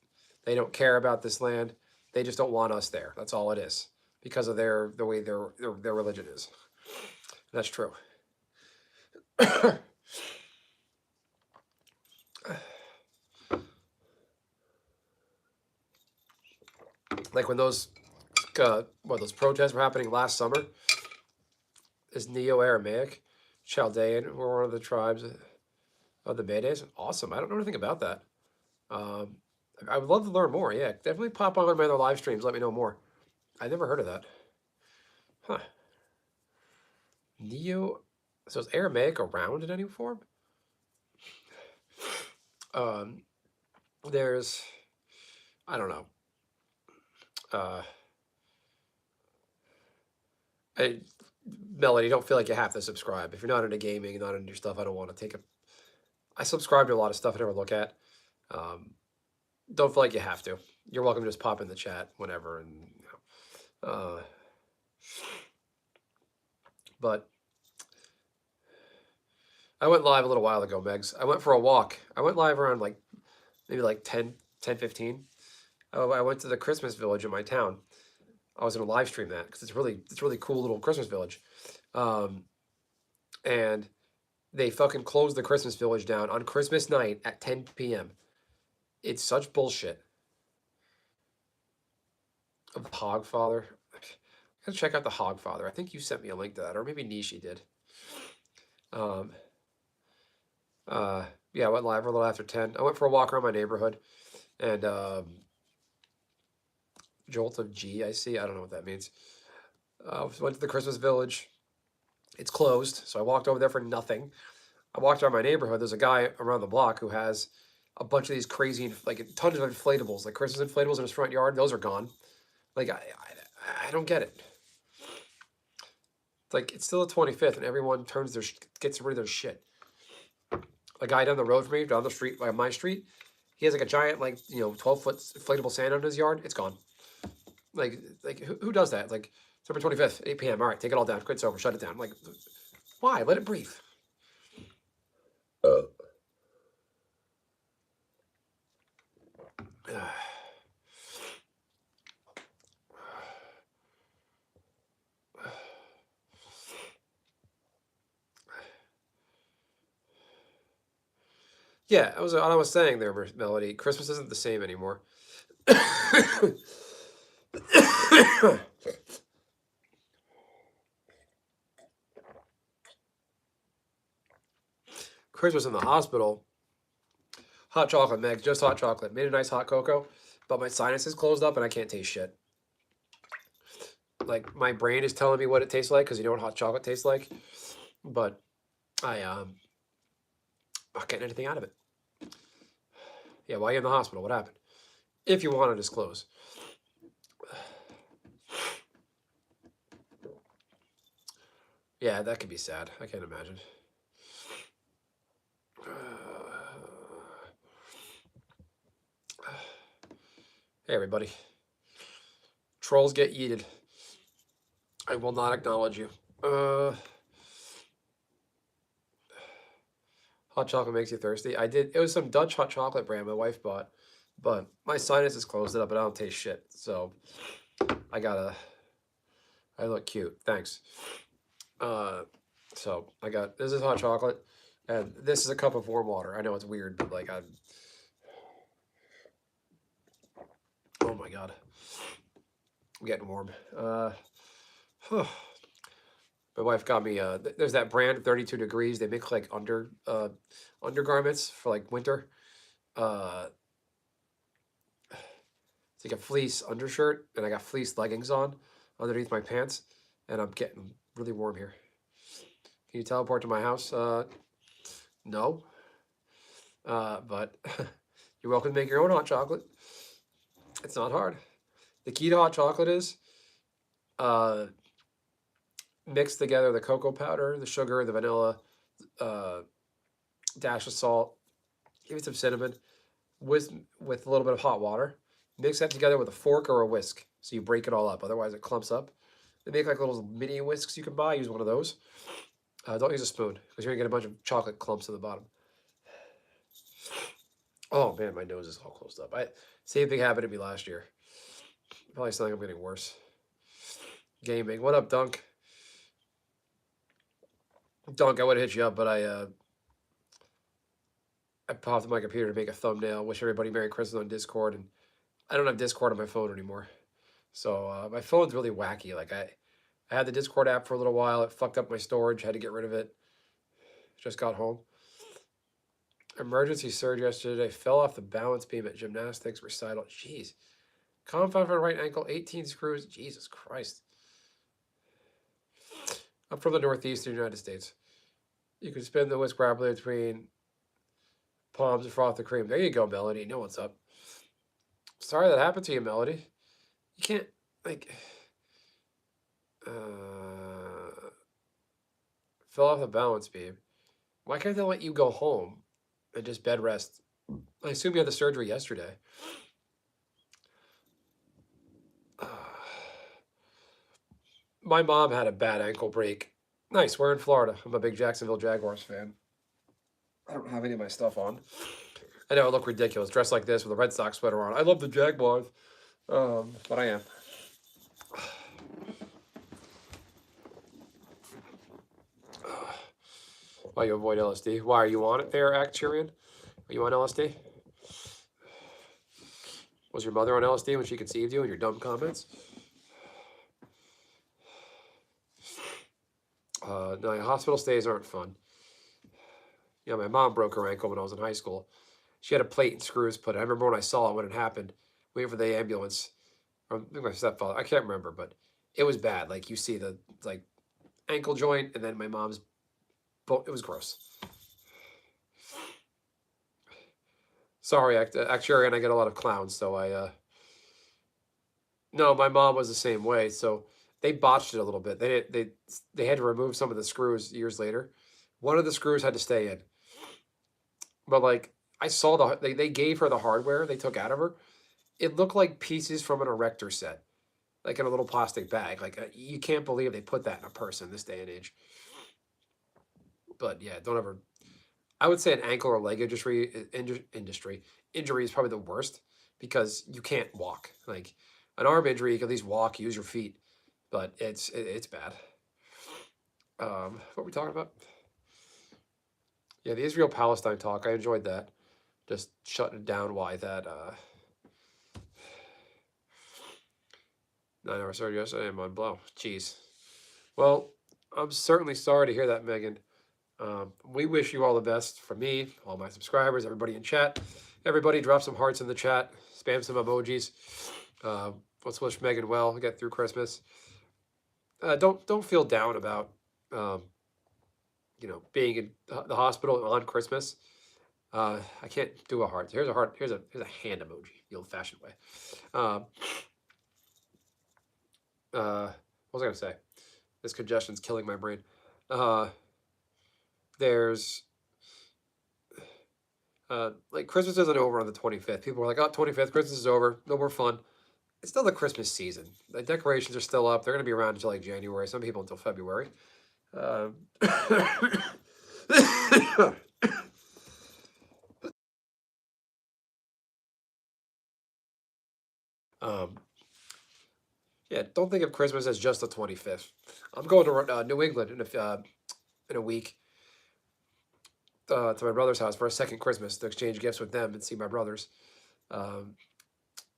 They don't care about this land. They just don't want us there. That's all it is, because of the way their religion is. That's true. Like when those those protests were happening last summer. Is Neo-Aramaic, Chaldean were one of the tribes of the Medes. Awesome. I don't know anything about that. Um, I would love to learn more. Yeah, definitely pop on one of my other live streams. Let me know more. I never heard of that. Huh. Neo. So is Aramaic around in any form? Um, there's, I don't know. Uh, I, Melody, don't feel like you have to subscribe. If you're not into gaming, not into your stuff, I don't want to take it. I subscribe to a lot of stuff I never look at. Um, don't feel like you have to. You're welcome to just pop in the chat whenever, and but I went live a little while ago, Megs. I went for a walk. I went live around like maybe like 10:15. Oh, I went to the Christmas village in my town. I was going to live stream that because it's really cool little Christmas village. And they fucking closed the Christmas village down on Christmas night at 10 p.m. It's such bullshit. Of the Hogfather. I gotta check out the Hogfather. I think you sent me a link to that, or maybe Nishi did. Yeah, I went live a little after 10. I went for a walk around my neighborhood, and Jolt of G, I see. I don't know what that means. Went to the Christmas village. It's closed, so I walked over there for nothing. I walked around my neighborhood. There's a guy around the block who has a bunch of these crazy, like tons of inflatables, like Christmas inflatables in his front yard. Those are gone. Like I don't get it. It's like it's still the 25th, and everyone gets rid of their shit. A guy down the road from me, down the street by my street, he has like a giant, 12-foot inflatable Santa in his yard. It's gone. Like who does that? Like December 25th, 8 p.m. All right, take it all down. It's over. Shut it down. Like, why? Let it breathe. Yeah, I was saying there, Melody. Christmas isn't the same anymore. Christmas in the hospital. Hot chocolate, Meg. Just hot chocolate. Made a nice hot cocoa, but my sinuses closed up and I can't taste shit. Like my brain is telling me what it tastes like because you know what hot chocolate tastes like, but I'm not getting anything out of it. Yeah, why are you in the hospital? What happened? If you want to disclose. Yeah, that could be sad. I can't imagine. Hey, everybody. Trolls get yeeted. I will not acknowledge you. Hot chocolate makes you thirsty. I did. It was some Dutch hot chocolate brand my wife bought, but my sinuses closed it up and I don't taste shit. So I look cute. Thanks. So this is hot chocolate, and this is a cup of warm water. I know it's weird, but like oh my God. I'm getting warm. My wife got me, there's that brand, 32 Degrees. They make like undergarments for like winter. It's like a fleece undershirt, and I got fleece leggings on underneath my pants, and I'm getting really warm here. Can you teleport to my house? No. But you're welcome to make your own hot chocolate. It's not hard. The key to hot chocolate is mix together the cocoa powder, the sugar, the vanilla, dash of salt, give it some cinnamon, with a little bit of hot water. Mix that together with a fork or a whisk, so you break it all up. Otherwise, it clumps up. They make like little mini whisks you can buy. Use one of those. Don't use a spoon because you're gonna get a bunch of chocolate clumps at the bottom. Oh man, my nose is all closed up. Same thing happened to me last year. Probably something I'm getting worse. Gaming. What up, Dunk? Dunk, I would have hit you up, but I popped up my computer to make a thumbnail. Wish everybody Merry Christmas on Discord, and I don't have Discord on my phone anymore. So my phone's really wacky. Like I had the Discord app for a little while. It fucked up my storage. Had to get rid of it. Just got home. Emergency surgery yesterday. Fell off the balance beam at gymnastics recital. Jeez. Compound for the right ankle. 18 screws. Jesus Christ. I'm from the northeastern United States. You can spin the whisk rapidly between palms and froth the cream. There you go, Melody. You know what's up. Sorry that happened to you, Melody. You can't, like, fell off the balance beam. Why can't they let you go home and just bed rest? I assume you had the surgery yesterday. My mom had a bad ankle break. Nice, we're in Florida. I'm a big Jacksonville Jaguars fan. I don't have any of my stuff on. I know I look ridiculous, dressed like this with a Red Sox sweater on. I love the Jaguars, but I am. Why you avoid LSD? Why are you on it there, Acturian? Are you on LSD? Was your mother on LSD when she conceived you and your dumb comments? No, hospital stays aren't fun. Yeah, my mom broke her ankle when I was in high school. She had a plate and screws put in. I remember when I saw it when it happened, waiting for the ambulance. Or my stepfather, I can't remember, but it was bad. Like you see the like ankle joint, and then my mom's. It was gross. Sorry, Actuarian, I get a lot of clowns, so I. No, my mom was the same way. So they botched it a little bit. They had to remove some of the screws years later. One of the screws had to stay in. But like I saw they gave her the hardware they took out of her. It looked like pieces from an erector set, like in a little plastic bag. Like you can't believe they put that in a person this day and age. But yeah, don't ever. I would say an ankle or leg injury is probably the worst because you can't walk. Like an arm injury, you can at least walk, use your feet, but it's bad. What are we talking about? Yeah, the Israel Palestine talk. I enjoyed that. Just shutting it down. Why that? 9 hours surgery yesterday. I'm on blow. Jeez. Well, I'm certainly sorry to hear that, Megan. We wish you all the best from me, all my subscribers, everybody in chat. Everybody drop some hearts in the chat. Spam some emojis. Let's wish Megan well. Get through Christmas. Don't feel down about being in the hospital on Christmas. I can't do a heart. Here's a heart. Here's a hand emoji, the old-fashioned way. What was I gonna say? This congestion's killing my brain. There's like Christmas isn't over on the 25th. People are like, oh, 25th, Christmas is over. No more fun. It's still the Christmas season. The decorations are still up. They're going to be around until like January. Some people until February. Yeah, don't think of Christmas as just the 25th. I'm going to New England in a week to my brother's house for a second Christmas to exchange gifts with them and see my brothers.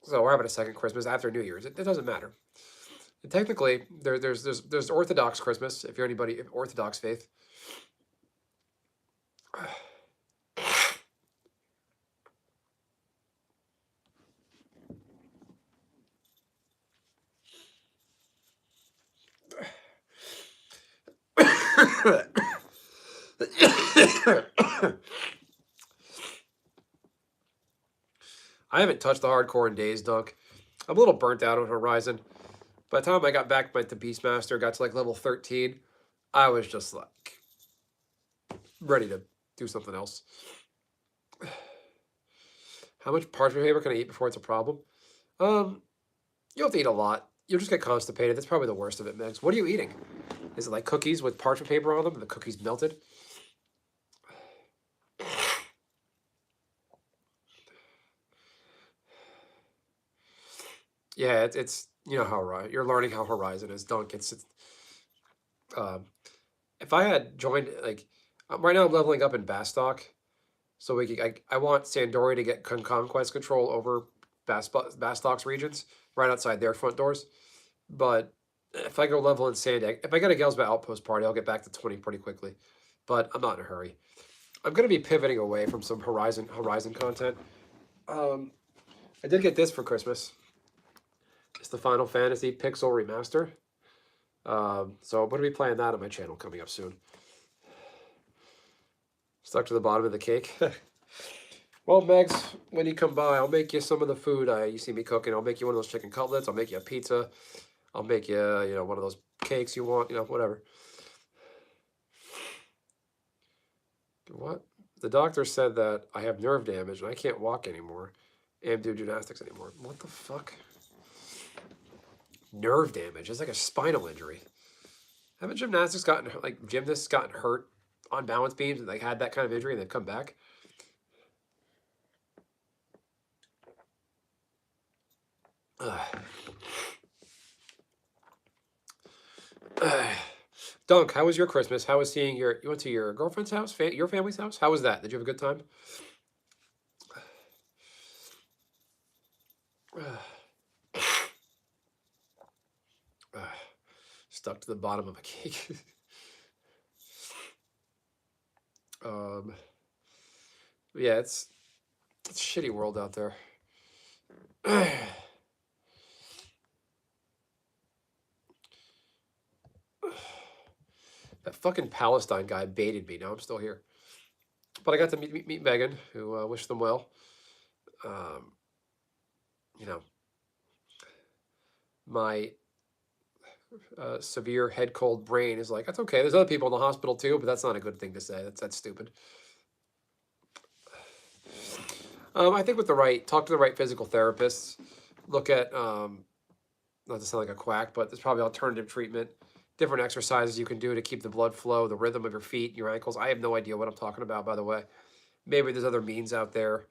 So we're having a second Christmas after New Year's. It doesn't matter. And technically, there's Orthodox Christmas if you're anybody Orthodox faith. I haven't touched the hardcore in days, Dunk. I'm a little burnt out on Horizon. By the time I got back to Beastmaster, got to like level 13, I was just like ready to do something else. How much parchment paper can I eat before it's a problem? You have to eat a lot. You'll just get constipated. That's probably the worst of it, Megs. What are you eating? Is it like cookies with parchment paper on them and the cookies melted? Yeah, it's you know how you're learning how Horizon is, Dunk. if I had joined, like, right now I'm leveling up in Bastock, so I want Sandori to get conquest control over Bastock's regions, right outside their front doors. But if I go level in Sandag, if I get a Gelsba Outpost party, I'll get back to 20 pretty quickly. But I'm not in a hurry. I'm going to be pivoting away from some Horizon content. I did get this for Christmas. It's the Final Fantasy Pixel Remaster. So I'm going to be playing that on my channel coming up soon. Stuck to the bottom of the cake. Well, Megs, when you come by, I'll make you some of the food you see me cooking. I'll make you one of those chicken cutlets. I'll make you a pizza. I'll make you, one of those cakes you want, whatever. What? The doctor said that I have nerve damage and I can't walk anymore and do gymnastics anymore. What the fuck? Nerve damage. It's like a spinal injury. Haven't gymnastics gymnasts gotten hurt on balance beams and had that kind of injury and they've come back? Dunk, how was your Christmas? How was seeing you went to your girlfriend's house, your family's house? How was that? Did you have a good time? Stuck to the bottom of a cake. Yeah, it's a shitty world out there. That fucking Palestine guy baited me. Now I'm still here. But I got to meet Megan, who wished them well. My severe head cold brain is like, that's okay. There's other people in the hospital too, but that's not a good thing to say. That's stupid. I think talk to the right physical therapists. Look at, not to sound like a quack, but there's probably alternative treatment, different exercises you can do to keep the blood flow, the rhythm of your feet, your ankles. I have no idea what I'm talking about, by the way. Maybe there's other means out there.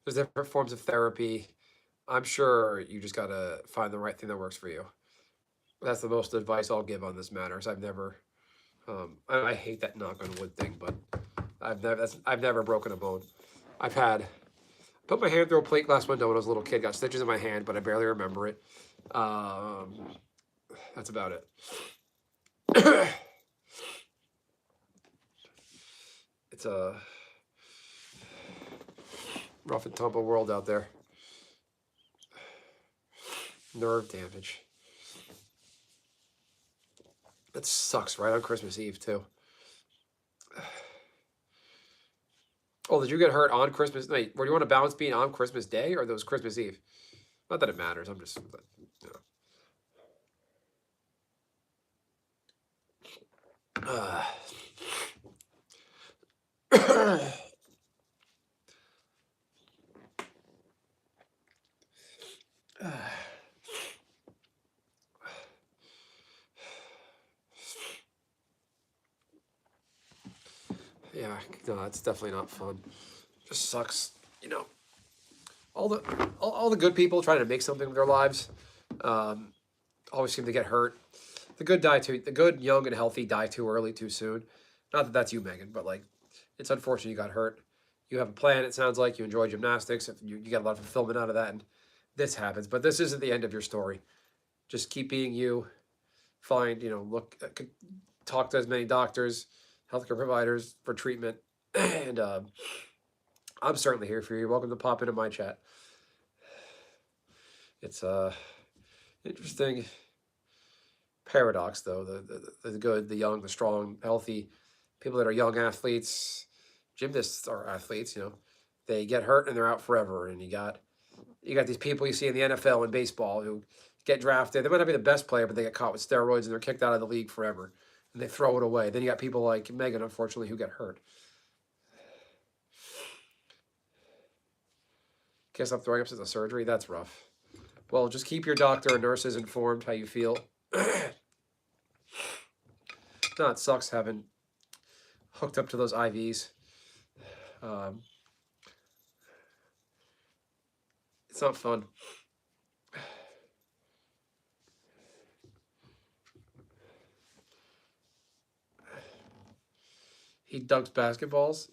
There's different forms of therapy. I'm sure you just got to find the right thing that works for you. That's the most advice I'll give on this matter. So I've never, I hate that knock on wood thing, but I've never broken a bone. Put my hand through a plate glass window when I was a little kid, got stitches in my hand, but I barely remember it. That's about it. It's a rough and tumble world out there. Nerve damage. That sucks, right on Christmas Eve, too. Oh, did you get hurt on Christmas? Wait, were you on a balance beam on Christmas Day or those Christmas Eve? Not that it matters. I'm just, yeah, no, it's definitely not fun. Just sucks, all the good people trying to make something of their lives always seem to get hurt. The good, young, and healthy die too early, too soon. Not that that's you, Megan, but it's unfortunate you got hurt. You have a plan. It sounds like you enjoy gymnastics. You got a lot of fulfillment out of that, and this happens. But this isn't the end of your story. Just keep being you. Find, talk to as many doctors, healthcare providers for treatment, and I'm certainly here for you. You're welcome to pop into my chat. It's interesting paradox, though. The good, the young, the strong, healthy people that are young athletes, gymnasts are athletes. They get hurt and they're out forever. And you got these people you see in the NFL and baseball who get drafted. They might not be the best player, but they get caught with steroids and they're kicked out of the league forever. And they throw it away. Then you got people like Megan, unfortunately, who get hurt. Guess I'm throwing up since the surgery. That's rough. Well, just keep your doctor and nurses informed how you feel. No, it sucks having hooked up to those IVs. It's not fun. He dunks basketballs.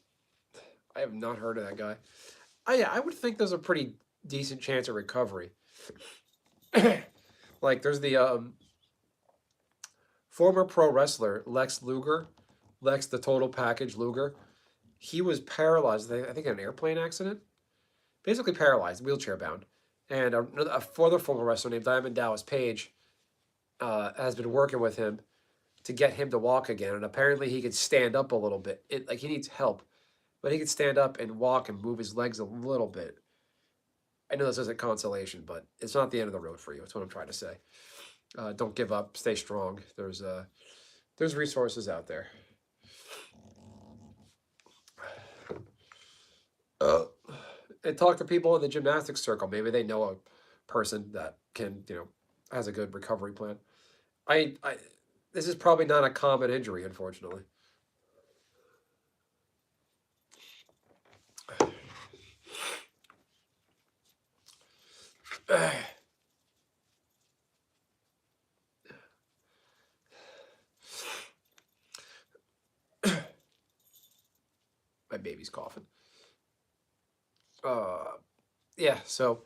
I have not heard of that guy. Yeah, I would think there's a pretty decent chance of recovery. Like there's the former pro wrestler Lex Luger, Lex the Total Package Luger. He was paralyzed. I think in an airplane accident. Basically paralyzed, wheelchair bound. And a further former wrestler named Diamond Dallas Page has been working with him to get him to walk again. And apparently he could stand up a little bit. Like he needs help, but he could stand up and walk and move his legs a little bit. I know this isn't consolation, but it's not the end of the road for you. That's what I'm trying to say. Don't give up. Stay strong. There's resources out there. And talk to people in the gymnastics circle. Maybe they know a person that can, has a good recovery plan. I this is probably not a common injury, unfortunately. My baby's coughing. Yeah, so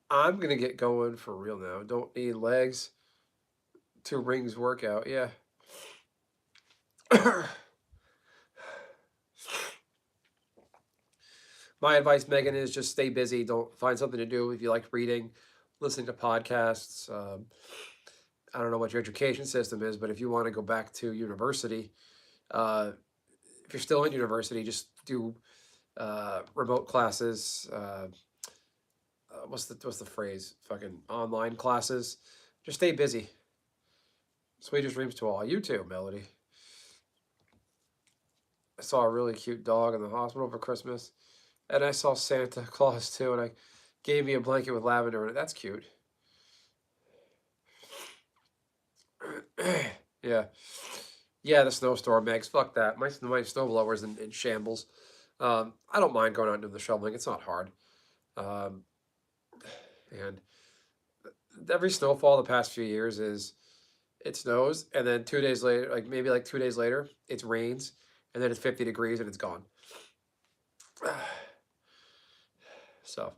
I'm gonna get going for real now. Don't need legs to rings workout. Yeah. My advice, Megan, is just stay busy. Don't find something to do if you like reading, listening to podcasts. I don't know what your education system is, but if you want to go back to university, if you're still in university, just do remote classes. What's the phrase? Fucking online classes. Just stay busy. Sweetest dreams to all. You too, Melody. I saw a really cute dog in the hospital for Christmas, and I saw Santa Claus too, and I gave me a blanket with lavender in it. That's cute. Yeah. Yeah, the snowstorm, Megs. Fuck that. My snowblower's in shambles. I don't mind going out and doing the shoveling. It's not hard. Um, and every snowfall the past few years is it snows, and then 2 days later, maybe 2 days later, it rains, and then it's 50 degrees and it's gone. So,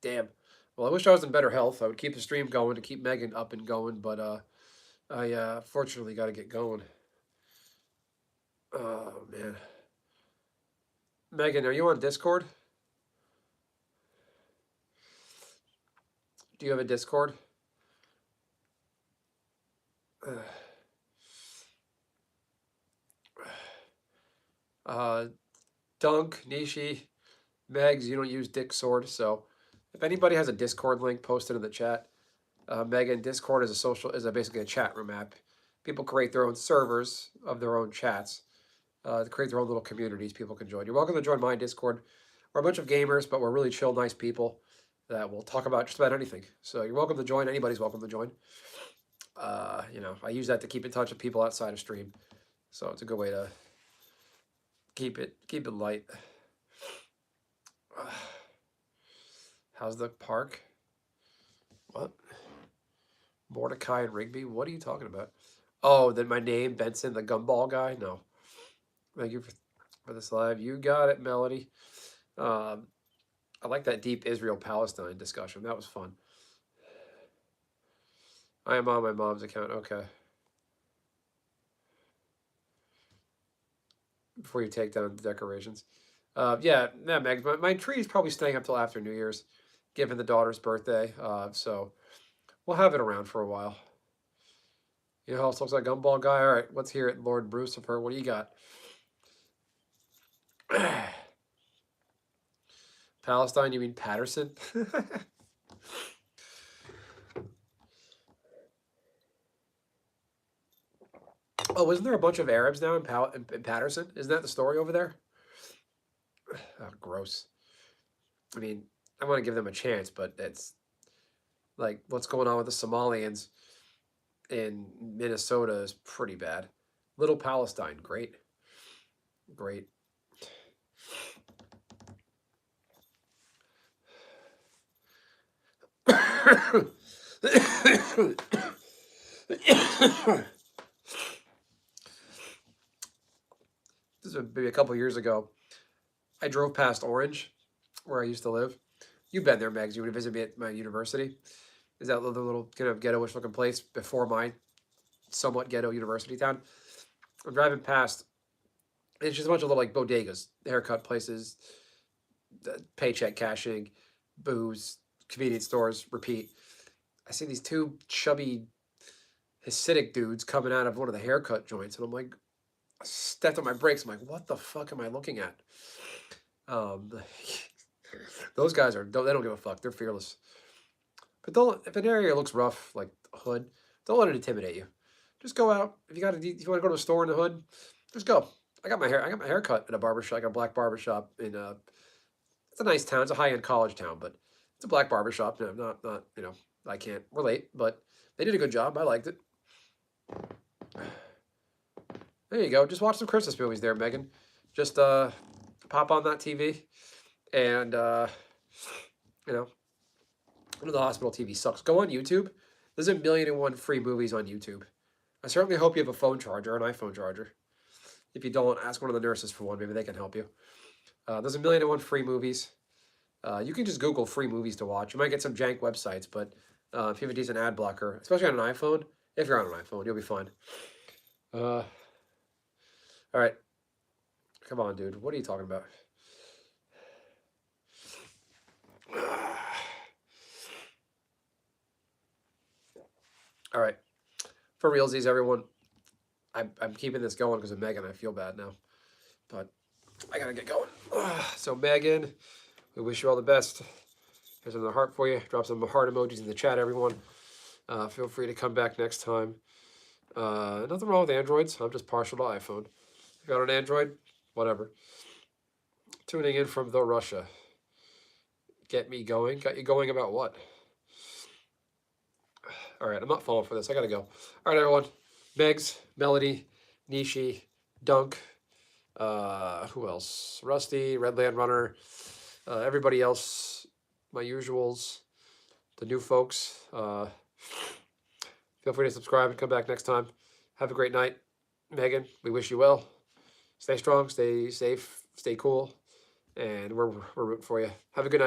damn. Well, I wish I was in better health. I would keep the stream going to keep Megan up and going, but I fortunately got to get going. Oh man, Megan, are you on Discord? Do you have a Discord? Dunk, Nishi, Megs, you don't use Discord, so if anybody has a Discord link, post it in the chat. Megan, Discord is basically a chat room app. People create their own servers of their own chats to create their own little communities people can join. You're welcome to join my Discord. We're a bunch of gamers, but we're really chill, nice people that will talk about just about anything. So you're welcome to join. Anybody's welcome to join. I use that to keep in touch with people outside of stream. So it's a good way to keep it light. How's the park? What? Mordecai and Rigby? What are you talking about? Oh, then my name, Benson, the gumball guy? No. Thank you for this live. You got it, Melody. I like that deep Israel-Palestine discussion. That was fun. I am on my mom's account. Okay. Before you take down the decorations. Yeah, Meg, my tree is probably staying up till after New Year's, given the daughter's birthday. So we'll have it around for a while. You know, looks like a gumball guy. All right, let's hear it, Lord Brucifer. What do you got? Palestine, you mean Patterson? Oh, wasn't there a bunch of Arabs now in Patterson? Isn't that the story over there? Oh, gross. I mean, I want to give them a chance, but it's like what's going on with the Somalians in Minnesota is pretty bad. Little Palestine, great. Great. maybe a couple years ago. I drove past Orange, where I used to live. You've been there, Megs. You would visit me at my university. Is that little kind of ghetto-ish looking place before my somewhat ghetto university town? I'm driving past, and it's just a bunch of little like bodegas, haircut places, paycheck cashing, booze, convenience stores, repeat. I see these two chubby Hasidic dudes coming out of one of the haircut joints, and I'm like, I stepped on my brakes. I'm like, what the fuck am I looking at? Um, those guys they don't give a fuck. They're fearless. But don't, if an area looks rough, like Hood, don't let it intimidate you. Just go out. If you want to go to a store in the Hood, just go. I got my hair cut at a barbershop, like a black barbershop in it's a nice town. It's a high end college town, but it's a black barbershop. No, not I can't relate, but they did a good job. I liked it. There you go. Just watch some Christmas movies there, Megan. Just pop on that TV, and you know, I know the hospital TV sucks. Go on YouTube. There's 1,000,001 free movies on YouTube. I certainly hope you have a phone charger, an iPhone charger. If you don't, ask one of the nurses for one. Maybe they can help you. There's 1,000,001 free movies. You can just Google free movies to watch. You might get some jank websites, but if you have a decent ad blocker, especially on an iPhone, if you're on an iPhone, you'll be fine. All right. Come on, dude. What are you talking about? All right. For realsies, everyone, I'm keeping this going because of Megan. I feel bad now, but I gotta get going. So Megan, we wish you all the best. Here's another heart for you. Drop some heart emojis in the chat, everyone. Feel free to come back next time. Nothing wrong with Androids. I'm just partial to iPhone. If you got an Android, whatever. Tuning in from the Russia. Get me going. Got you going about what? All right, I'm not falling for this. I gotta go. All right, everyone. Megs, Melody, Nishi, Dunk, who else? Rusty, Redland Runner, everybody else, my usuals, the new folks. Feel free to subscribe and come back next time. Have a great night. Megan, we wish you well. Stay strong, stay safe, stay cool, and we're rooting for you. Have a good night.